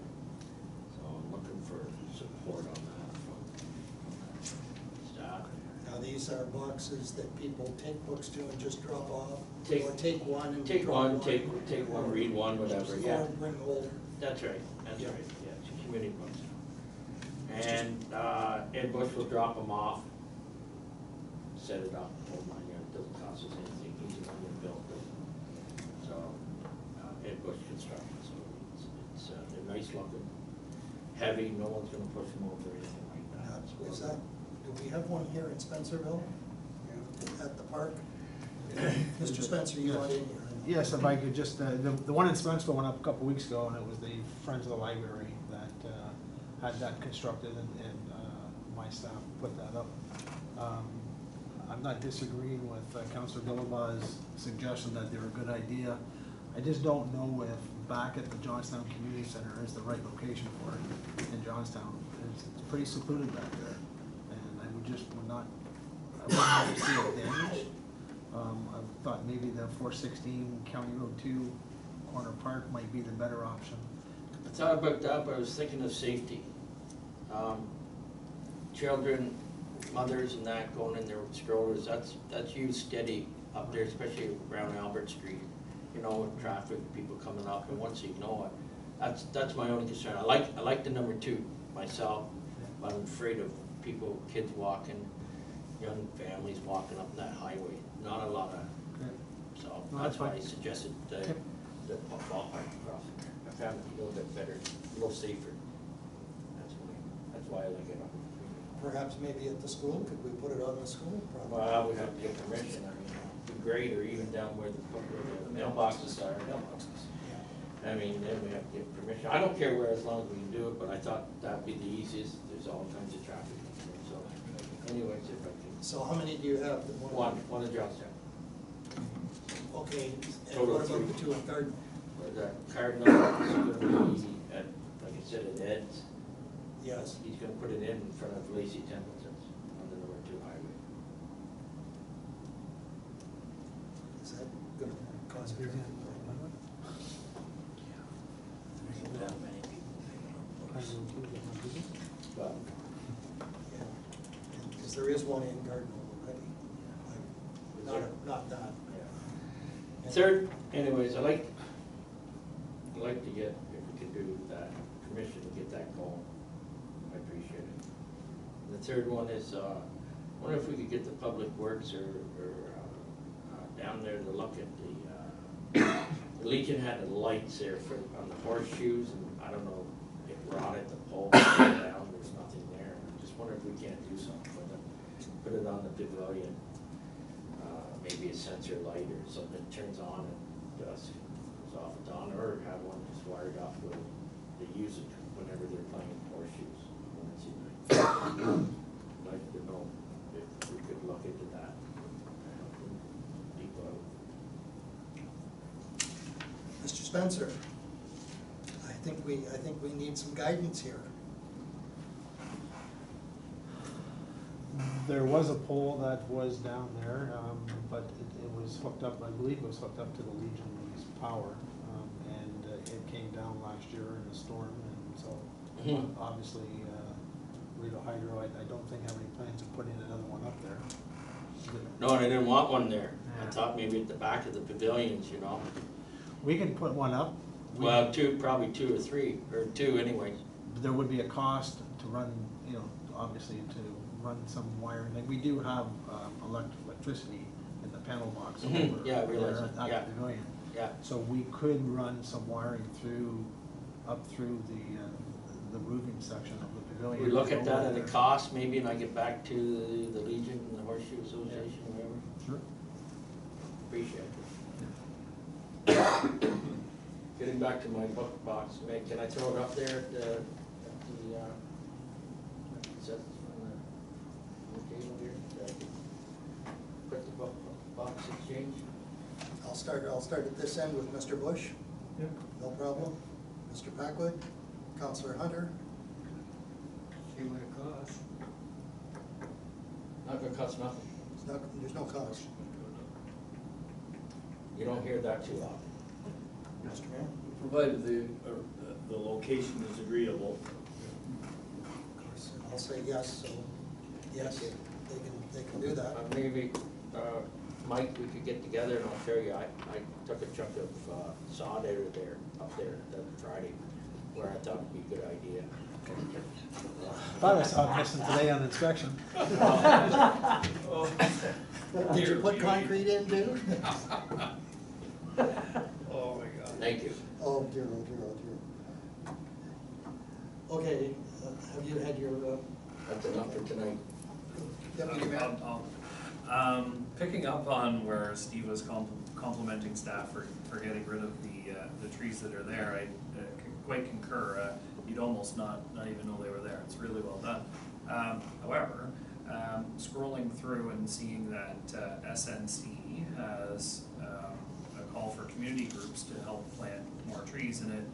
So I'm looking for support on that from staff. Now, these are boxes that people take books to and just drop off, Take- or take one and Take drop one, take one, read one, whatever, yeah. Or bring older. That's right, Yeah. yeah, it's a community books. And Ed Bush will drop them off, set it up, oh my God, it doesn't cost us anything, he's the one that built it. So, Ed Bush Construction, so they're nice looking, heavy, no one's gonna push them over or anything like that. Is that, do we have one here in Spencerville? At the park? Mr. Spencer, you want in here? Yes, if I could just, the one in Spencerville went up a couple weeks ago, and it was the Friends of the Library that had that constructed, and my staff put that up. I'm not disagreeing with Councilor Dillaba's suggestion that they're a good idea. I just don't know if back at the Johnstown Community Center is the right location for it in Johnstown. It's pretty secluded back there, and I would not like to see it damaged. I thought maybe the 416 County Road 2 Corner Park might be the better option. I thought about that, but I was thinking of safety. Children, mothers and that going in there with strollers, that's used steady up there, especially around Albert Street. With traffic, people coming up, and once you know it, that's my only concern. I like the number 2 myself, but I'm afraid of people, kids walking, young families walking up that highway. Not a lot of, so No, that's that's why fine. I suggested the ballpark crossing there. I found it a little bit better, a little safer. That's why I like it. Perhaps maybe at the school, could we put it on the school property? Well, we have to get permission, it'd be great, or even down where the mailboxes are. I mean, then we have to get permission. I don't care where, as long as we can do it, but I thought that'd be the easiest. There's all kinds of traffic. So anyways, if I can. So how many do you have? One in Johnstown. Okay, and Total what about three. the 2 in Cardinal? The Cardinal is gonna be at, like I said, at Ed's. Yes. He's gonna put it in front of Lacey Templeton's on the number 2 highway. Is that gonna cost me? That many. Because there is one in Gardner already. Not that. Yeah. Third, anyways, I'd like to get, if we could do that, permission to get that going. I appreciate it. The third one is, I wonder if we could get the Public Works or down there to look at the Legion had the lights there for, on the horseshoes, and I don't know, it rotted the pole down, there's nothing there. I just wonder if we can't do something with it, put it on the pavilion. Maybe a sensor light or something that turns on at dusk, goes off at dawn, or have one just wired up where they use it whenever they're playing horseshoes. I'd like to know if we could look into that. Deep out. Mr. Spencer, I think we need some guidance here. There was a pole that was down there, but it was hooked up, I believe it was hooked up to the Legion's power. And it came down last year in a storm, and so obviously Rito Hydro, I don't think have any plans of putting another one up there. No, and I didn't want one there. I thought maybe at the back of the pavilions, you know. We can put one up. Well, probably two or three, or two anyway. There would be a cost to run, you know, obviously to run some wiring. Like we do have electricity in the panel box over Yeah, I realize there it. at Yeah. the pavilion. Yeah. So we could run some wiring up through the roofing section of the pavilion. We look at that over and the there. cost, maybe, and I get back to the Legion and the Horseshoe Association, whatever. Sure. Appreciate it. Getting back to my book box, can I throw it up there at the set on the table here? Put the book box exchange? I'll start at this end with Mr. Bush. Yep. No problem. Mr. Packwood, Councillor Hunter. See what it costs. Not gonna cost nothing. There's no cost. You don't hear that too often. Mr. Mayor? Provided the location is agreeable. I'll say yes, so yes, they can do that. Maybe, Mike, we could get together and I'll show you, I took a chunk of sod out of there, up there that Friday, where I thought would be a good idea. Thought I saw it missing today on inspection. Did you put concrete in, dude? Oh my God. Thank you. Oh, dear, oh, dear, oh, dear. Okay, have you had your, That's enough for tonight. Deputy Mayor? Picking up on where Steve was complimenting staff for getting rid of the trees that are there, I quite concur. You'd almost not even know they were there. It's really well done. However, scrolling through and seeing that SNC has a call for community groups to help plant more trees, and it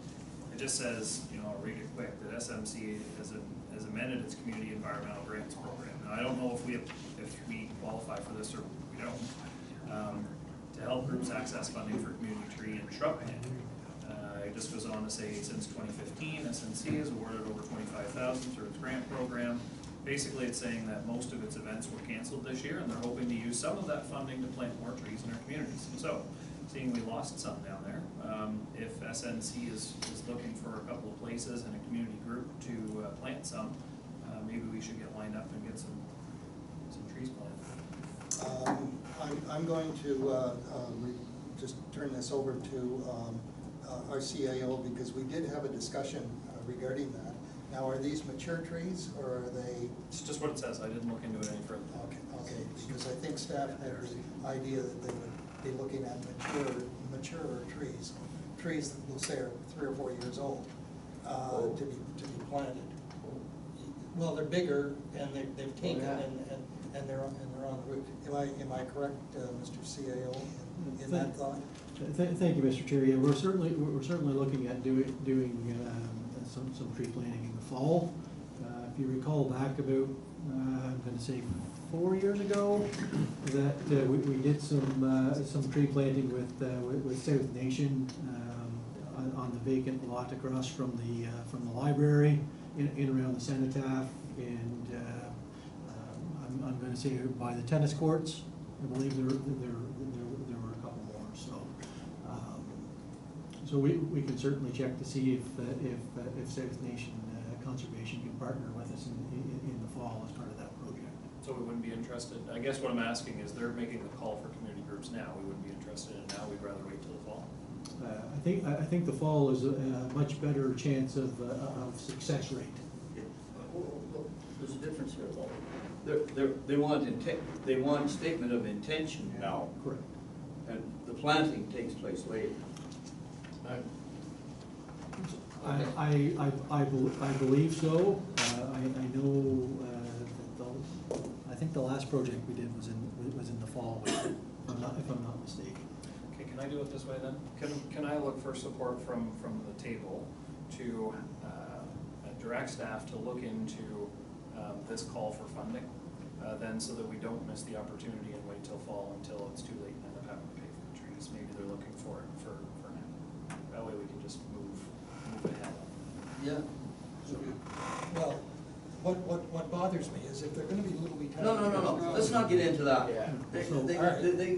just says, you know, I'll read it quick, that SMC has amended its community environmental grants program. Now, I don't know if we qualify for this or we don't, to help groups access funding for community tree and shrub planting. It just goes on to say, since 2015, SNC has awarded over $25,000 through its grant program. Basically, it's saying that most of its events were canceled this year, and they're hoping to use some of that funding to plant more trees in our communities. So, seeing we lost some down there, if SNC is looking for a couple of places and a community group to plant some, maybe we should get lined up and get some trees planted. I'm going to just turn this over to our CAO, because we did have a discussion regarding that. Now, are these mature trees, or are they? It's just what it says. I didn't look into it any further. Okay, because I think staff had the idea that they would be looking at mature trees that we'll say are 3 or 4 years old, to be planted. Well, they're bigger and they've taken and they're on the root. Am I correct, Mr. CAO, in that thought? Thank you, Mr. Chair. Yeah, we're certainly looking at doing some tree planting in the fall. If you recall back about, I'm going to say 4 years ago, that we did some tree planting with South Nation on the vacant lot across from the library in around the cenotaph, and I'm gonna say by the tennis courts, I believe there were a couple more, so. So we can certainly check to see if South Nation Conservation can partner with us in the fall as part of that project. So we wouldn't be interested, I guess what I'm asking is they're making the call for community groups now, we wouldn't be interested in it now, we'd rather wait till the fall. I think the fall is a much better chance of success rate. There's a difference here, though. They want a statement of intention now, Correct. and the planting takes place later. I believe so. I know, I think the last project we did was in the fall, if I'm not mistaken. Okay, can I do it this way then? Can I look for support from the table to direct staff to look into this call for funding, then so that we don't miss the opportunity and wait till fall until it's too late and end up having to pay for the trees. Maybe they're looking for it for now. That way we can just move ahead. Yeah. Well, what bothers me is if they're gonna be little wee tiny. No, let's not get into that. Yeah.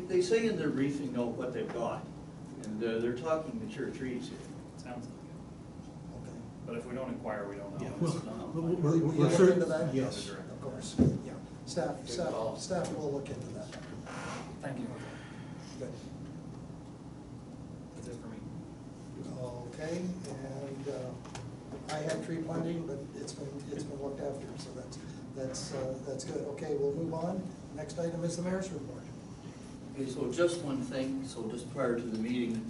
They say in their briefing note what they've got, and they're talking mature trees here. Sounds like it. Okay. But if we don't inquire, we don't know. Yeah, It's well, not- we're Will you look certain- into that? yes. Of course, yeah. Staff will look into that. Thank you. Good. That's it for me. Okay, and I had tree planting, but it's been looked after, so that's good. Okay, we'll move on. Next item is the mayor's report. Okay, so just one thing, so just prior to the meeting,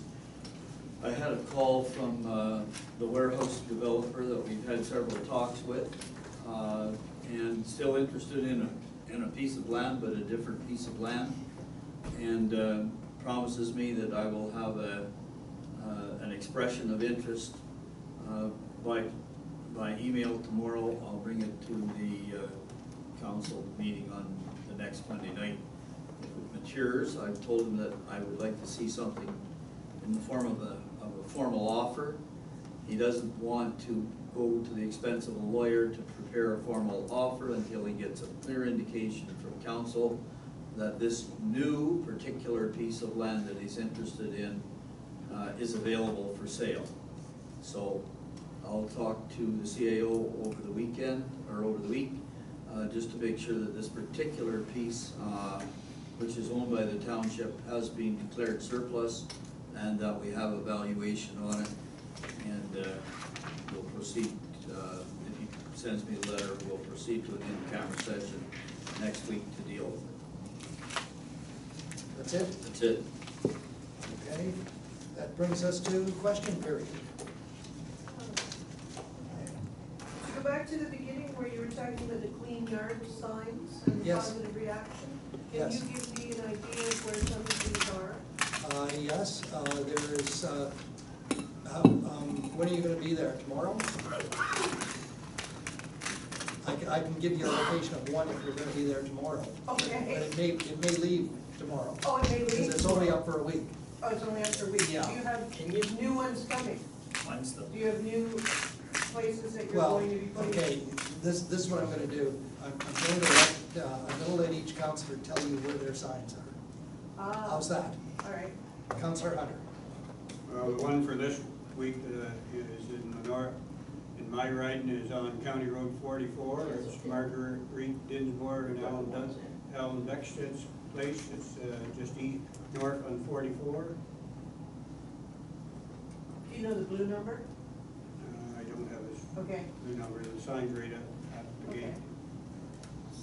I had a call from the warehouse developer that we've had several talks with, and still interested in a piece of land, but a different piece of land, and promises me that I will have an expression of interest by email tomorrow. I'll bring it to the council meeting on the next Monday night. If it matures, I've told him that I would like to see something in the form of a formal offer. He doesn't want to go to the expense of a lawyer to prepare a formal offer until he gets a clear indication from council that this new particular piece of land that he's interested in is available for sale. So I'll talk to the CAO over the weekend, or over the week, just to make sure that this particular piece, which is owned by the township, has been declared surplus, and that we have a valuation on it. And we'll proceed, if he sends me the letter, we'll proceed to an in-camera session next week to deal with it. That's it? That's it. Okay, that brings us to question period. To go back to the beginning where you were talking about the clean yard signs and the Yes. positive reaction, Yes. can you give me an idea of where some of these are? Yes, there is, when are you gonna be there, tomorrow? I can give you a location of one if you're gonna be there tomorrow. Okay. But it may leave tomorrow. Oh, it may leave? Because it's only up for a week. Oh, it's only after a week. Yeah. Do you have new ones coming? Mine's still. Do you have new places that you're Well, going to be putting? okay, this is what I'm gonna do. I'm gonna let each counselor tell you where their signs are. Ah, How's that? all right. Counselor Hunter? The one for this week is in the north, in my riding is on County Road 44. It's Marguerite Dinsmore and Alan Becksted's place. It's just north on 44. Do you know the blue number? I don't have his Okay, blue number, the sign's right at the gate. okay.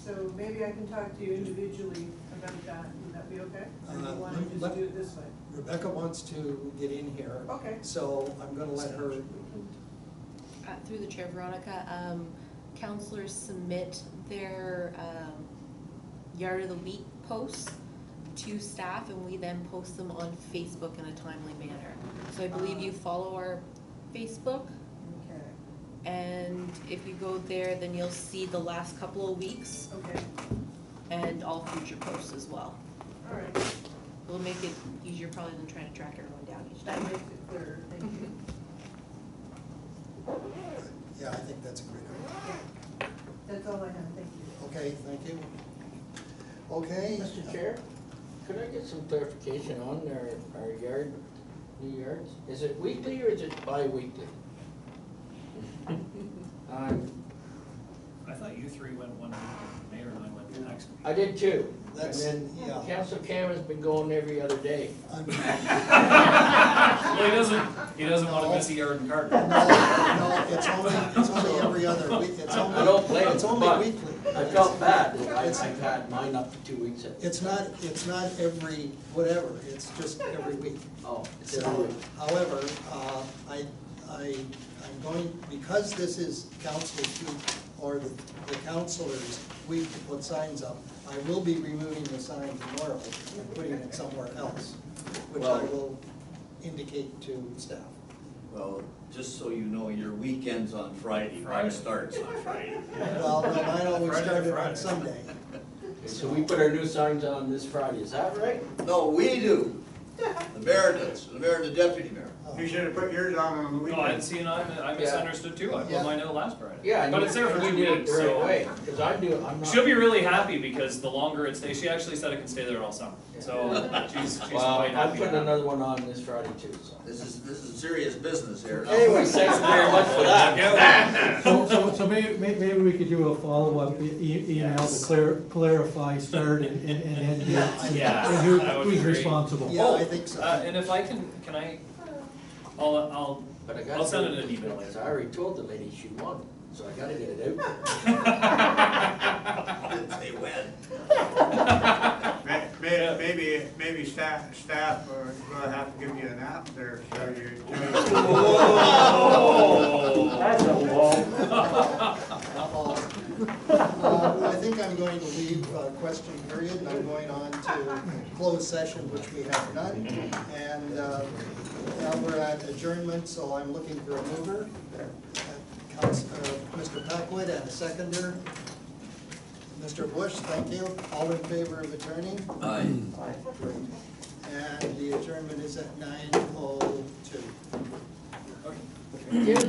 So maybe I can talk to you individually about that. Would that be okay? Or do you want to just do it this way? Rebecca wants to get in here. Okay. So I'm gonna let her, Through the chair, Veronica, counselors submit their yard of the week posts to staff, and we then post them on Facebook in a timely manner. So I believe you follow our Facebook, Okay, and if you go there, then you'll see the last couple of weeks okay, and all future posts as well. all right. It'll make it easier probably than trying to track everyone down each That time. makes it clearer, thank you. yeah, I think that's a great idea. That's all I have, thank you. Okay, thank you. Okay? Mr. Chair, could I get some clarification on our yard, new yards? Is it weekly or is it bi-weekly? I thought you three went one week, and Mayor and I went the next week. I did too. And That's- then yeah. Council Cameron's been going every other day. Well, he doesn't wanna miss a yard and cart. No, it's only every other week, it's only. I don't blame It's him, only but weekly. I felt bad that It's- I've had mine up to 2 weeks. It's not every whatever, it's just every week. Oh, it's every So, week. however, I'm going, because this is council's week, or the councilors' week to put signs up, I will be removing the sign tomorrow and putting it somewhere else, which I Well- will indicate to staff. Well, just so you know, your weekend's on Friday, mine starts on Friday. Well, no, mine always Friday, started on Friday. Sunday. Okay, so we put our new signs on this Friday, is that right? No, we do. The mayor does, the mayor and the deputy mayor. You should have put yours on the No, weekend. I see, and I misunderstood too, I Yeah. put mine out last Friday. Yeah. and But you- it's there for and 2 you did it weeks, the right so. way, because I'm not. She'll be really happy because the longer it stays, she actually said it can stay there all summer, so she's Well, quite I'm happy. putting about it. another one on this Friday too, so. This is serious business here. Anyway, thank you very much for that. So maybe we could do a follow-up email to clarify start and end dates. Yeah, And that would who's be great. responsible. Yeah, I think so. And if I can I'll But I gotta I'll send do it an email because later. I already told the lady she won, so I gotta get it out. Didn't say when. Maybe staff are gonna have to give you a nap there, so you. That's a wall. I think I'm going to leave question period, and I'm going on to closed session, which we have none. And now we're at adjournment, so I'm looking for a mover. Mr. Packwood and a seconder. Mr. Bush, thank you. All in favor of adjourning? Aye. And the adjournment is at 9:02. Again,